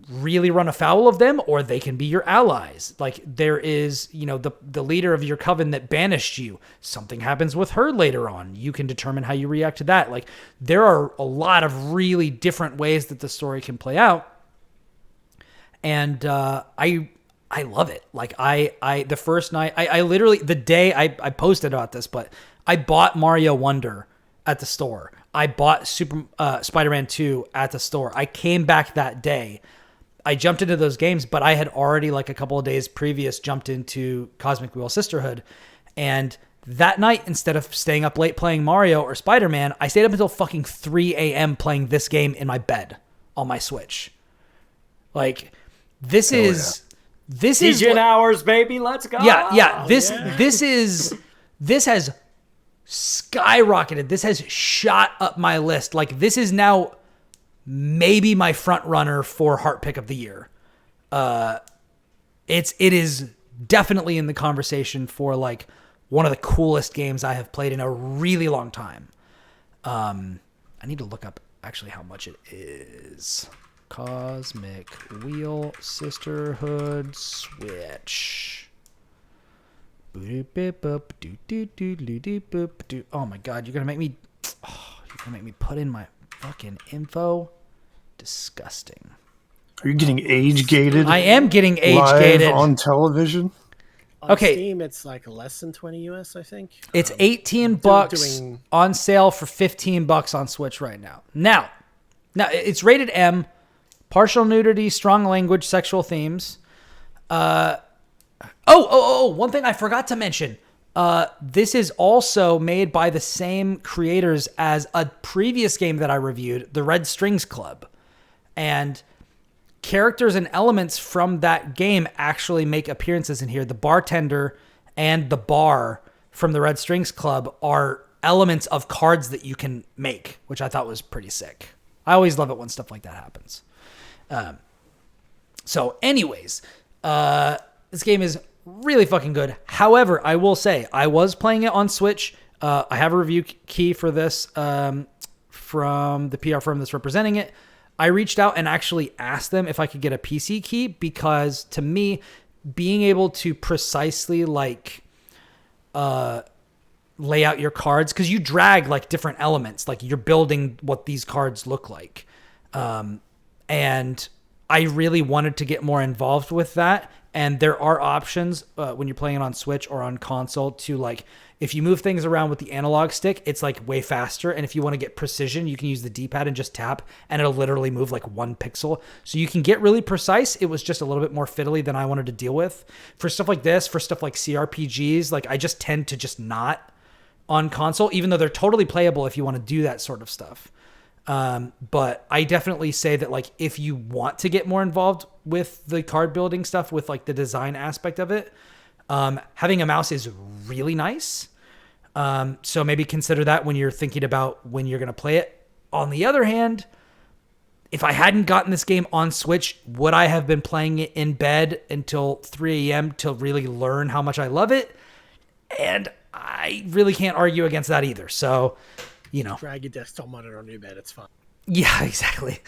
[SPEAKER 1] really run afoul of them, or they can be your allies. Like there is, the leader of your coven that banished you. Something happens with her later on. You can determine how you react to that. Like there are a lot of really different ways that the story can play out. And I love it. Like the first night, I literally, the day I posted about this, but I bought Mario Wonder at the store. I bought Spider-Man 2 at the store. I came back that day. I jumped into those games, but I had already like a couple of days previous jumped into Cosmic Wheel Sisterhood. And that night, instead of staying up late playing Mario or Spider-Man, I stayed up until fucking 3 a.m. playing this game in my bed on my Switch. Like this is
[SPEAKER 3] Legion hours, baby. Let's go.
[SPEAKER 1] Yeah. This has skyrocketed. This has shot up my list. Like this is now maybe my front runner for Heart Pick of the Year. It is definitely in the conversation for like one of the coolest games I have played in a really long time. I need to look up actually how much it is. Cosmic Wheel Sisterhood Switch. Oh my god, you're gonna make me put in my fucking info. Disgusting.
[SPEAKER 4] Are you getting age gated?
[SPEAKER 1] I am getting age gated
[SPEAKER 4] on television.
[SPEAKER 2] On Steam, it's like less than 20 US, I think.
[SPEAKER 1] It's $18 on sale for $15 on Switch right now. Now it's rated M. Partial nudity, strong language, sexual themes. One thing I forgot to mention. This is also made by the same creators as a previous game that I reviewed, the Red Strings Club. And characters and elements from that game actually make appearances in here. The bartender and the bar from the Red Strings Club are elements of cards that you can make, which I thought was pretty sick. I always love it when stuff like that happens. So anyways, this game is really fucking good. However, I will say I was playing it on Switch. I have a review key for this from the PR firm that's representing it. I reached out and actually asked them if I could get a PC key, because to me, being able to precisely like lay out your cards, because you drag like different elements, like you're building what these cards look like. And I really wanted to get more involved with that. And there are options when you're playing it on Switch or on console to like, if you move things around with the analog stick, it's like way faster. And if you want to get precision, you can use the D-pad and just tap and it'll literally move like 1 pixel. So you can get really precise. It was just a little bit more fiddly than I wanted to deal with. For stuff like this, for stuff like CRPGs, like I just tend to just not on console, even though they're totally playable if you want to do that sort of stuff. But I definitely say that like, if you want to get more involved with the card building stuff, with like the design aspect of it, having a mouse is really nice. So maybe consider that when you're thinking about when you're going to play it. On the other hand, if I hadn't gotten this game on Switch, would I have been playing it in bed until 3 a.m. to really learn how much I love it? And I really can't argue against that either. So, you know,
[SPEAKER 2] drag your desktop monitor on your bed. It's fine.
[SPEAKER 1] Yeah, exactly.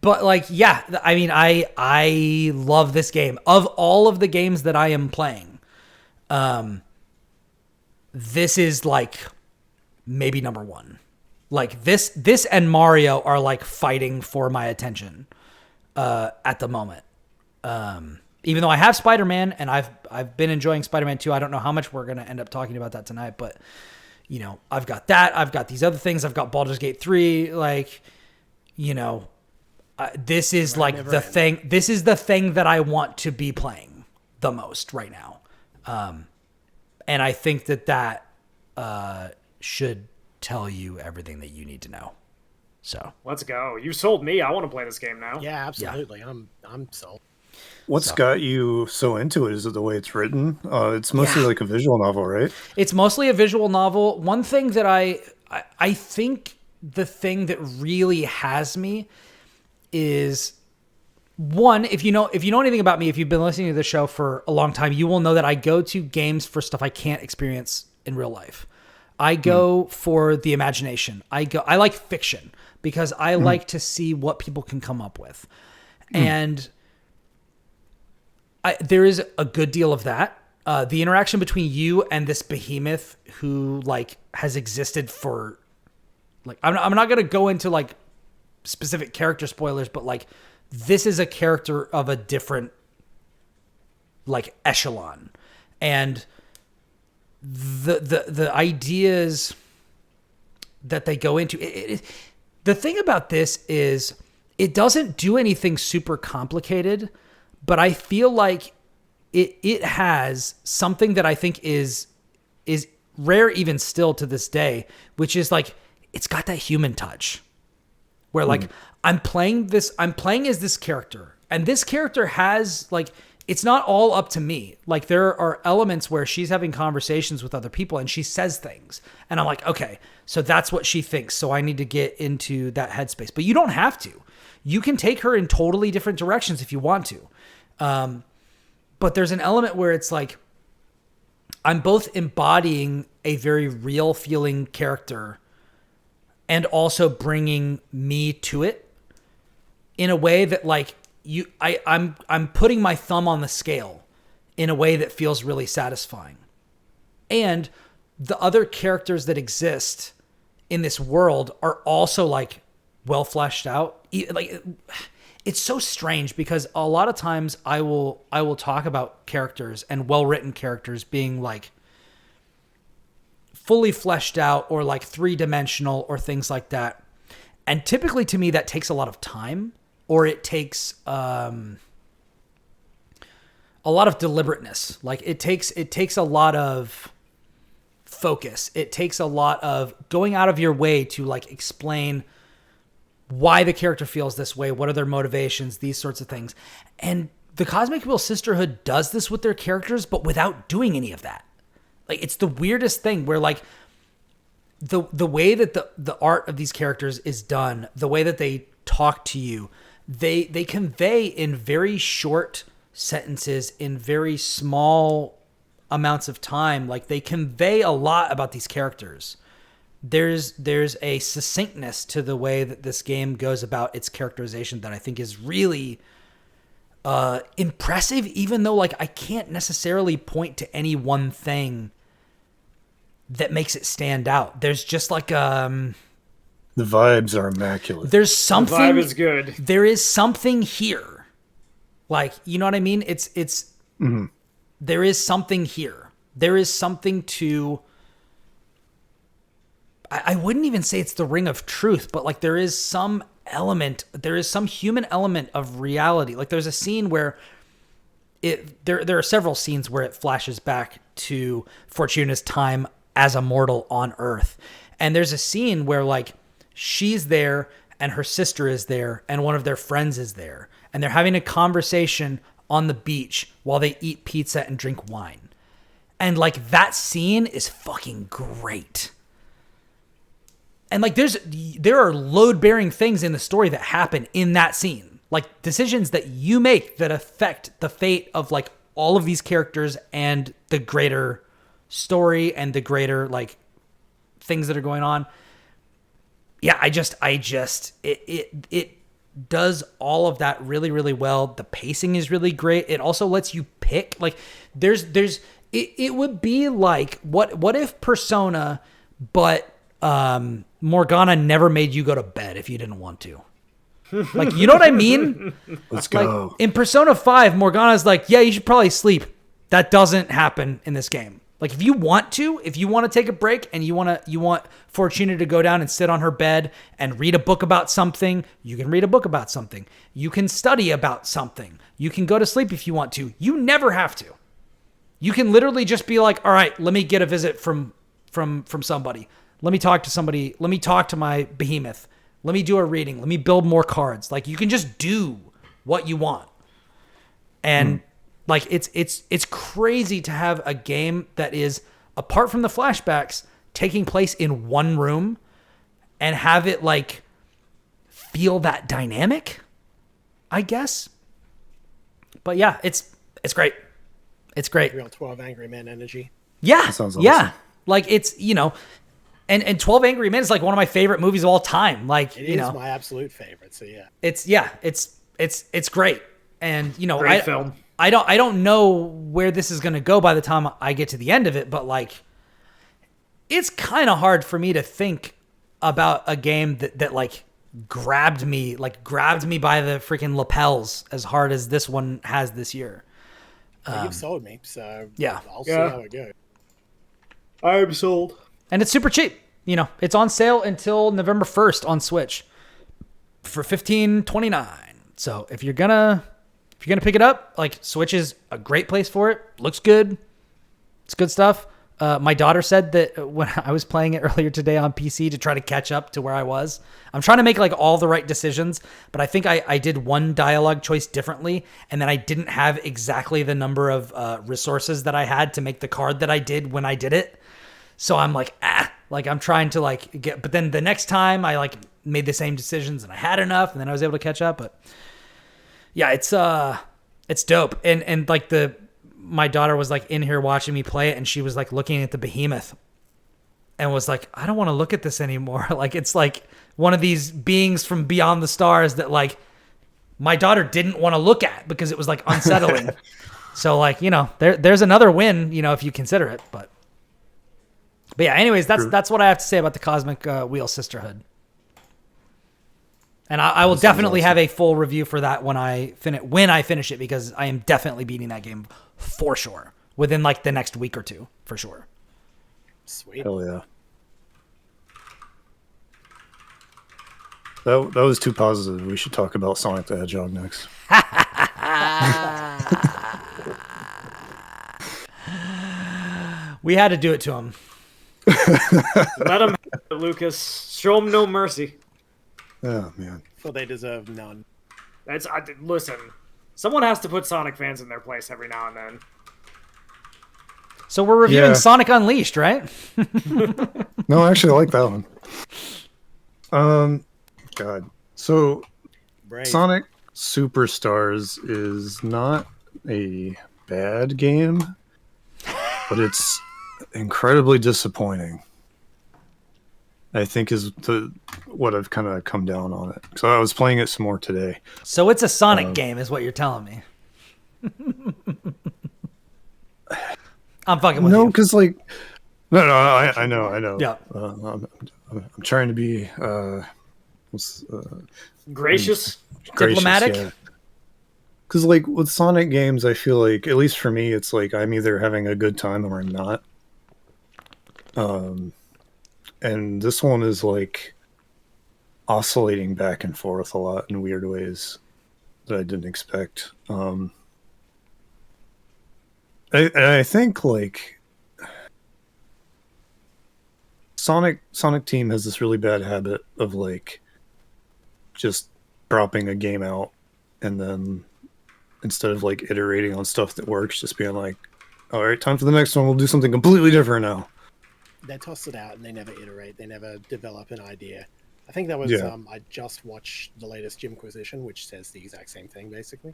[SPEAKER 1] But like, yeah, I mean, I love this game. Of all of the games that I am playing, this is like maybe number one. Like this and Mario are like fighting for my attention at the moment. Even though I have Spider-Man and I've been enjoying Spider-Man 2, I don't know how much we're going to end up talking about that tonight, but you know, I've got that. I've got these other things. I've got Baldur's Gate 3. Like, you know, this is like the thing. This is the thing that I want to be playing the most right now. And I think that should tell you everything that you need to know. So
[SPEAKER 3] let's go. You sold me. I want to play this game now.
[SPEAKER 2] Yeah, absolutely. Yeah. I'm sold.
[SPEAKER 4] What's got you so into it? Is it the way it's written? It's mostly like a visual novel, right?
[SPEAKER 1] It's mostly a visual novel. One thing that I think the thing that really has me is, one, if you know anything about me, if you've been listening to the show for a long time, you will know that I go to games for stuff I can't experience in real life. I go for the imagination. I like fiction because I like to see what people can come up with. And there is a good deal of that. The interaction between you and this behemoth who like has existed for like, I'm not going to go into like specific character spoilers, but like this is a character of a different like echelon. And the ideas that they go into, the thing about this is it doesn't do anything super complicated, but I feel like it has something that I think is rare even still to this day, which is like it's got that human touch where like I'm playing as this character, and this character has like, it's not all up to me. Like there are elements where she's having conversations with other people and she says things and I'm like, okay, so that's what she thinks. So I need to get into that headspace, but you don't have to. You can take her in totally different directions if you want to. But there's an element where it's like, I'm both embodying a very real feeling character and also bringing me to it in a way that like I'm putting my thumb on the scale in a way that feels really satisfying. And the other characters that exist in this world are also like well fleshed out. Like it's so strange because a lot of times I will talk about characters and well-written characters being like fully fleshed out or like three-dimensional or things like that. And typically to me that takes a lot of time, or it takes a lot of deliberateness. Like it takes a lot of focus. It takes a lot of going out of your way to like explain why the character feels this way, what are their motivations, these sorts of things. And the Cosmic Wheel Sisterhood does this with their characters, but without doing any of that. Like it's the weirdest thing where like the way that the art of these characters is done, the way that they talk to you, they convey in very short sentences, in very small amounts of time. Like they convey a lot about these characters. There's a succinctness to the way that this game goes about its characterization that I think is really impressive, even though like I can't necessarily point to any one thing that makes it stand out. There's just like the
[SPEAKER 4] vibes are immaculate.
[SPEAKER 1] There's something.
[SPEAKER 3] The vibe is good.
[SPEAKER 1] There is something here. Like, you know what I mean? It's there is something here. There is something to, I wouldn't even say it's the ring of truth, but like there is some element, there is some human element of reality. Like there's a scene where there are several scenes where it flashes back to Fortuna's time as a mortal on Earth. And there's a scene where like she's there and her sister is there and one of their friends is there. And they're having a conversation on the beach while they eat pizza and drink wine. And like that scene is fucking great. And like there are load-bearing things in the story that happen in that scene. Like decisions that you make that affect the fate of like all of these characters and the greater story and the greater like things that are going on. yeah, it does all of that really, really well. The pacing is really great. It also lets you pick. Like it would be like what if Persona, but Morgana never made you go to bed if you didn't want to. Like, you know what I mean?
[SPEAKER 4] Let's go.
[SPEAKER 1] Like, in Persona 5, Morgana's like, yeah, you should probably sleep. That doesn't happen in this game. Like, if you want to take a break and you want Fortuna to go down and sit on her bed and read a book about something, you can read a book about something. You can study about something. You can go to sleep if you want to. You never have to. You can literally just be like, all right, let me get a visit from somebody. Let me talk to somebody. Let me talk to my behemoth. Let me do a reading. Let me build more cards. Like, you can just do what you want. And like, it's crazy to have a game that is, apart from the flashbacks, taking place in one room and have it like feel that dynamic, I guess. But yeah, it's great. It's great.
[SPEAKER 2] Real 12 Angry Men energy.
[SPEAKER 1] Yeah.
[SPEAKER 4] That sounds awesome.
[SPEAKER 1] Yeah. Like, it's, you know, and 12 Angry Men is like one of my favorite movies of all time. Like,
[SPEAKER 2] It
[SPEAKER 1] you
[SPEAKER 2] is
[SPEAKER 1] know,
[SPEAKER 2] my absolute favorite. So yeah.
[SPEAKER 1] It's great. And, you know,
[SPEAKER 3] Great film.
[SPEAKER 1] I don't know where this is going to go by the time I get to the end of it, but like, it's kind of hard for me to think about a game that like grabbed me by the freaking lapels as hard as this one has this year.
[SPEAKER 2] Well, you've sold me, so
[SPEAKER 1] yeah.
[SPEAKER 2] I'll see how it goes.
[SPEAKER 3] I'm sold.
[SPEAKER 1] And it's super cheap. You know, it's on sale until November 1st on Switch for $15.29. So if you're gonna pick it up, like, Switch is a great place for it. Looks good. It's good stuff. My daughter said that when I was playing it earlier today on PC to try to catch up to where I was, I'm trying to make like all the right decisions, but I think I did one dialogue choice differently, and then I didn't have exactly the number of resources that I had to make the card that I did when I did it. So I'm like, like, I'm trying to like get, but then the next time I like made the same decisions and I had enough, and then I was able to catch up. But yeah, it's dope. And like my daughter was like in here watching me play it, and she was like looking at the behemoth and was like, I don't want to look at this anymore. Like, it's like one of these beings from beyond the stars that like my daughter didn't want to look at because it was like unsettling. So like, you know, there's another win, you know, if you consider it, but yeah, anyways, that's what I have to say about the Cosmic Wheel Sisterhood. And I will definitely have a full review for that when I finish it, because I am definitely beating that game for sure within like the next week or two, for sure.
[SPEAKER 2] Sweet.
[SPEAKER 4] Hell yeah. That was too positive. We should talk about Sonic the Hedgehog next.
[SPEAKER 1] We had to do it to him.
[SPEAKER 3] Let him have it, Lucas. Show him no mercy.
[SPEAKER 4] Oh, man.
[SPEAKER 2] For they deserve none.
[SPEAKER 3] Listen, someone has to put Sonic fans in their place every now and then.
[SPEAKER 1] So we're reviewing
[SPEAKER 4] Yeah.
[SPEAKER 1] Sonic Unleashed, right?
[SPEAKER 4] No, I actually like that one. God. So
[SPEAKER 2] Brave.
[SPEAKER 4] Sonic Superstars is not a bad game, but it's incredibly disappointing, I think, is what I've kind of come down on it. So I was playing it some more today.
[SPEAKER 1] So it's a Sonic game, is what you're telling me. I'm fucking with
[SPEAKER 4] No,
[SPEAKER 1] you.
[SPEAKER 4] because like, no, I know.
[SPEAKER 1] Yeah.
[SPEAKER 4] I'm trying to be
[SPEAKER 3] Gracious.
[SPEAKER 1] Diplomatic?
[SPEAKER 4] Because like with Sonic games, I feel like, at least for me, it's like I'm either having a good time or I'm not. And this one is like oscillating back and forth a lot in weird ways that I didn't expect. I think like Sonic Team has this really bad habit of like just dropping a game out and then instead of like iterating on stuff that works, just being like, all right, time for the next one. We'll do something completely different now.
[SPEAKER 2] They toss it out and they never iterate. They never develop an idea. I think that was,
[SPEAKER 4] Yeah.
[SPEAKER 2] I just watched the latest Jimquisition, which says the exact same thing, basically.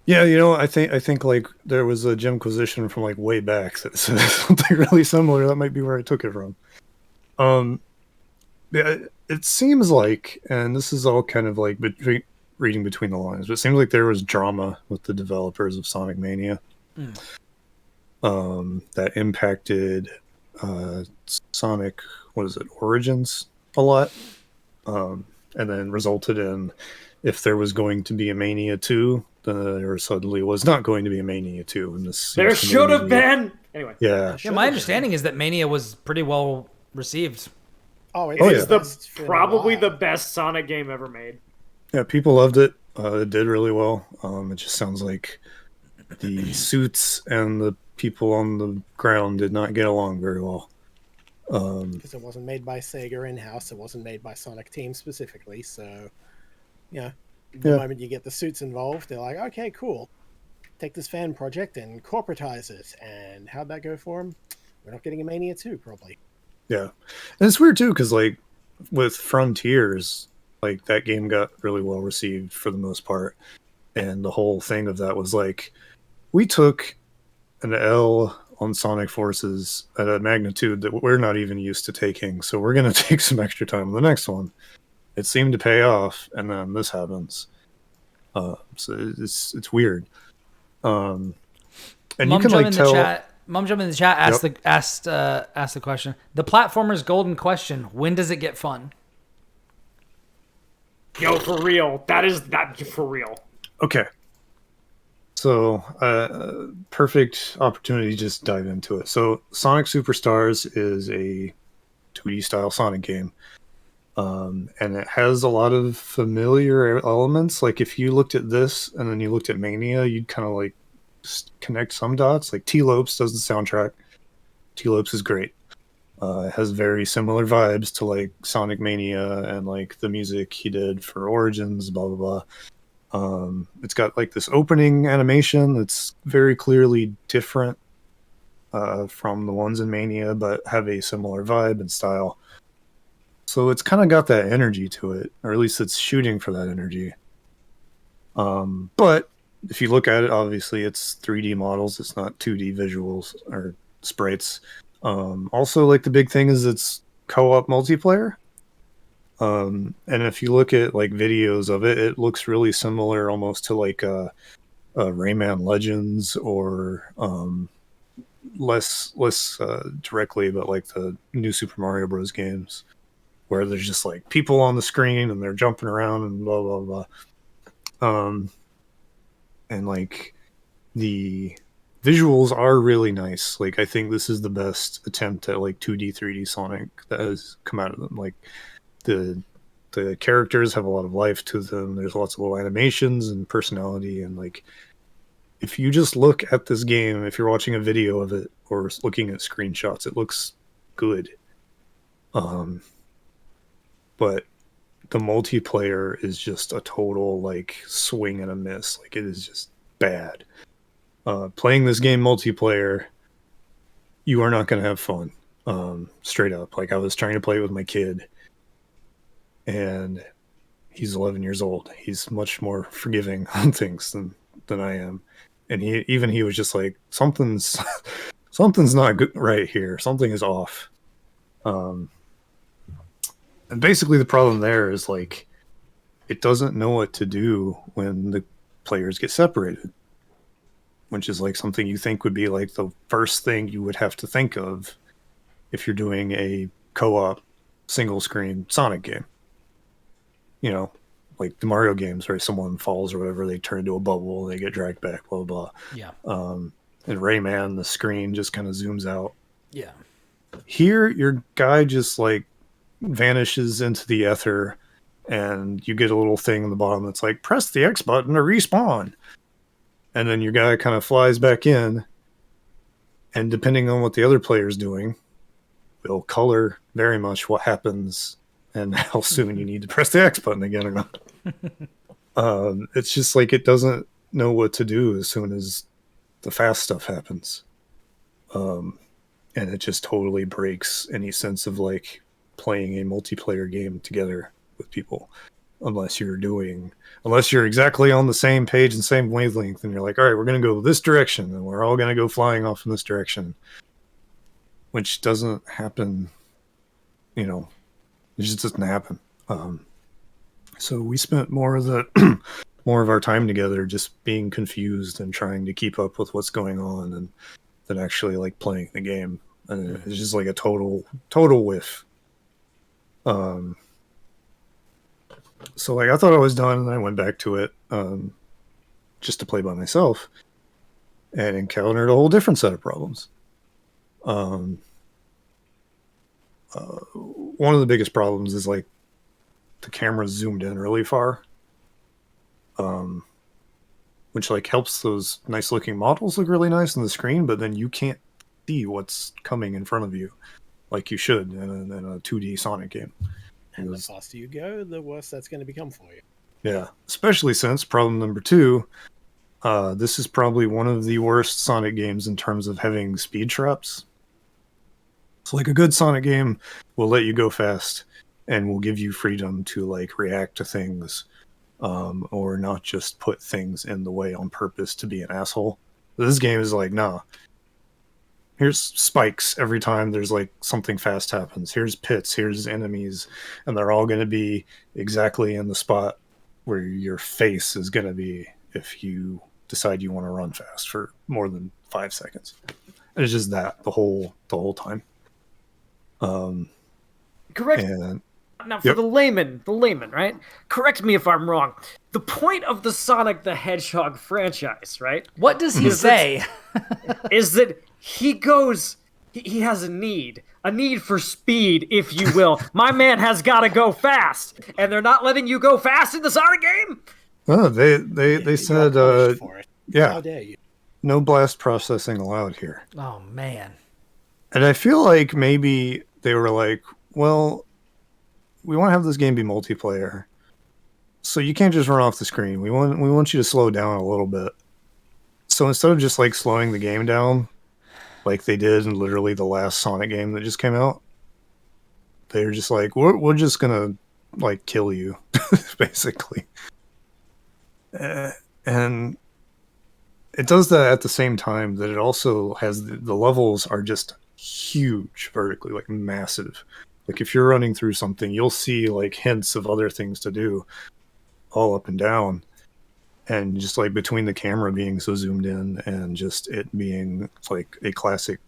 [SPEAKER 4] Yeah, you know, I think like there was a Jimquisition from like way back that said something really similar. That might be where I took it from. Yeah, it seems like, and this is all kind of like reading between the lines, but it seems like there was drama with the developers of Sonic Mania that impacted Sonic, what is it, Origins a lot, and then resulted in, if there was going to be a Mania 2, there suddenly was not going to be a Mania 2. And this
[SPEAKER 3] There should have been! Anyway.
[SPEAKER 4] Yeah.
[SPEAKER 1] Yeah, my understanding is that Mania was pretty well received.
[SPEAKER 2] Oh,
[SPEAKER 3] It's probably the best Sonic game ever made.
[SPEAKER 4] Yeah, people loved it. It did really well. It just sounds like the suits and the people on the ground did not get along very well.
[SPEAKER 2] Because it wasn't made by Sega in-house. It wasn't made by Sonic Team specifically. So, the moment you get the suits involved, they're like, okay, cool. Take this fan project and corporatize it. And how'd that go for them? We're not getting a Mania 2, probably.
[SPEAKER 4] Yeah. And it's weird, too, because, like, with Frontiers, like, that game got really well received for the most part. And the whole thing of that was, like, we took an L on Sonic Forces at a magnitude that we're not even used to taking, so we're going to take some extra time on the next one. It seemed to pay off, and then this happens. So it's weird. And you can, like, tell...
[SPEAKER 1] Mom Jump in the chat asked the question. The platformer's golden question: when does it get fun?
[SPEAKER 3] Yo, for real. That for real.
[SPEAKER 4] Okay. So, perfect opportunity to just dive into it. So, Sonic Superstars is a 2D style Sonic game. And it has a lot of familiar elements. Like, if you looked at this and then you looked at Mania, you'd kind of like connect some dots. Like, T. Lopes does the soundtrack. T. Lopes is great. It has very similar vibes to like Sonic Mania and like the music he did for Origins, blah blah blah. It's got like this opening animation that's very clearly different from the ones in Mania, but have a similar vibe and style. So it's kind of got that energy to it, or at least it's shooting for that energy. But if you look at it, obviously it's 3D models. It's not 2D visuals or sprites. Also, like, the big thing is it's co-op multiplayer. And if you look at like videos of it, it looks really similar almost to like Rayman Legends, or less directly, but like the new Super Mario Bros. Games, where there's just like people on the screen and they're jumping around and blah blah blah. And like the visuals are really nice. Like, I think this is the best attempt at like 2D 3D Sonic that has come out of them. Like, the characters have a lot of life to them. There's lots of little animations and personality, and like, if you just look at this game, if you're watching a video of it or looking at screenshots, it looks good. But the multiplayer is just a total like swing and a miss. Like, it is just bad. Playing this game multiplayer, you are not going to have fun. Straight up. Like, I was trying to play it with my kid, and he's 11 years old. He's much more forgiving on things than I am. And he was just like, something's not good right here. Something is off. And basically the problem there is like, it doesn't know what to do when the players get separated, which is like something you think would be like the first thing you would have to think of if you're doing a co-op single screen Sonic game. You know, like the Mario games, where someone falls or whatever, they turn into a bubble, they get dragged back, blah, blah, blah.
[SPEAKER 1] Yeah.
[SPEAKER 4] In Rayman, the screen just kind of zooms out.
[SPEAKER 1] Yeah.
[SPEAKER 4] Here, your guy just like vanishes into the ether, and you get a little thing in the bottom that's like, press the X button to respawn. And then your guy kind of flies back in, and depending on what the other player's doing, will color very much what happens and how soon you need to press the X button again or not. It's just like, it doesn't know what to do as soon as the fast stuff happens. And it just totally breaks any sense of like playing a multiplayer game together with people. Unless you're exactly on the same page and same wavelength, and you're like, all right, we're going to go this direction, and we're all going to go flying off in this direction, which doesn't happen, It just doesn't happen. So we spent more of our time together just being confused and trying to keep up with what's going on, and than actually like playing the game. And it's just like a total whiff. So like I thought I was done, and I went back to it just to play by myself, and encountered a whole different set of problems. One of the biggest problems is like the camera zoomed in really far, which like helps those nice looking models look really nice on the screen, but then you can't see what's coming in front of you like you should in a 2D Sonic game.
[SPEAKER 2] And the faster you go, the worse that's going to become for you.
[SPEAKER 4] Yeah, especially since problem number 2, this is probably one of the worst Sonic games in terms of having speed traps. So like a good Sonic game will let you go fast and will give you freedom to like react to things, or not just put things in the way on purpose to be an asshole. This game is like, nah. Here's spikes every time there's like something fast happens. Here's pits, here's enemies, and they're all going to be exactly in the spot where your face is going to be if you decide you want to run fast for more than 5 seconds. And it's just that the whole time.
[SPEAKER 3] Correct. Now, for the layman, right? Correct me if I'm wrong. The point of the Sonic the Hedgehog franchise, right?
[SPEAKER 1] What does he say?
[SPEAKER 3] Is that he has a need for speed, if you will. My man has got to go fast, and they're not letting you go fast in the Sonic game?
[SPEAKER 4] Oh, they said,
[SPEAKER 2] for it.
[SPEAKER 4] yeah,
[SPEAKER 2] How dare you?
[SPEAKER 4] No blast processing allowed here.
[SPEAKER 1] Oh, man.
[SPEAKER 4] And I feel like maybe they were like, well, we want to have this game be multiplayer, so you can't just run off the screen. We want you to slow down a little bit. So instead of just like slowing the game down, like they did in literally the last Sonic game that just came out, they're just like, we're just gonna like kill you, basically. And it does that at the same time that it also has the levels are just huge vertically, like massive. Like if you're running through something, you'll see like hints of other things to do all up and down. And just like between the camera being so zoomed in and just it being like a classic,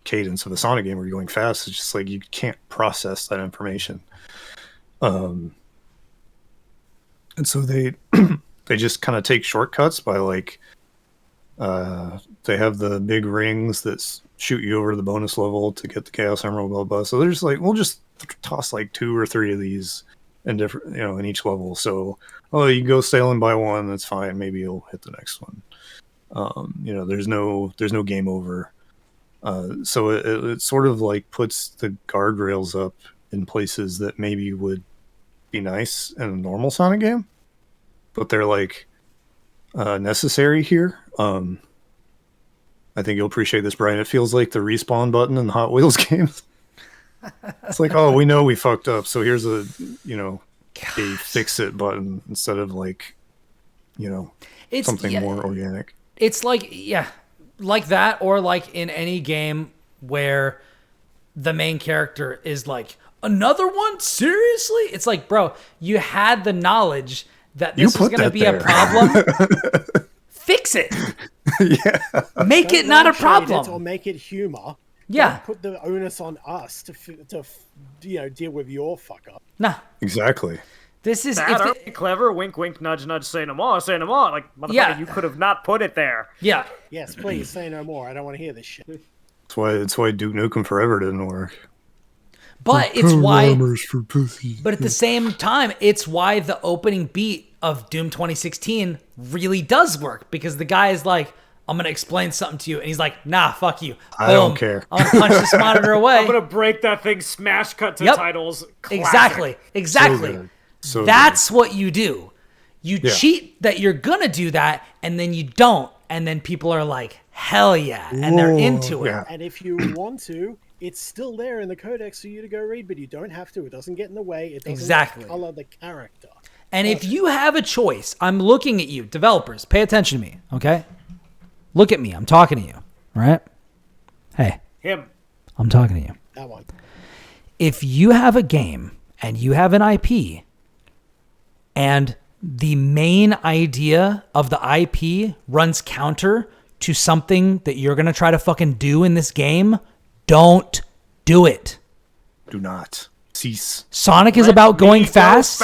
[SPEAKER 4] cadence of a Sonic game where you're going fast, it's just like you can't process that information. And so they just kind of take shortcuts by like they have the big rings that shoot you over to the bonus level to get the Chaos Emerald, blah blah. So they're just like, we'll just toss like 2 or 3 of these in different, in each level. So you go sailing by one, that's fine. Maybe you'll hit the next one. There's no game over. So it sort of like puts the guardrails up in places that maybe would be nice in a normal Sonic game, but they're like necessary here. I think you'll appreciate this, Brian. It feels like the respawn button in the Hot Wheels games. It's like, oh, we know we fucked up, so here's a fix it button instead of like, it's something more organic.
[SPEAKER 1] It's like, like that, or like in any game where the main character is like, another one? Seriously? It's like, bro, you had the knowledge that this was going to be a problem. Fix it.
[SPEAKER 4] Yeah.
[SPEAKER 1] Make it not a problem.
[SPEAKER 2] Or make it humor.
[SPEAKER 1] Yeah.
[SPEAKER 2] Don't put the onus on us to deal with your fuck up.
[SPEAKER 1] Nah.
[SPEAKER 4] Exactly.
[SPEAKER 1] This is
[SPEAKER 3] clever. Wink, wink, nudge, nudge. Say no more. Say no more. Like, motherfucker, you could have not put it there.
[SPEAKER 1] Yeah.
[SPEAKER 2] Yes, please say no more. I don't want to hear this shit.
[SPEAKER 4] That's why Duke Nukem Forever didn't work.
[SPEAKER 1] But it's why. But at the same time, it's why the opening beat of Doom 2016 really does work, because the guy is like, I'm going to explain something to you. And he's like, nah, fuck you.
[SPEAKER 4] I don't care.
[SPEAKER 1] I'm going to punch this monitor away.
[SPEAKER 3] I'm going to break that thing, smash cut to titles. Classic.
[SPEAKER 1] Exactly.
[SPEAKER 4] So
[SPEAKER 1] that's what you do. You cheat that you're going to do that, and then you don't. And then people are like, hell yeah. And they're into it.
[SPEAKER 4] Yeah.
[SPEAKER 2] And if you want to, it's still there in the codex for you to go read, but you don't have to. It doesn't get in the way. It doesn't color the character.
[SPEAKER 1] And if you have a choice, I'm looking at you, developers, pay attention to me, okay? Look at me. I'm talking to you, all right? Hey.
[SPEAKER 3] Him.
[SPEAKER 1] I'm talking to you.
[SPEAKER 2] That one.
[SPEAKER 1] if you have a game and you have an IP and the main idea of the IP runs counter to something that you're going to try to fucking do in this game, don't do it.
[SPEAKER 4] Do not. Cease.
[SPEAKER 1] Sonic is about going fast.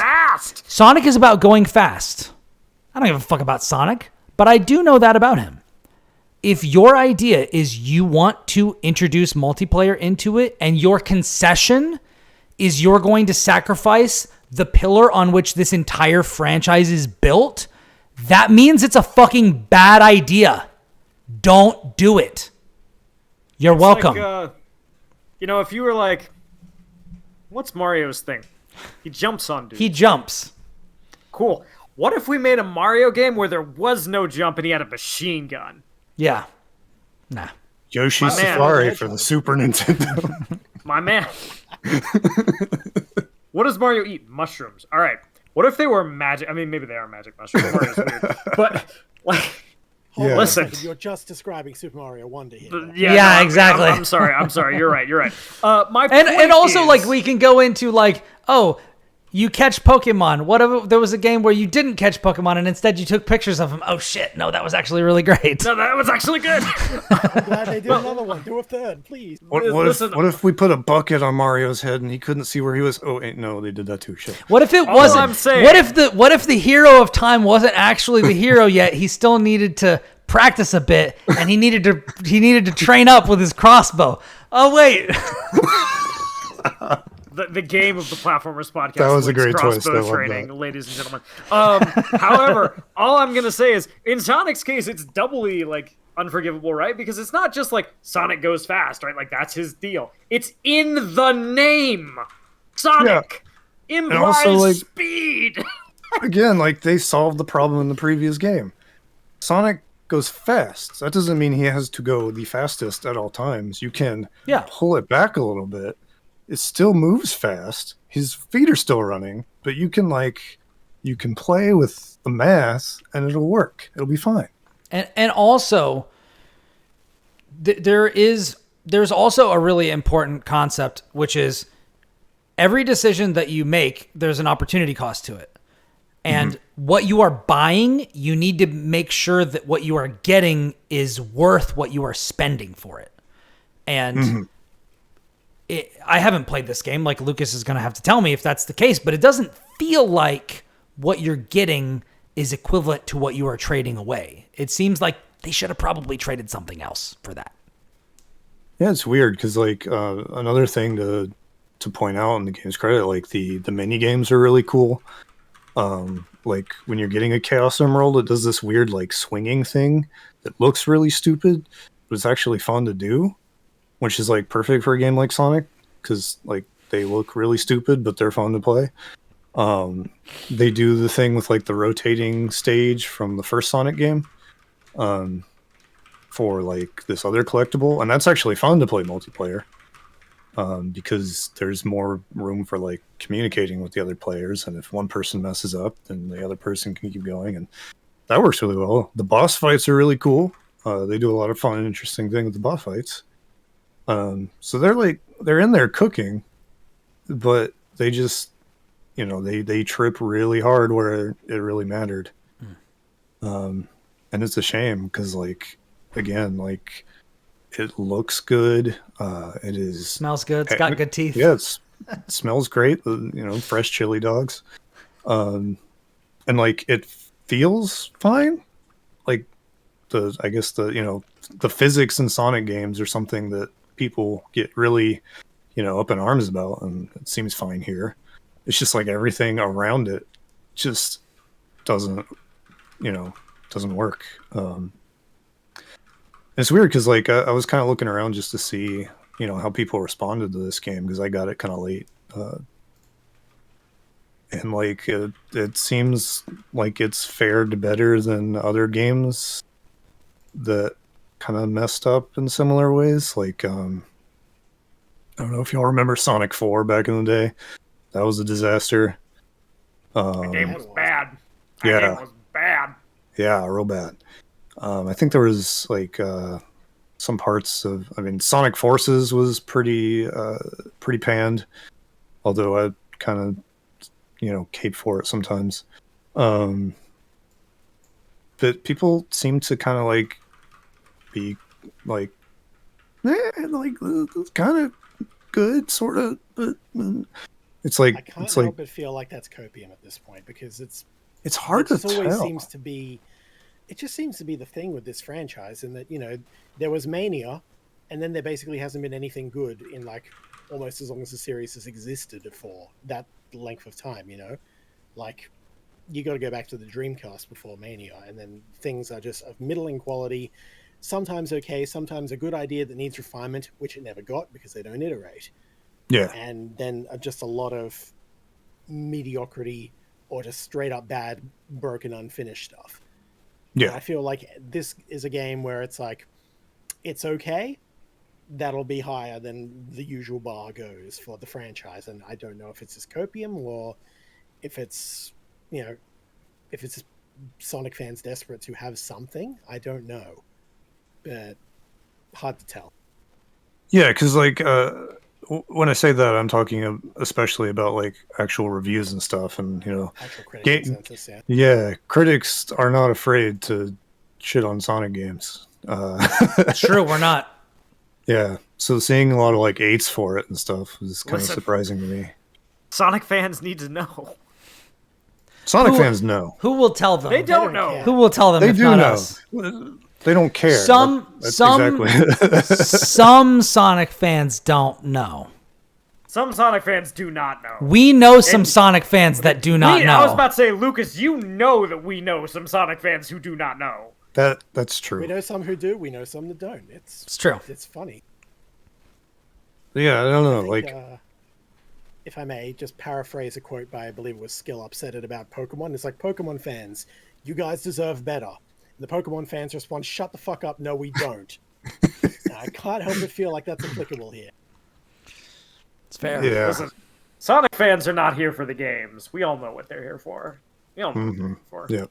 [SPEAKER 1] Sonic is about going fast. I don't give a fuck about Sonic, but I do know that about him. If your idea is you want to introduce multiplayer into it and your concession is you're going to sacrifice the pillar on which this entire franchise is built, that means it's a fucking bad idea. Don't do it. You're welcome.
[SPEAKER 3] Like, if you were like, what's Mario's thing? He jumps on dudes.
[SPEAKER 1] He jumps.
[SPEAKER 3] Cool. What if we made a Mario game where there was no jump and he had a machine gun?
[SPEAKER 1] Yeah. Nah.
[SPEAKER 4] Yoshi's Safari for the Super Nintendo.
[SPEAKER 3] My man. What does Mario eat? Mushrooms. All right. What if they were magic? I mean, maybe they are magic mushrooms. Mario's weird. But, like, listen.
[SPEAKER 2] You're just describing Super Mario Wonder here.
[SPEAKER 1] Yeah, exactly.
[SPEAKER 3] I'm sorry. You're right.
[SPEAKER 1] And also, like, we can go into, like, oh, you catch Pokemon. What if there was a game where you didn't catch Pokemon and instead you took pictures of them? Oh, shit. No, that was actually really great.
[SPEAKER 3] No, that was actually good.
[SPEAKER 2] I'm glad they did another one. Do a third, please.
[SPEAKER 4] What if we put a bucket on Mario's head and he couldn't see where he was? Oh, no, they did that too. Shit.
[SPEAKER 1] What if it wasn't?
[SPEAKER 3] I'm saying,
[SPEAKER 1] what if the hero of time wasn't actually the hero yet? He still needed to practice a bit and he needed to train up with his crossbow. Oh, wait.
[SPEAKER 3] The game of the Platformers podcast.
[SPEAKER 4] That was a great twist.
[SPEAKER 3] Crossbow training, ladies and gentlemen. However, all I'm gonna say is, in Sonic's case, it's doubly like unforgivable, right? Because it's not just like Sonic goes fast, right? Like that's his deal. It's in the name. Sonic implies
[SPEAKER 4] also, like,
[SPEAKER 3] speed.
[SPEAKER 4] Again, like they solved the problem in the previous game. Sonic goes fast. That doesn't mean he has to go the fastest at all times. You can pull it back a little bit. It still moves fast. His feet are still running, but you can play with the math and it'll work. It'll be fine.
[SPEAKER 1] And also, there's also a really important concept, which is every decision that you make, there's an opportunity cost to it. And what you are buying, you need to make sure that what you are getting is worth what you are spending for it. And I haven't played this game. Like, Lucas is going to have to tell me if that's the case, but it doesn't feel like what you're getting is equivalent to what you are trading away. It seems like they should have probably traded something else for that.
[SPEAKER 4] Yeah, it's weird because, like, another thing to point out in the game's credit, like, the mini games are really cool. Like, when you're getting a Chaos Emerald, it does this weird, like, swinging thing that looks really stupid, but it's actually fun to do. Which is like perfect for a game like Sonic, because like they look really stupid, but they're fun to play. They do the thing with like the rotating stage from the first Sonic game, for like this other collectible, and that's actually fun to play multiplayer, because there's more room for like communicating with the other players, and if one person messes up, then the other person can keep going, and that works really well. The boss fights are really cool. They do a lot of fun and interesting things with the boss fights. So they're in there cooking, but they just, they trip really hard where it really mattered. And it's a shame because, like, again, like, it looks good.
[SPEAKER 1] Smells good. It's got good teeth.
[SPEAKER 4] Yeah, it smells great. Fresh chili dogs. And like, it feels fine. Like the physics in Sonic games are something that people get really, up in arms about, and it seems fine here. It's just like everything around it just doesn't work. It's weird because like I was kind of looking around just to see, how people responded to this game because I got it kind of late, and like it seems like it's fared better than other games that kind of messed up in similar ways. Like, I don't know if y'all remember Sonic 4 back in the day. That was a disaster.
[SPEAKER 3] The game was bad.
[SPEAKER 4] That
[SPEAKER 3] game was bad.
[SPEAKER 4] Yeah, real bad. I think there was like some parts of. I mean, Sonic Forces was pretty panned, although I kind of cape for it sometimes. But people seem to kind of like be like, kind of good, sort of, but it's like
[SPEAKER 2] I can't
[SPEAKER 4] it's
[SPEAKER 2] help
[SPEAKER 4] like
[SPEAKER 2] but feel like that's copium at this point, because it's
[SPEAKER 4] hard to
[SPEAKER 2] always
[SPEAKER 4] tell.
[SPEAKER 2] seems to be. It just seems to be the thing with this franchise, in that there was Mania, and then there basically hasn't been anything good in like almost as long as the series has existed for that length of time. Like you got to go back to the Dreamcast before Mania, and then things are just of middling quality. Sometimes okay, sometimes a good idea that needs refinement, which it never got because they don't iterate.
[SPEAKER 4] Yeah.
[SPEAKER 2] And then just a lot of mediocrity or just straight up bad, broken, unfinished stuff.
[SPEAKER 4] Yeah.
[SPEAKER 2] And I feel like this is a game where it's like, it's okay. That'll be higher than the usual bar goes for the franchise. And I don't know if it's just copium or if it's, if it's just Sonic fans desperate to have something. I don't know. But hard to tell.
[SPEAKER 4] Yeah, because like when I say that, I'm talking especially about like actual reviews and stuff, and
[SPEAKER 2] actual critic consensus.
[SPEAKER 4] Yeah, critics are not afraid to shit on Sonic games.
[SPEAKER 1] It's true, we're not.
[SPEAKER 4] Yeah, so seeing a lot of like 8s for it and stuff was kind of surprising to me.
[SPEAKER 3] Sonic fans need to know.
[SPEAKER 4] Sonic fans know.
[SPEAKER 1] Who will tell them?
[SPEAKER 3] They don't know.
[SPEAKER 1] Who will tell them?
[SPEAKER 4] They
[SPEAKER 1] if
[SPEAKER 4] do
[SPEAKER 1] not
[SPEAKER 4] know.
[SPEAKER 1] Us?
[SPEAKER 4] They don't care.
[SPEAKER 1] Some Sonic fans don't know.
[SPEAKER 3] Some Sonic fans do not know.
[SPEAKER 1] We know some Sonic fans that do not know.
[SPEAKER 3] I was about to say, Lucas, you know that we know some Sonic fans who do not know.
[SPEAKER 4] That's true.
[SPEAKER 2] We know some who do. We know some that don't.
[SPEAKER 1] It's true.
[SPEAKER 2] It's funny.
[SPEAKER 4] Yeah, I don't know.
[SPEAKER 2] If I may just paraphrase a quote by, I believe it was Skill Up, said it about Pokemon. It's like, Pokemon fans, you guys deserve better. And the Pokemon fans respond, shut the fuck up, no we don't. Now, I can't help but feel like that's applicable here.
[SPEAKER 1] It's fair.
[SPEAKER 4] Yeah.
[SPEAKER 3] Listen, Sonic fans are not here for the games. We all know what they're here for. We all know what they're here for.
[SPEAKER 4] Yep.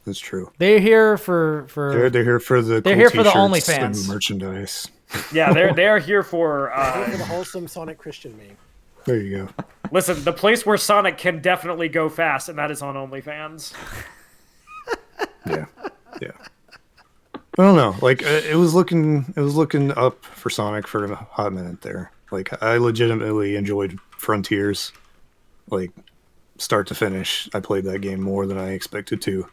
[SPEAKER 4] That's true.
[SPEAKER 1] They're here for
[SPEAKER 4] They're here for the
[SPEAKER 1] they're
[SPEAKER 4] cool
[SPEAKER 1] here for the
[SPEAKER 4] t-shirts
[SPEAKER 1] OnlyFans
[SPEAKER 4] and merchandise.
[SPEAKER 3] Yeah, they're here for
[SPEAKER 2] For the wholesome Sonic Christian meme.
[SPEAKER 4] There you go.
[SPEAKER 3] Listen, the place where Sonic can definitely go fast, and that is on OnlyFans.
[SPEAKER 4] Yeah. I don't know. Like it was looking up for Sonic for a hot minute there. Like I legitimately enjoyed Frontiers, like start to finish. I played that game more than I expected to.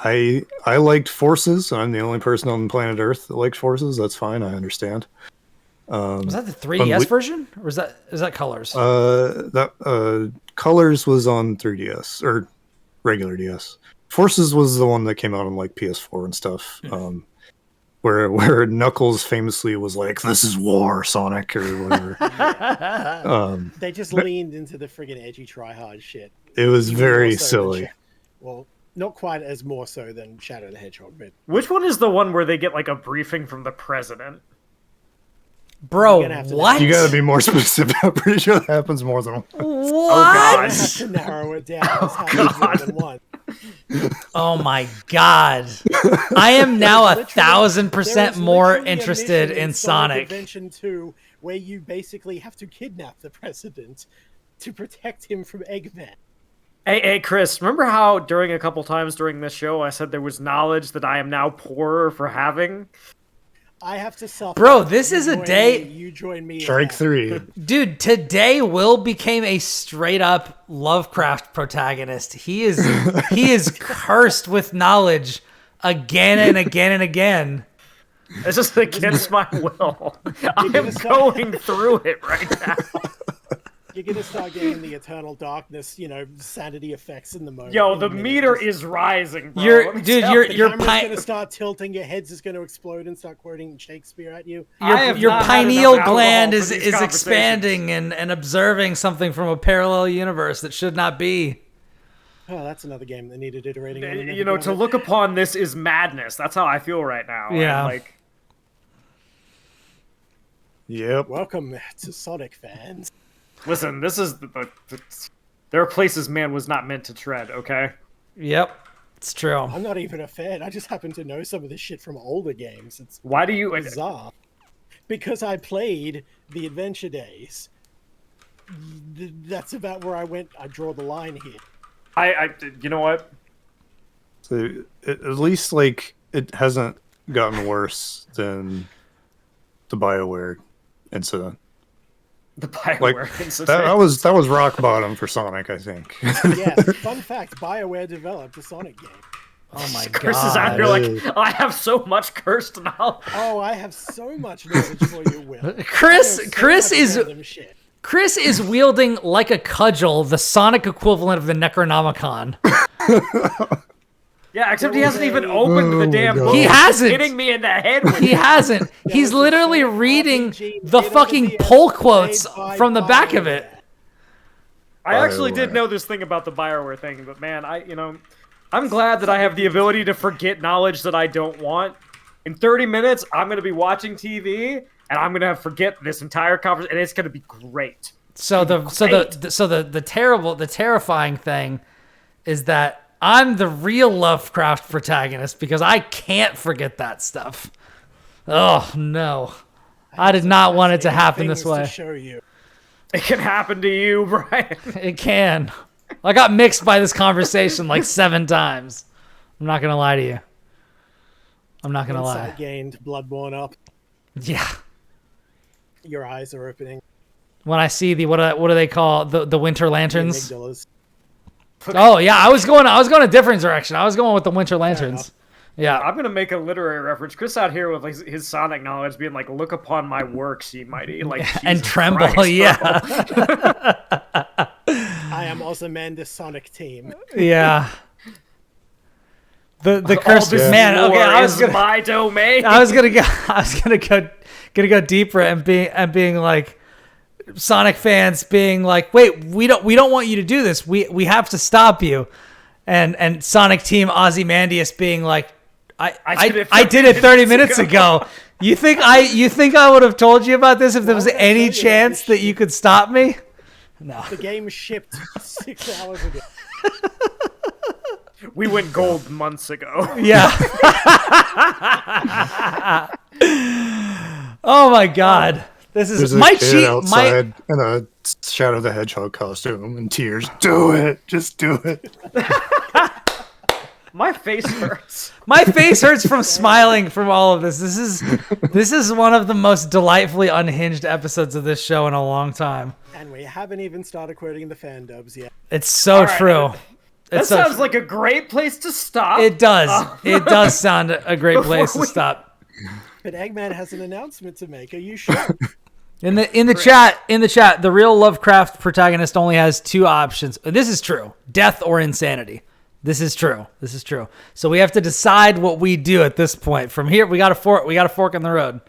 [SPEAKER 4] I liked Forces. I'm the only person on planet Earth that liked Forces. That's fine. I understand.
[SPEAKER 1] Was that the 3DS version, or is that Colors?
[SPEAKER 4] That Colors was on 3DS or regular DS. Forces was the one that came out on like PS4 and stuff. Where Knuckles famously was like, "This is war, Sonic," or whatever.
[SPEAKER 2] They just leaned into the friggin' edgy try-hard shit.
[SPEAKER 4] It was
[SPEAKER 2] Even
[SPEAKER 4] very
[SPEAKER 2] more so
[SPEAKER 4] silly.
[SPEAKER 2] Well, not quite as more so than Shadow the Hedgehog, but
[SPEAKER 3] Which one is the one where they get like a briefing from the president?
[SPEAKER 1] Bro, what?
[SPEAKER 4] You gotta be more specific. I'm pretty sure that happens more than once.
[SPEAKER 1] What?
[SPEAKER 3] Oh,
[SPEAKER 2] I have to narrow it down. It's happened more than one.
[SPEAKER 1] Oh my god! I am now
[SPEAKER 2] There is
[SPEAKER 1] 1,000% more
[SPEAKER 2] literally a
[SPEAKER 1] interested
[SPEAKER 2] mission
[SPEAKER 1] in Sonic.
[SPEAKER 2] Adventure 2, where you basically have to kidnap the president to protect him from Eggman.
[SPEAKER 3] Hey, Kris, remember how during a couple times during this show I said there was knowledge that I am now poorer for having?
[SPEAKER 2] I have to suffer.
[SPEAKER 1] Bro, this
[SPEAKER 2] You
[SPEAKER 1] is a
[SPEAKER 2] join
[SPEAKER 1] day-
[SPEAKER 2] me, you join me. in
[SPEAKER 4] Strike
[SPEAKER 2] that.
[SPEAKER 4] 3.
[SPEAKER 1] Dude, today Will became a straight up Lovecraft protagonist. He is cursed with knowledge again and again and again.
[SPEAKER 3] It's just against my will. I am going through it right now.
[SPEAKER 2] You're gonna start getting the eternal darkness, sanity effects in the moment.
[SPEAKER 3] Yo,
[SPEAKER 2] in
[SPEAKER 3] the
[SPEAKER 2] a minute.
[SPEAKER 3] meter
[SPEAKER 2] Just-
[SPEAKER 3] is rising, bro.
[SPEAKER 1] You're
[SPEAKER 3] Let me
[SPEAKER 1] dude,
[SPEAKER 3] tell
[SPEAKER 1] you're
[SPEAKER 3] you.
[SPEAKER 1] you're
[SPEAKER 2] camera's
[SPEAKER 1] pi-
[SPEAKER 2] gonna start tilting. Your heads is gonna explode and start quoting Shakespeare at you.
[SPEAKER 1] your
[SPEAKER 3] not had
[SPEAKER 1] pineal
[SPEAKER 3] enough
[SPEAKER 1] gland
[SPEAKER 3] alcohol for
[SPEAKER 1] is
[SPEAKER 3] these
[SPEAKER 1] expanding and observing something from a parallel universe that should not be.
[SPEAKER 2] Oh, that's another game that needed iterating. on and
[SPEAKER 3] You
[SPEAKER 2] never
[SPEAKER 3] know, to
[SPEAKER 2] got it.
[SPEAKER 3] look upon this is madness. That's how I feel right now.
[SPEAKER 1] Yeah.
[SPEAKER 3] I'm like,
[SPEAKER 4] Yep.
[SPEAKER 2] Welcome to Sonic fans.
[SPEAKER 3] listen, this is there are places man was not meant to tread. Okay.
[SPEAKER 1] Yep. It's true.
[SPEAKER 2] I'm not even a fan. I just happen to know some of this shit from older games. It's
[SPEAKER 3] Why do you?
[SPEAKER 2] bizarre. Because I played the Adventure Days. That's about where I went. I draw the line here.
[SPEAKER 3] You know what?
[SPEAKER 4] So at least like it hasn't gotten worse than the BioWare incident.
[SPEAKER 3] The BioWare incident.
[SPEAKER 4] That was rock bottom for Sonic, I think.
[SPEAKER 2] Yeah. Fun fact: BioWare developed a Sonic game.
[SPEAKER 1] Oh my god.
[SPEAKER 3] Chris is out here like, I have so much cursed knowledge.
[SPEAKER 2] Oh, I have so much knowledge for you, Will.
[SPEAKER 1] Chris is wielding like a cudgel the Sonic equivalent of the Necronomicon.
[SPEAKER 3] Yeah, except he hasn't even opened the damn book.
[SPEAKER 1] He hasn't.
[SPEAKER 3] He's hitting me in the head with
[SPEAKER 1] He hasn't. He's literally reading the fucking pull quotes from the back of it.
[SPEAKER 3] I actually did know this thing about the BioWare thing, but man, I'm glad that I have the ability to forget knowledge that I don't want. In 30 minutes, I'm going to be watching TV, and I'm going to forget this entire conversation, and it's going to be great.
[SPEAKER 1] So the terrifying thing is that I'm the real Lovecraft protagonist because I can't forget that stuff. Oh no, I did not want it to happen this way.
[SPEAKER 2] To show you.
[SPEAKER 3] It can happen to you, Brian.
[SPEAKER 1] It can. I got mixed by this conversation like 7 times. I'm not gonna lie to you. I'm not gonna lie.
[SPEAKER 2] Insight gained, Bloodborne up.
[SPEAKER 1] Yeah.
[SPEAKER 2] Your eyes are opening.
[SPEAKER 1] When I see the what do they call the winter lanterns?
[SPEAKER 2] Amygdalas.
[SPEAKER 1] Oh yeah, I was going a different direction. I was going with the winter lanterns. Yeah.
[SPEAKER 3] I'm going to make a literary reference. Chris out here with like his Sonic knowledge being like, look upon my works, ye mighty. Like,
[SPEAKER 1] and
[SPEAKER 3] Jesus
[SPEAKER 1] tremble,
[SPEAKER 3] Christ,
[SPEAKER 1] yeah.
[SPEAKER 2] I am Ozymandias Sonic team.
[SPEAKER 1] Yeah. The curse, man. Okay, I was gonna,
[SPEAKER 3] my domain.
[SPEAKER 1] I was gonna go deeper and being like Sonic fans being like, wait, we don't want you to do this. We have to stop you. And Sonic Team Ozymandias being like, I did it 30 minutes ago. You think I would have told you about this if there was any chance that you could stop me? No.
[SPEAKER 2] The game shipped 6 hours ago.
[SPEAKER 3] We went gold months ago.
[SPEAKER 1] Yeah. Oh my god. This is
[SPEAKER 4] There's
[SPEAKER 1] my
[SPEAKER 4] a kid
[SPEAKER 1] cheat.
[SPEAKER 4] outside in a Shadow the Hedgehog costume and tears. Do it. Just do it.
[SPEAKER 3] My face hurts.
[SPEAKER 1] My face hurts from smiling from all of this. This is one of the most delightfully unhinged episodes of this show in a long time.
[SPEAKER 2] And we haven't even started quoting the fan dubs yet.
[SPEAKER 1] It's so true.
[SPEAKER 3] That sounds like a great place to stop.
[SPEAKER 1] It does. It does sound a great place to stop.
[SPEAKER 2] But Eggman has an announcement to make. Are you sure?
[SPEAKER 1] In the chat, the real Lovecraft protagonist only has 2 options. This is true: death or insanity. This is true. So we have to decide what we do at this point. From here, we got a fork in the road.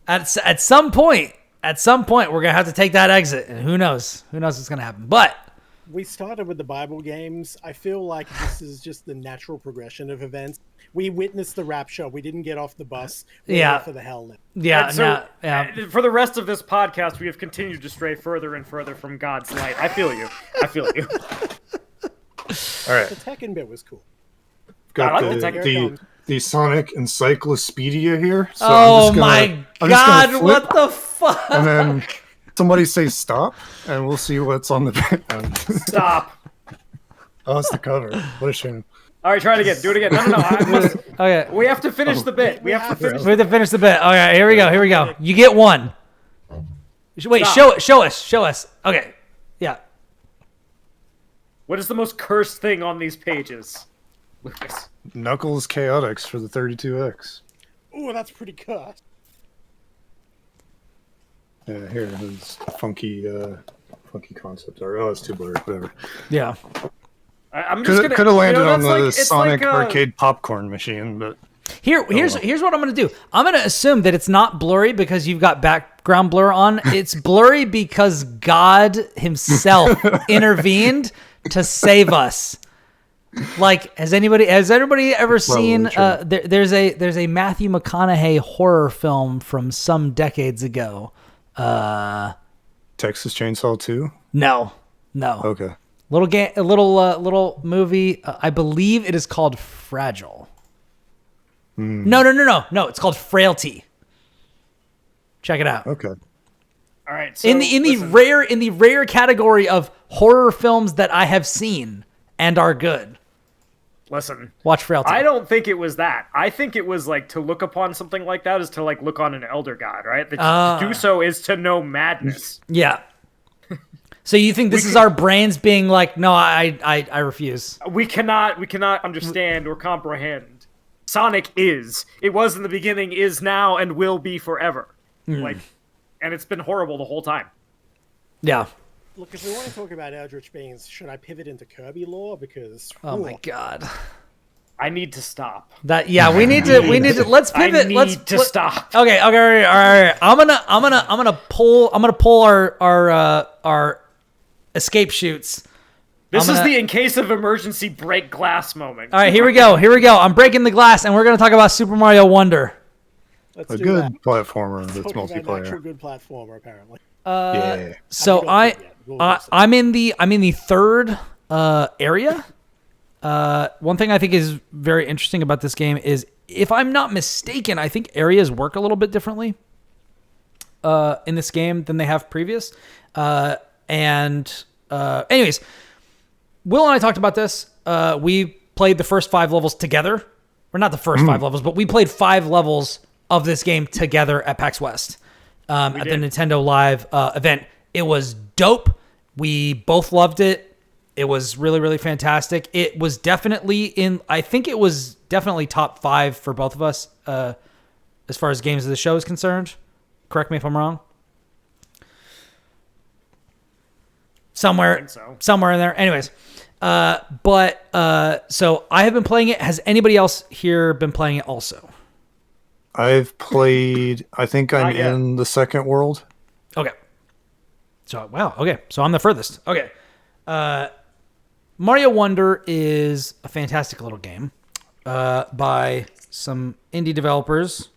[SPEAKER 1] At some point, we're gonna have to take that exit, and who knows what's gonna happen. But
[SPEAKER 2] we started with the Bible games. I feel like this is just the natural progression of events. We witnessed the rapture. We didn't get off the bus.
[SPEAKER 1] Yeah.
[SPEAKER 2] For the hell now.
[SPEAKER 1] Yeah.
[SPEAKER 3] So, for the rest of this podcast, we have continued to stray further and further from God's light. I feel you.
[SPEAKER 4] All right.
[SPEAKER 2] The Tekken bit was cool.
[SPEAKER 4] Got the Sonic Encyclopedia here. So
[SPEAKER 1] oh my god! What the fuck?
[SPEAKER 4] And then somebody say stop, and we'll see what's on the.
[SPEAKER 3] Stop.
[SPEAKER 4] Oh, it's the cover. What a shame.
[SPEAKER 3] All right, try it again. Do it again. No.
[SPEAKER 1] Okay.
[SPEAKER 3] We have to finish the bit. We have to
[SPEAKER 1] finish the bit. All right, here we go. You get 1. Wait,
[SPEAKER 3] Stop.
[SPEAKER 1] show us. Okay. Yeah.
[SPEAKER 3] What is the most cursed thing on these pages, Lucas?
[SPEAKER 4] Knuckles Chaotix for the 32X.
[SPEAKER 2] Ooh, that's pretty cursed.
[SPEAKER 4] Yeah, here is funky concept art. Oh, it's too blurry. Whatever.
[SPEAKER 1] Yeah.
[SPEAKER 3] I'm just gonna.
[SPEAKER 4] Could have landed on the
[SPEAKER 3] like,
[SPEAKER 4] Sonic arcade popcorn machine, but
[SPEAKER 1] here's what I'm gonna do. I'm gonna assume that it's not blurry because you've got background blur on. It's blurry because God Himself intervened to save us. Like, has anybody ever seen? There's a Matthew McConaughey horror film from some decades ago.
[SPEAKER 4] Texas Chainsaw 2?
[SPEAKER 1] No.
[SPEAKER 4] Okay.
[SPEAKER 1] Little movie. I believe it is called Fragile. No. It's called Frailty. Check it out.
[SPEAKER 4] Okay.
[SPEAKER 3] All right. So,
[SPEAKER 1] In the rare category of horror films that I have seen and are good.
[SPEAKER 3] Listen.
[SPEAKER 1] Watch Frailty.
[SPEAKER 3] I don't think it was that. I think it was like to look upon something like that is to like look on an elder god, right? To do so is to know madness.
[SPEAKER 1] Yeah. So you think this is our brains being like, no, I refuse.
[SPEAKER 3] We cannot understand or comprehend. Sonic is. It was in the beginning, is now, and will be forever. Like, and it's been horrible the whole time.
[SPEAKER 1] Yeah.
[SPEAKER 2] Look, if we want to talk about Eldritch Beings, should I pivot into Kirby lore? Because
[SPEAKER 1] My God.
[SPEAKER 3] I need to stop.
[SPEAKER 1] We need to let's pivot. Let's
[SPEAKER 3] stop.
[SPEAKER 1] Okay, all right. I'm gonna pull our escape chutes.
[SPEAKER 3] This is the in case of emergency break glass moment.
[SPEAKER 1] All right, here we go. I'm breaking the glass, and we're gonna talk about Super Mario Wonder.
[SPEAKER 2] let's
[SPEAKER 4] A
[SPEAKER 2] do
[SPEAKER 4] good
[SPEAKER 2] that.
[SPEAKER 4] platformer that's
[SPEAKER 2] Talking about an actual
[SPEAKER 4] multiplayer.
[SPEAKER 2] good platformer, apparently.
[SPEAKER 4] Yeah.
[SPEAKER 1] So I'm in the third area. One thing I think is very interesting about this game is, if I'm not mistaken, I think areas work a little bit differently in this game than they have previous. Anyways, Will and I talked about this. We played the first 5 levels together. Or not the first 5 levels, but we played 5 levels of this game together at PAX West at the Nintendo Live event. It was dope. We both loved it. It was really, really fantastic. It was definitely I think it was definitely top 5 for both of us as far as games of the show is concerned. Correct me if I'm wrong. Somewhere in there. Anyways, so I have been playing it. Has anybody else here been playing it also?
[SPEAKER 4] I've played. I think I'm in the second world.
[SPEAKER 1] Okay. So wow. Okay. So I'm the furthest. Okay. Mario Wonder is a fantastic little game by some indie developers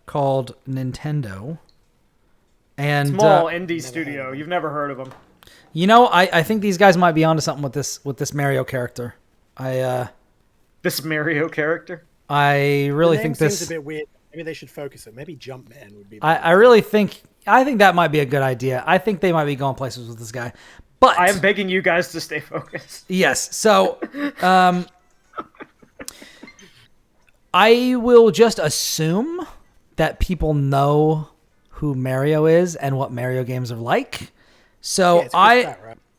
[SPEAKER 1] called Nintendo. And
[SPEAKER 3] small indie studio. You've never heard of them.
[SPEAKER 1] You know, I think these guys might be onto something with this Mario character.
[SPEAKER 3] This Mario character?
[SPEAKER 1] I really
[SPEAKER 2] the name
[SPEAKER 1] think this
[SPEAKER 2] seems a bit weird. Maybe they should focus it. Maybe Jumpman would be.
[SPEAKER 1] I really think that might be a good idea. I think they might be going places with this guy. But
[SPEAKER 3] I am begging you guys to stay focused.
[SPEAKER 1] Yes. So I will just assume that people know who Mario is and what Mario games are like. So I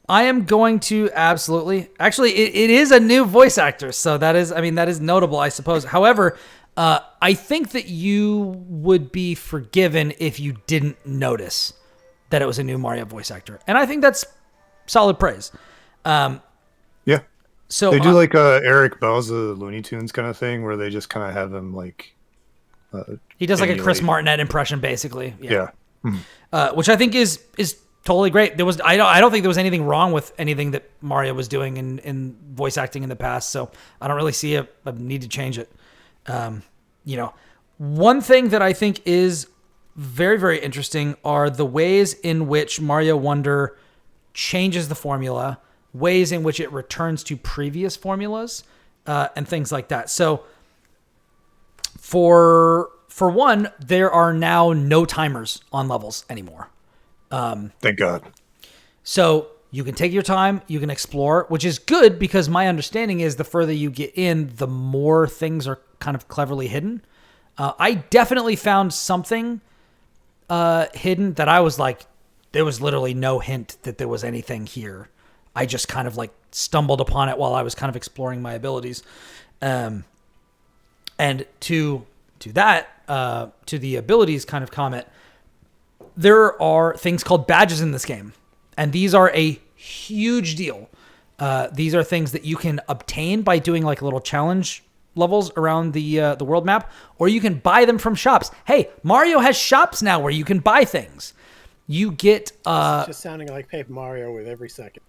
[SPEAKER 1] am going to absolutely. Actually, it is a new voice actor, so that is notable, I suppose. However, I think that you would be forgiven if you didn't notice that it was a new Mario voice actor, and I think that's solid praise.
[SPEAKER 4] Yeah.
[SPEAKER 1] So
[SPEAKER 4] they do like Eric Bauza Looney Tunes kind of thing, where they just kind of have him like.
[SPEAKER 1] He does like a Chris Martinet impression, basically.
[SPEAKER 4] Yeah.
[SPEAKER 1] Which I think is totally great. I don't think there was anything wrong with anything that Mario was doing in voice acting in the past, so I don't really see a need to change it. One thing that I think is very, very interesting are the ways in which Mario Wonder changes the formula, ways in which it returns to previous formulas, and things like that. So for one, there are now no timers on levels anymore.
[SPEAKER 4] Thank God.
[SPEAKER 1] So you can take your time, you can explore, which is good because my understanding is the further you get in, the more things are kind of cleverly hidden. I definitely found something hidden that I was like, there was literally no hint that there was anything here. I just kind of like stumbled upon it while I was kind of exploring my abilities. And to the abilities kind of comment, there are things called badges in this game, and these are a huge deal. These are things that you can obtain by doing like little challenge levels around the world map, or you can buy them from shops. Hey, Mario has shops now where you can buy things. You get
[SPEAKER 2] it's just sounding like Paper Mario with every second.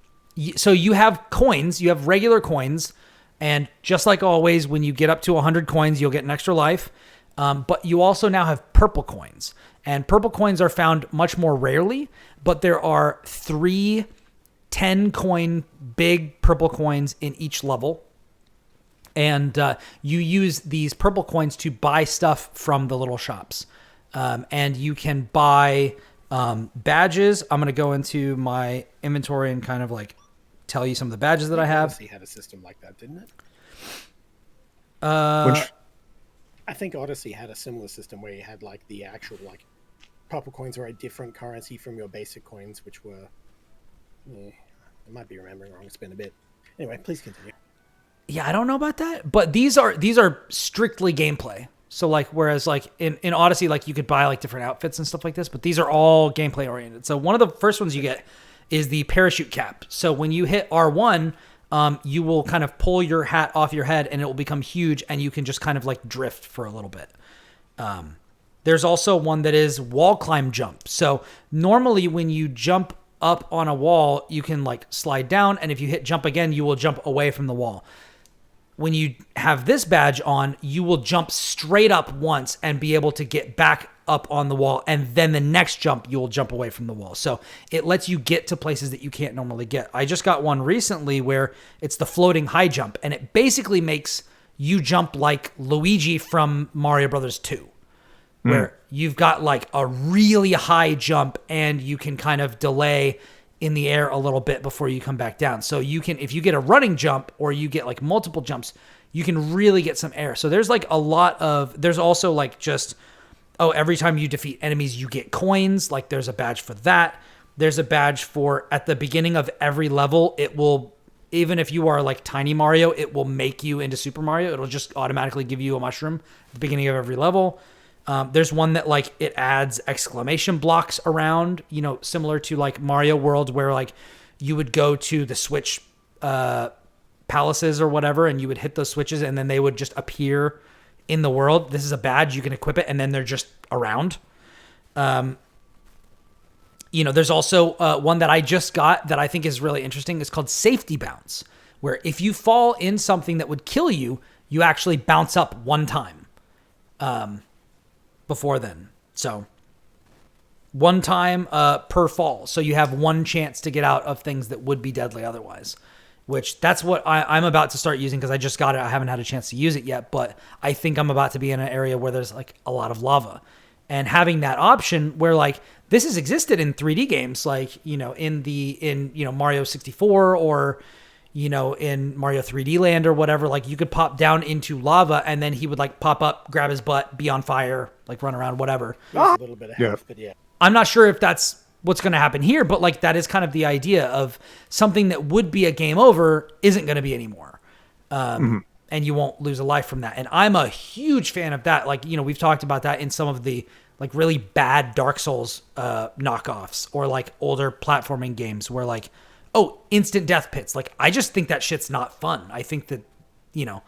[SPEAKER 1] So you have coins, you have regular coins, and just like always, when you get up to 100 coins, you'll get an extra life. But you also now have purple coins. And purple coins are found much more rarely, but there are 3 10 coin, big purple coins in each level. And you use these purple coins to buy stuff from the little shops. And you can buy badges. I'm going to go into my inventory and kind of like tell you some of the badges that I have.
[SPEAKER 2] Odyssey had a system like that, didn't it?
[SPEAKER 4] Which
[SPEAKER 2] I think Odyssey had a similar system where you had like the actual like purple coins were a different currency from your basic coins, which were I might be remembering wrong. It's been a bit. Anyway, please continue.
[SPEAKER 1] Yeah, I don't know about that, but these are strictly gameplay. So like, whereas like in Odyssey, like you could buy like different outfits and stuff like this, but these are all gameplay oriented. So one of the first ones you get is the parachute cap. So when you hit R1, you will kind of pull your hat off your head and it will become huge and you can just kind of like drift for a little bit. There's also one that is wall climb jump. So normally when you jump up on a wall, you can like slide down, and if you hit jump again, you will jump away from the wall. When you have this badge on, you will jump straight up once and be able to get back up on the wall, and then the next jump, you will jump away from the wall. So it lets you get to places that you can't normally get. I just got one recently where it's the floating high jump, and it basically makes you jump like Luigi from Mario Brothers 2, where you've got like a really high jump and you can kind of delay in the air a little bit before you come back down. So you can, if you get a running jump or you get like multiple jumps, you can really get some air. So there's like a lot of, there's also like just, every time you defeat enemies, you get coins. Like there's a badge for that. There's a badge for at the beginning of every level, it will, even if you are like Tiny Mario, it will make you into Super Mario. It'll just automatically give you a mushroom at the beginning of every level. There's one that like it adds exclamation blocks around, you know, similar to like Mario World, where like you would go to the switch palaces or whatever, and you would hit those switches and then they would just appear in the world. This is a badge, you can equip it and then they're just around. You know, there's also one that I just got that I think is really interesting. It's called Safety Bounce, where if you fall in something that would kill you, you actually bounce up one time. Before then. So one time per fall. So you have one chance to get out of things that would be deadly otherwise, which that's what I'm about to start using because I just got it. I haven't had a chance to use it yet, but I think I'm about to be in an area where there's like a lot of lava, and having that option where like this has existed in 3D games, like, you know, in Mario 64 or, you know, in Mario 3D Land or whatever, like you could pop down into lava and then he would like pop up, grab his butt, be on fire, like run around, whatever.
[SPEAKER 2] A little bit of health, but yeah.
[SPEAKER 1] I'm not sure if that's what's going to happen here, but like that is kind of the idea of something that would be a game over isn't going to be anymore. And you won't lose a life from that. And I'm a huge fan of that. Like, you know, we've talked about that in some of the like really bad Dark Souls knockoffs or like older platforming games where like, instant death pits. Like, I just think that shit's not fun. I think that, you know,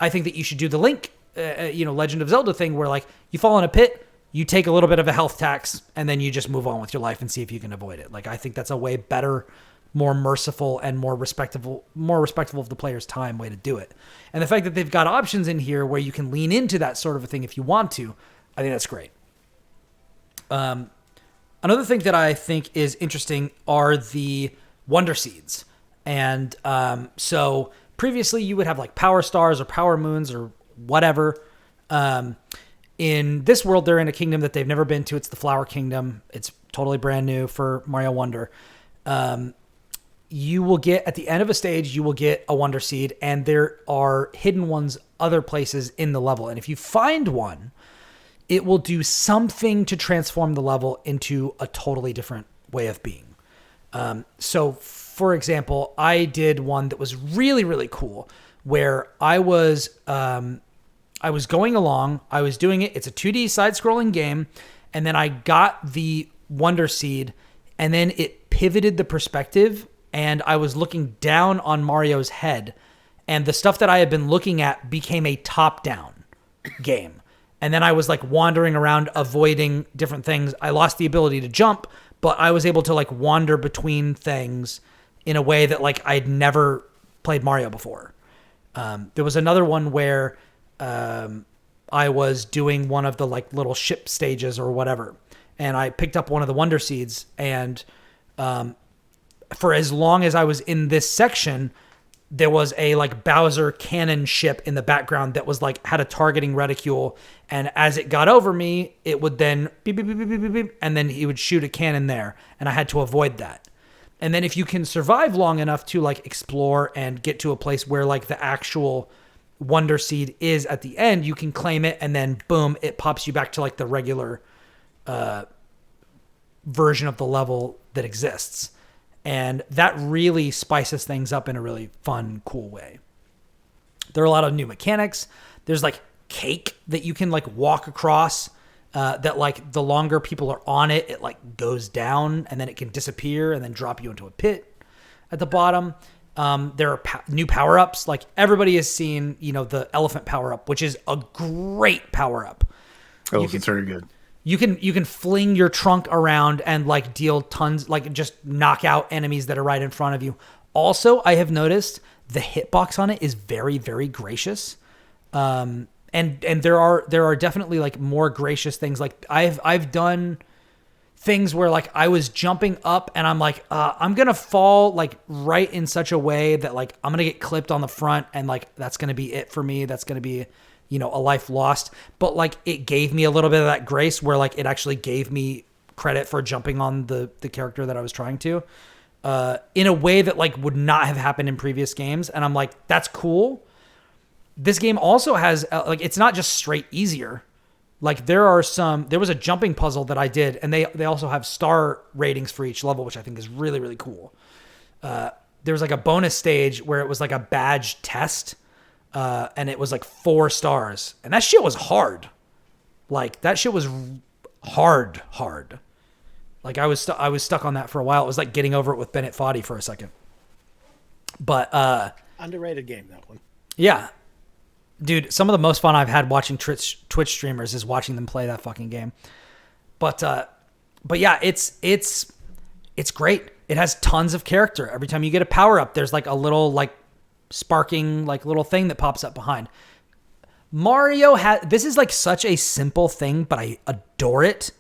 [SPEAKER 1] you should do the Link, Legend of Zelda thing where, like, you fall in a pit, you take a little bit of a health tax, and then you just move on with your life and see if you can avoid it. Like, I think that's a way better, more merciful, and more respectful of the player's time way to do it. And the fact that they've got options in here where you can lean into that sort of a thing if you want to, I think that's great. Another thing that I think is interesting are the Wonder Seeds. And so previously you would have like Power Stars or Power Moons or whatever. In this world, they're in a kingdom that they've never been to. It's the Flower Kingdom. It's totally brand new for Mario Wonder. You will get, at the end of a stage, you will get a Wonder Seed, and there are hidden ones other places in the level. And if you find one, it will do something to transform the level into a totally different way of being. So, for example, I did one that was really, really cool, where I was going along, I was doing it. It's a 2D side-scrolling game, and then I got the Wonder Seed, and then it pivoted the perspective, and I was looking down on Mario's head, and the stuff that I had been looking at became a top-down game. And then I was like wandering around, avoiding different things. I lost the ability to jump, but I was able to like wander between things in a way that like I'd never played Mario before. There was another one where I was doing one of the like little ship stages or whatever, and I picked up one of the Wonder Seeds, and for as long as I was in this section, there was a like Bowser cannon ship in the background that was like had a targeting reticule, and as it got over me, it would then beep, beep, beep, beep, beep, beep, and then he would shoot a cannon there, and I had to avoid that. And then if you can survive long enough to like explore and get to a place where like the actual Wonder Seed is at the end, you can claim it, and then boom, it pops you back to like the regular version of the level that exists. And that really spices things up in a really fun, cool way. There are a lot of new mechanics. There's like cake that you can like walk across that like the longer people are on it, it like goes down and then it can disappear and then drop you into a pit at the bottom. There are new power-ups. Like everybody has seen, the elephant power-up, which is a great power-up.
[SPEAKER 4] Elephant's very good.
[SPEAKER 1] You can fling your trunk around and like deal tons, like just knock out enemies that are right in front of you. Also, I have noticed the hitbox on it is very, very gracious. And there are definitely like more gracious things. Like I've done things where like I was jumping up and I'm like, I'm going to fall like right in such a way that like I'm going to get clipped on the front and like that's going to be it for me. That's going to be a life lost, but like it gave me a little bit of that grace where like it actually gave me credit for jumping on the character that I was trying to, in a way that like would not have happened in previous games. And I'm like, that's cool. This game also has like, it's not just straight easier. Like there was a jumping puzzle that I did and they also have star ratings for each level, which I think is really, really cool. There was like a bonus stage where it was like a badge test. And it was like 4 stars. And that shit was hard. Like, that shit was hard. Like, I was stuck on that for a while. It was like getting over it with Bennett Foddy for a second. But,
[SPEAKER 2] underrated game, that one.
[SPEAKER 1] Yeah. Dude, some of the most fun I've had watching Twitch streamers is watching them play that fucking game. But yeah, it's great. It has tons of character. Every time you get a power-up, there's like a little, like, sparking like little thing that pops up behind. Mario this is like such a simple thing, but I adore it.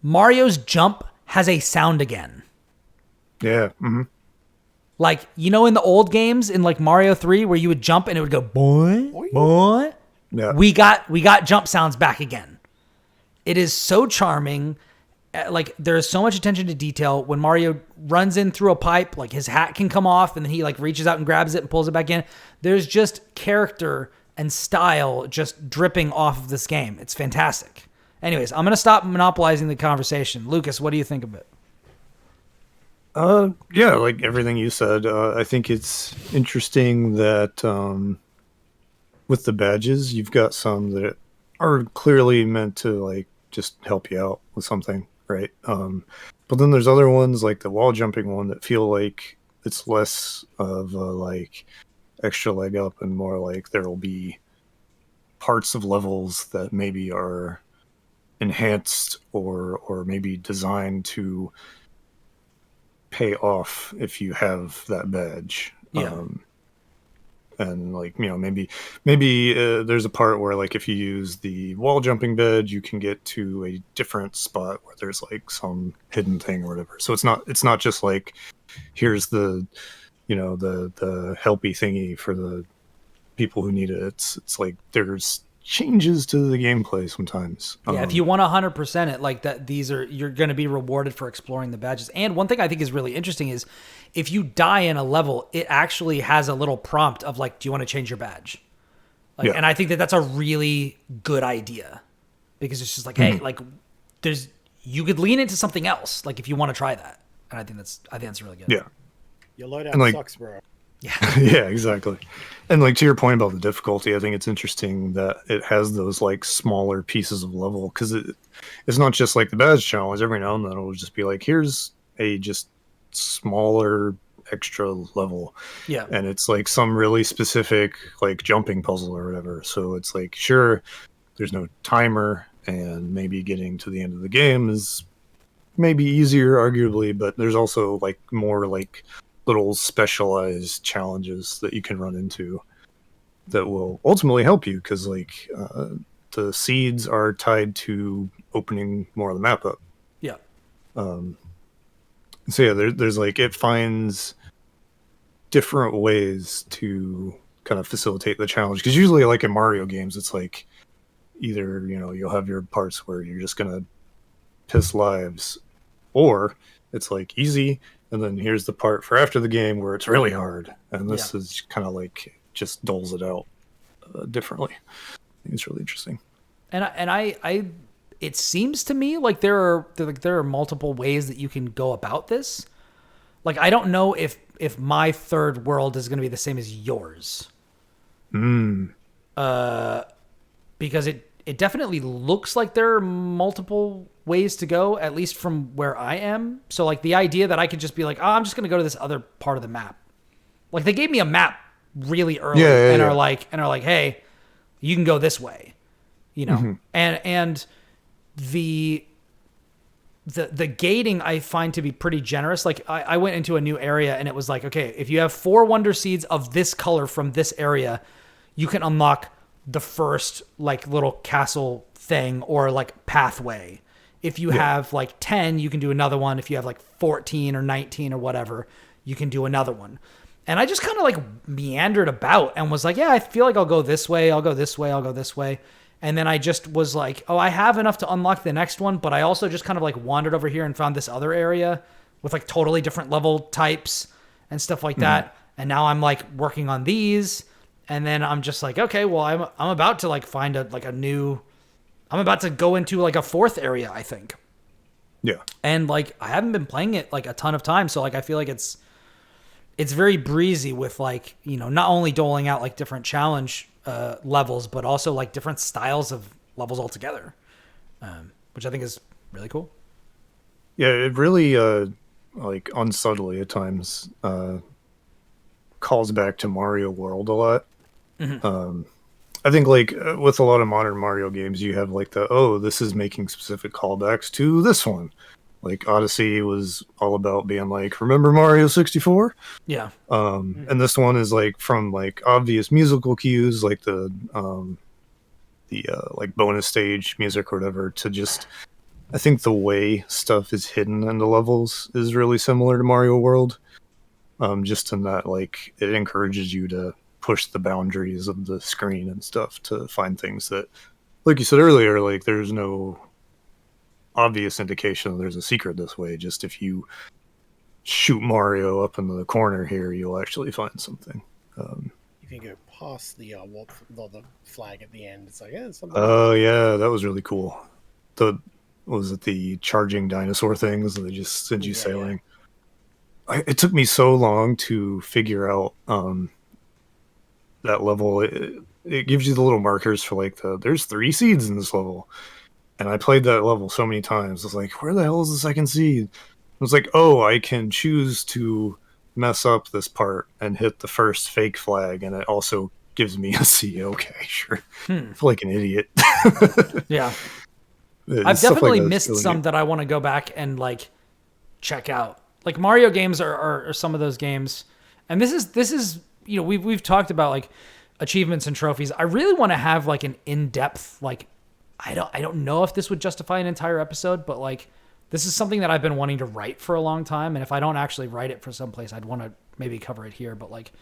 [SPEAKER 1] Mario's jump has a sound again.
[SPEAKER 4] Yeah. Mm-hmm.
[SPEAKER 1] Like, in the old games in like Mario 3 where you would jump and it would go boy, boy.
[SPEAKER 4] Yeah.
[SPEAKER 1] We got jump sounds back again. It is so charming. Like there's so much attention to detail. When Mario runs in through a pipe, like his hat can come off and then he like reaches out and grabs it and pulls it back in. There's just character and style just dripping off of this game. It's fantastic. Anyways, I'm going to stop monopolizing the conversation. Lucas, what do you think of it?
[SPEAKER 4] Yeah, like everything you said, I think it's interesting that with the badges, you've got some that are clearly meant to like just help you out with something. Right. But then there's other ones like the wall jumping one that feel like it's less of a like extra leg up and more like there'll be parts of levels that maybe are enhanced or maybe designed to pay off if you have that badge.
[SPEAKER 1] Yeah.
[SPEAKER 4] And like, maybe there's a part where like if you use the wall jumping badge, you can get to a different spot where there's like some hidden thing or whatever. So it's not just like here's the the helpy thingy for the people who need it. It's like there's changes to the gameplay sometimes.
[SPEAKER 1] Yeah, if you want 100% it, like that, you're going to be rewarded for exploring the badges. And one thing I think is really interesting is if you die in a level, it actually has a little prompt of like, do you want to change your badge? Like, yeah. And I think that's a really good idea because it's just like, hey, like you could lean into something else. Like if you want to try that. And I think that's really good.
[SPEAKER 4] Yeah.
[SPEAKER 2] Your loadout sucks, bro.
[SPEAKER 1] Yeah.
[SPEAKER 4] Yeah, exactly. And like to your point about the difficulty, I think it's interesting that it has those like smaller pieces of level because it's not just like the badge challenge. Every now and then it'll just be like, here's a just smaller extra level.
[SPEAKER 1] Yeah.
[SPEAKER 4] And it's like some really specific like jumping puzzle or whatever. So it's like, sure, there's no timer and maybe getting to the end of the game is maybe easier, arguably, but there's also like more like little specialized challenges that you can run into that will ultimately help you because like the seeds are tied to opening more of the map up.
[SPEAKER 1] Yeah.
[SPEAKER 4] So yeah, there's like, it finds different ways to kind of facilitate the challenge, because usually like in Mario games it's like either, you know, you'll have your parts where you're just gonna piss lives, or it's like easy, and then here's the part for after the game where it's really hard, and this is kind of like just doles it out differently. I think it's really interesting.
[SPEAKER 1] And I it seems to me like there are multiple ways that you can go about this. Like, I don't know if my third world is going to be the same as yours. Because it definitely looks like there are multiple ways to go, at least from where I am. So like the idea that I could just be like, oh, I'm just going to go to this other part of the map. Like, they gave me a map really early and are like, hey, you can go this way, you know? And the gating I find to be pretty generous. Like, I went into a new area and it was like, okay, if you have 4 Wonder Seeds of this color from this area, you can unlock the first like little castle thing or like pathway. If you have like 10, you can do another one. If you have like 14 or 19 or whatever, you can do another one. And I just kind of like meandered about and was like, yeah, I feel like I'll go this way. I'll go this way. I'll go this way. And then I just was like, oh, I have enough to unlock the next one. But I also just kind of like wandered over here and found this other area with like totally different level types and stuff like that. And now I'm like working on these. And then I'm just like, okay, well, I'm about to like find I'm about to go into like a 4th area, I think.
[SPEAKER 4] Yeah.
[SPEAKER 1] And like, I haven't been playing it like a ton of time. So like, I feel like it's very breezy with like, you know, not only doling out like different challenge levels, but also like different styles of levels altogether, which I think is really cool.
[SPEAKER 4] Yeah, it really like unsubtly at times calls back to Mario World a lot. I think like with a lot of modern Mario games, you have like this is making specific callbacks to this one. Like Odyssey was all about being like, remember Mario 64?
[SPEAKER 1] Yeah.
[SPEAKER 4] And this one is like from like obvious musical cues, like the like bonus stage music or whatever, to just, I think the way stuff is hidden in the levels is really similar to Mario World. Just in that like it encourages you to push the boundaries of the screen and stuff to find things that, like you said earlier, like there's no obvious indication that there's a secret this way. Just if you shoot Mario up in the corner here, you'll actually find something.
[SPEAKER 2] You can go past the flag at the end. It's like, yeah, something.
[SPEAKER 4] Oh yeah, that was really cool. Was it the charging dinosaur things that they just send you sailing? Yeah. It took me so long to figure out that level. It gives you the little markers for like there's 3 seeds in this level. And I played that level so many times. I was like, where the hell is the 2nd seed? I was like, oh, I can choose to mess up this part and hit the first fake flag, and it also gives me a C. Okay, sure. I feel like an idiot.
[SPEAKER 1] Yeah. I've definitely missed some that I want to go back and like check out. Like Mario games are some of those games. And this is you know, we've talked about like achievements and trophies. I really want to have like an in-depth, like, I don't know if this would justify an entire episode, but like this is something that I've been wanting to write for a long time. And if I don't actually write it for someplace, I'd want to maybe cover it here. But like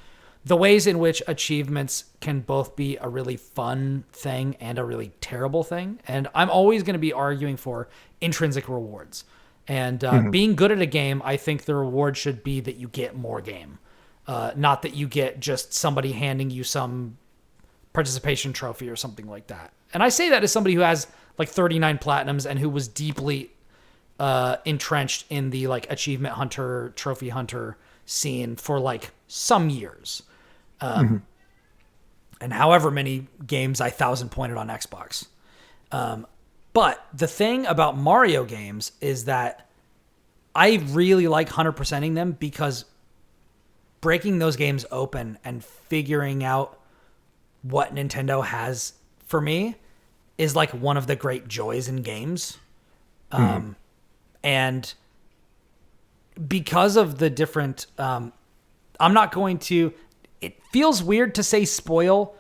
[SPEAKER 1] the ways in which achievements can both be a really fun thing and a really terrible thing. And I'm always going to be arguing for intrinsic rewards. And being good at a game, I think the reward should be that you get more game. Not that you get just somebody handing you some participation trophy or something like that. And I say that as somebody who has like 39 platinums and who was deeply entrenched in the like achievement hunter, trophy hunter scene for like some years. And however many games I 1,000 pointed on Xbox. But the thing about Mario games is that I really like 100%ing them, because breaking those games open and figuring out what Nintendo has for me is like one of the great joys in games. And because of the different, I'm not going to, it feels weird to say spoil,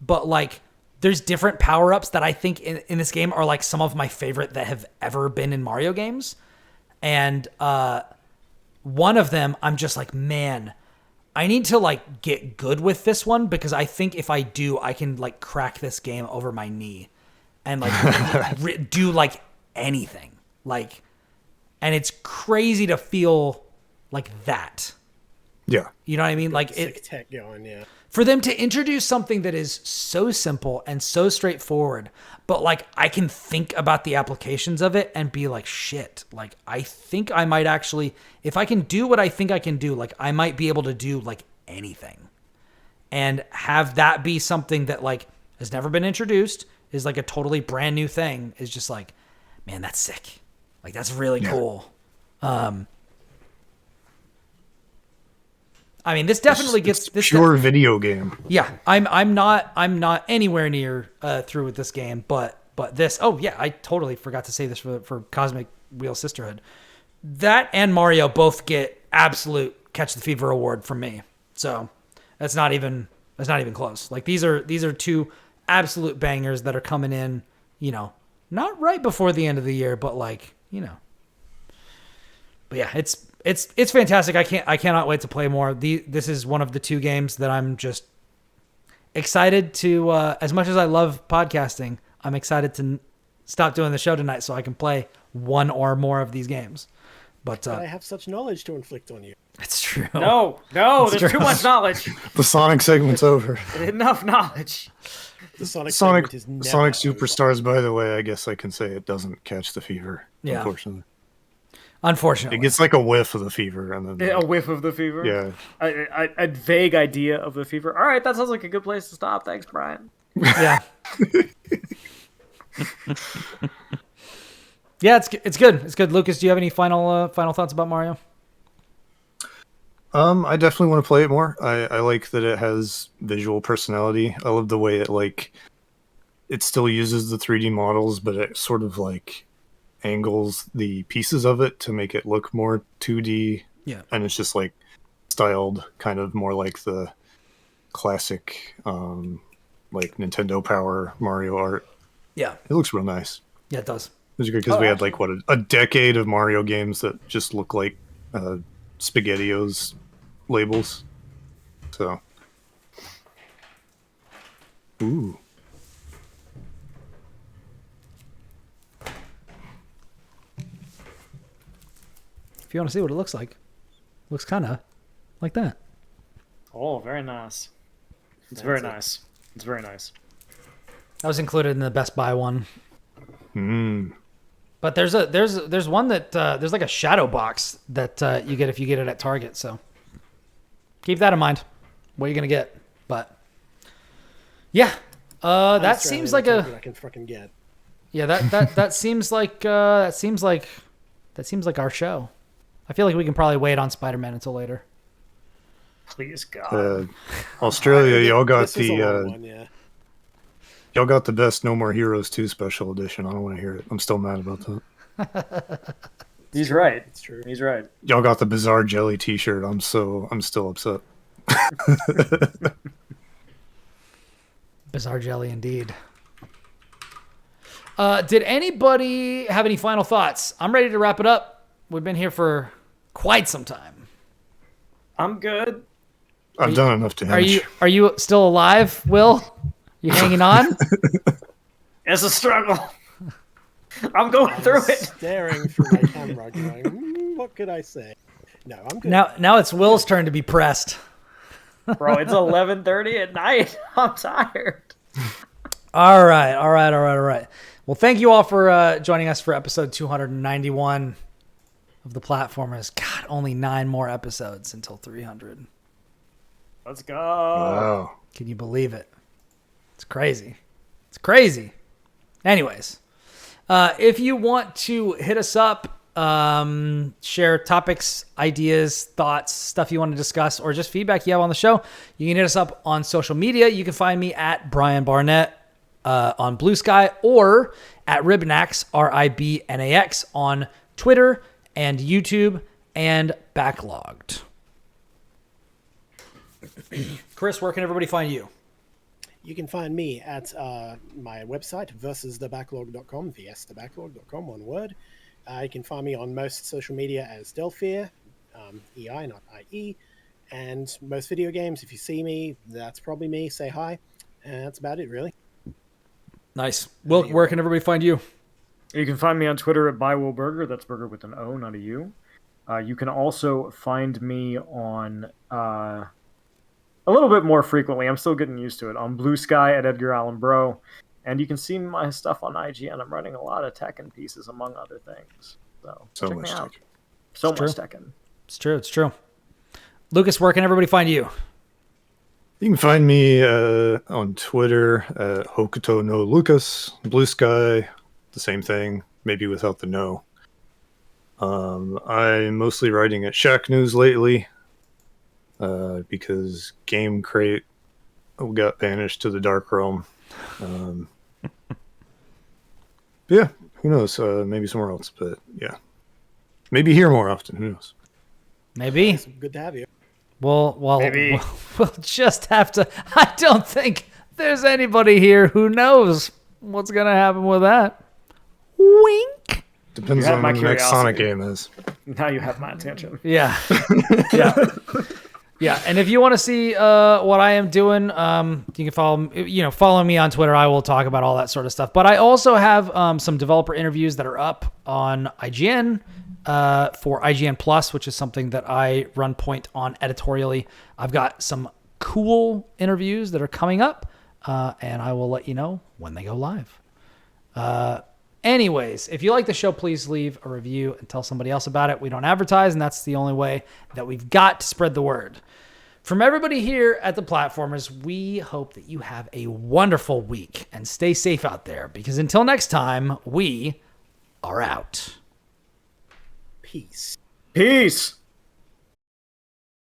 [SPEAKER 1] but like there's different power-ups that I think in this game are like some of my favorite that have ever been in Mario games. And one of them, I'm just like, man, I need to like get good with this one because I think if I do, I can like crack this game over my knee and like do like anything. Like, and it's crazy to feel like that.
[SPEAKER 4] Yeah.
[SPEAKER 1] You know what I mean? Like
[SPEAKER 2] sick tech going, yeah.
[SPEAKER 1] For them to introduce something that is so simple and so straightforward, but like I can think about the applications of it and be like, shit, like I think I might actually, if I can do what I think I can do, like I might be able to do like anything. And have that be something that like has never been introduced, is like a totally brand new thing, is just like, man, that's sick. Like that's really cool. I mean, this definitely gets this
[SPEAKER 4] pure video game.
[SPEAKER 1] Yeah, I'm not anywhere near through with this game, but this. Oh yeah, I totally forgot to say this for Cosmic Wheel Sisterhood. That and Mario both get absolute Catch the Fever award from me. So that's not even close. Like these are two absolute bangers that are coming in. You know, not right before the end of the year, but like you know. But yeah, it's fantastic. I cannot wait to play more. This is one of the two games that I'm just excited to, as much as I love podcasting, I'm excited to stop doing the show tonight so I can play one or more of these games. But
[SPEAKER 2] I have such knowledge to inflict on you.
[SPEAKER 1] It's true.
[SPEAKER 3] No,
[SPEAKER 1] It's
[SPEAKER 3] there's
[SPEAKER 1] true.
[SPEAKER 3] too much knowledge.
[SPEAKER 4] The Sonic segment's over.
[SPEAKER 3] Enough knowledge.
[SPEAKER 2] The Sonic
[SPEAKER 4] Sonic
[SPEAKER 2] segment is never
[SPEAKER 4] Sonic
[SPEAKER 2] over.
[SPEAKER 4] Superstars, by the way, I guess I can say it doesn't catch the fever.
[SPEAKER 1] Yeah.
[SPEAKER 4] Unfortunately. It gets like a whiff of the fever, and then
[SPEAKER 3] A whiff of the fever.
[SPEAKER 4] Yeah.
[SPEAKER 3] A vague idea of the fever. All right, that sounds like a good place to stop. Thanks, Brian.
[SPEAKER 1] Yeah. Yeah, it's good. It's good. Lucas, do you have any final thoughts about Mario?
[SPEAKER 4] I definitely want to play it more. I like that it has visual personality. I love the way it still uses the 3D models, but it sort of like angles the pieces of it to make it look more 2D.
[SPEAKER 1] Yeah.
[SPEAKER 4] And it's just like styled kind of more like the classic like Nintendo Power Mario art.
[SPEAKER 1] Yeah.
[SPEAKER 4] It looks real nice.
[SPEAKER 1] Yeah, it does.
[SPEAKER 4] It was great because we had like a decade of Mario games that just look like SpaghettiOs labels. So, ooh.
[SPEAKER 1] If you want to see what it looks like, looks kind of like that.
[SPEAKER 3] Oh, very nice. It's very nice. It's very nice.
[SPEAKER 1] That was included in the Best Buy one.
[SPEAKER 4] Mm.
[SPEAKER 1] But there's one that there's like a shadow box that you get if you get it at Target. So keep that in mind. What you're gonna get, but yeah, that seems like
[SPEAKER 2] I can fucking get.
[SPEAKER 1] Yeah, that seems like our show. I feel like we can probably wait on Spider-Man until later.
[SPEAKER 3] Please God.
[SPEAKER 4] Australia, y'all got
[SPEAKER 2] This is a long one, yeah.
[SPEAKER 4] Y'all got the best No More Heroes 2 special edition. I don't want to hear it. I'm still mad about that.
[SPEAKER 3] He's right.
[SPEAKER 2] It's true.
[SPEAKER 3] He's right.
[SPEAKER 4] Y'all got the Bizarre Jelly t-shirt. I'm still upset.
[SPEAKER 1] Bizarre Jelly indeed. Did anybody have any final thoughts? I'm ready to wrap it up. We've been here for quite some time.
[SPEAKER 3] I'm good.
[SPEAKER 4] I've done enough damage.
[SPEAKER 1] Are you still alive, Will? You hanging on?
[SPEAKER 3] It's a struggle. I'm going through it.
[SPEAKER 2] Staring through my camera, going, what could I say? No, I'm good.
[SPEAKER 1] Now it's Will's turn to be pressed.
[SPEAKER 3] Bro, it's 11:30 at night. I'm tired.
[SPEAKER 1] All right. Well, thank you all for joining us for episode 291 of the Platformers. God, only 9 more episodes until 300.
[SPEAKER 3] Let's go.
[SPEAKER 4] Wow.
[SPEAKER 1] Can you believe it? It's crazy. Anyways, if you want to hit us up, share topics, ideas, thoughts, stuff you want to discuss, or just feedback you have on the show, you can hit us up on social media. You can find me at Brian Barnett on Blue Sky, or at Ribnax, RIBNAX, on Twitter and YouTube and Backlogged. Kris, where can everybody find you?
[SPEAKER 2] You can find me at my website, versusthebacklog.com, thebacklog.com, one word. You can find me on most social media as Delphia. EI, not IE. And most video games, if you see me, that's probably me. Say hi. And that's about it, really.
[SPEAKER 1] Nice. Will, where can everybody find you?
[SPEAKER 3] You can find me on Twitter at ByWillBurger. That's burger with an O, not a U. You can also find me on a little bit more frequently. I'm still getting used to it. On Blue Sky at Edgar Allan Bro. And you can see my stuff on IGN. I'm writing a lot of Tekken pieces, among other things. So check me out.
[SPEAKER 4] Tekken.
[SPEAKER 3] So much Tekken.
[SPEAKER 1] It's true. It's true. Lucas, where can everybody find you?
[SPEAKER 4] You can find me on Twitter at Hokuto no Lucas. Blue Sky, the same thing, maybe without the no. I'm mostly writing at Shack News lately because Game Crate got banished to the Dark Realm. Yeah, who knows? Maybe somewhere else, but yeah. Maybe here more often, who knows?
[SPEAKER 1] Maybe.
[SPEAKER 2] It's good to have you.
[SPEAKER 1] Well,
[SPEAKER 3] Maybe.
[SPEAKER 1] we'll just have to. I don't think there's anybody here who knows what's going to happen with that. Wink.
[SPEAKER 4] Depends
[SPEAKER 3] You have
[SPEAKER 4] on
[SPEAKER 3] my
[SPEAKER 4] when the next Sonic
[SPEAKER 3] curiosity.
[SPEAKER 4] game is.
[SPEAKER 3] Now you have my attention.
[SPEAKER 1] Yeah. Yeah. Yeah. And if you want to see what I am doing, you can follow me on Twitter. I will talk about all that sort of stuff. But I also have some developer interviews that are up on IGN. For IGN Plus, which is something that I run point on editorially. I've got some cool interviews that are coming up, and I will let you know when they go live. Anyways, if you like the show, please leave a review and tell somebody else about it. We don't advertise, and that's the only way that we've got to spread the word. From everybody here at the Platformers, we hope that you have a wonderful week and stay safe out there, because until next time, we are out.
[SPEAKER 2] Peace.
[SPEAKER 3] Peace.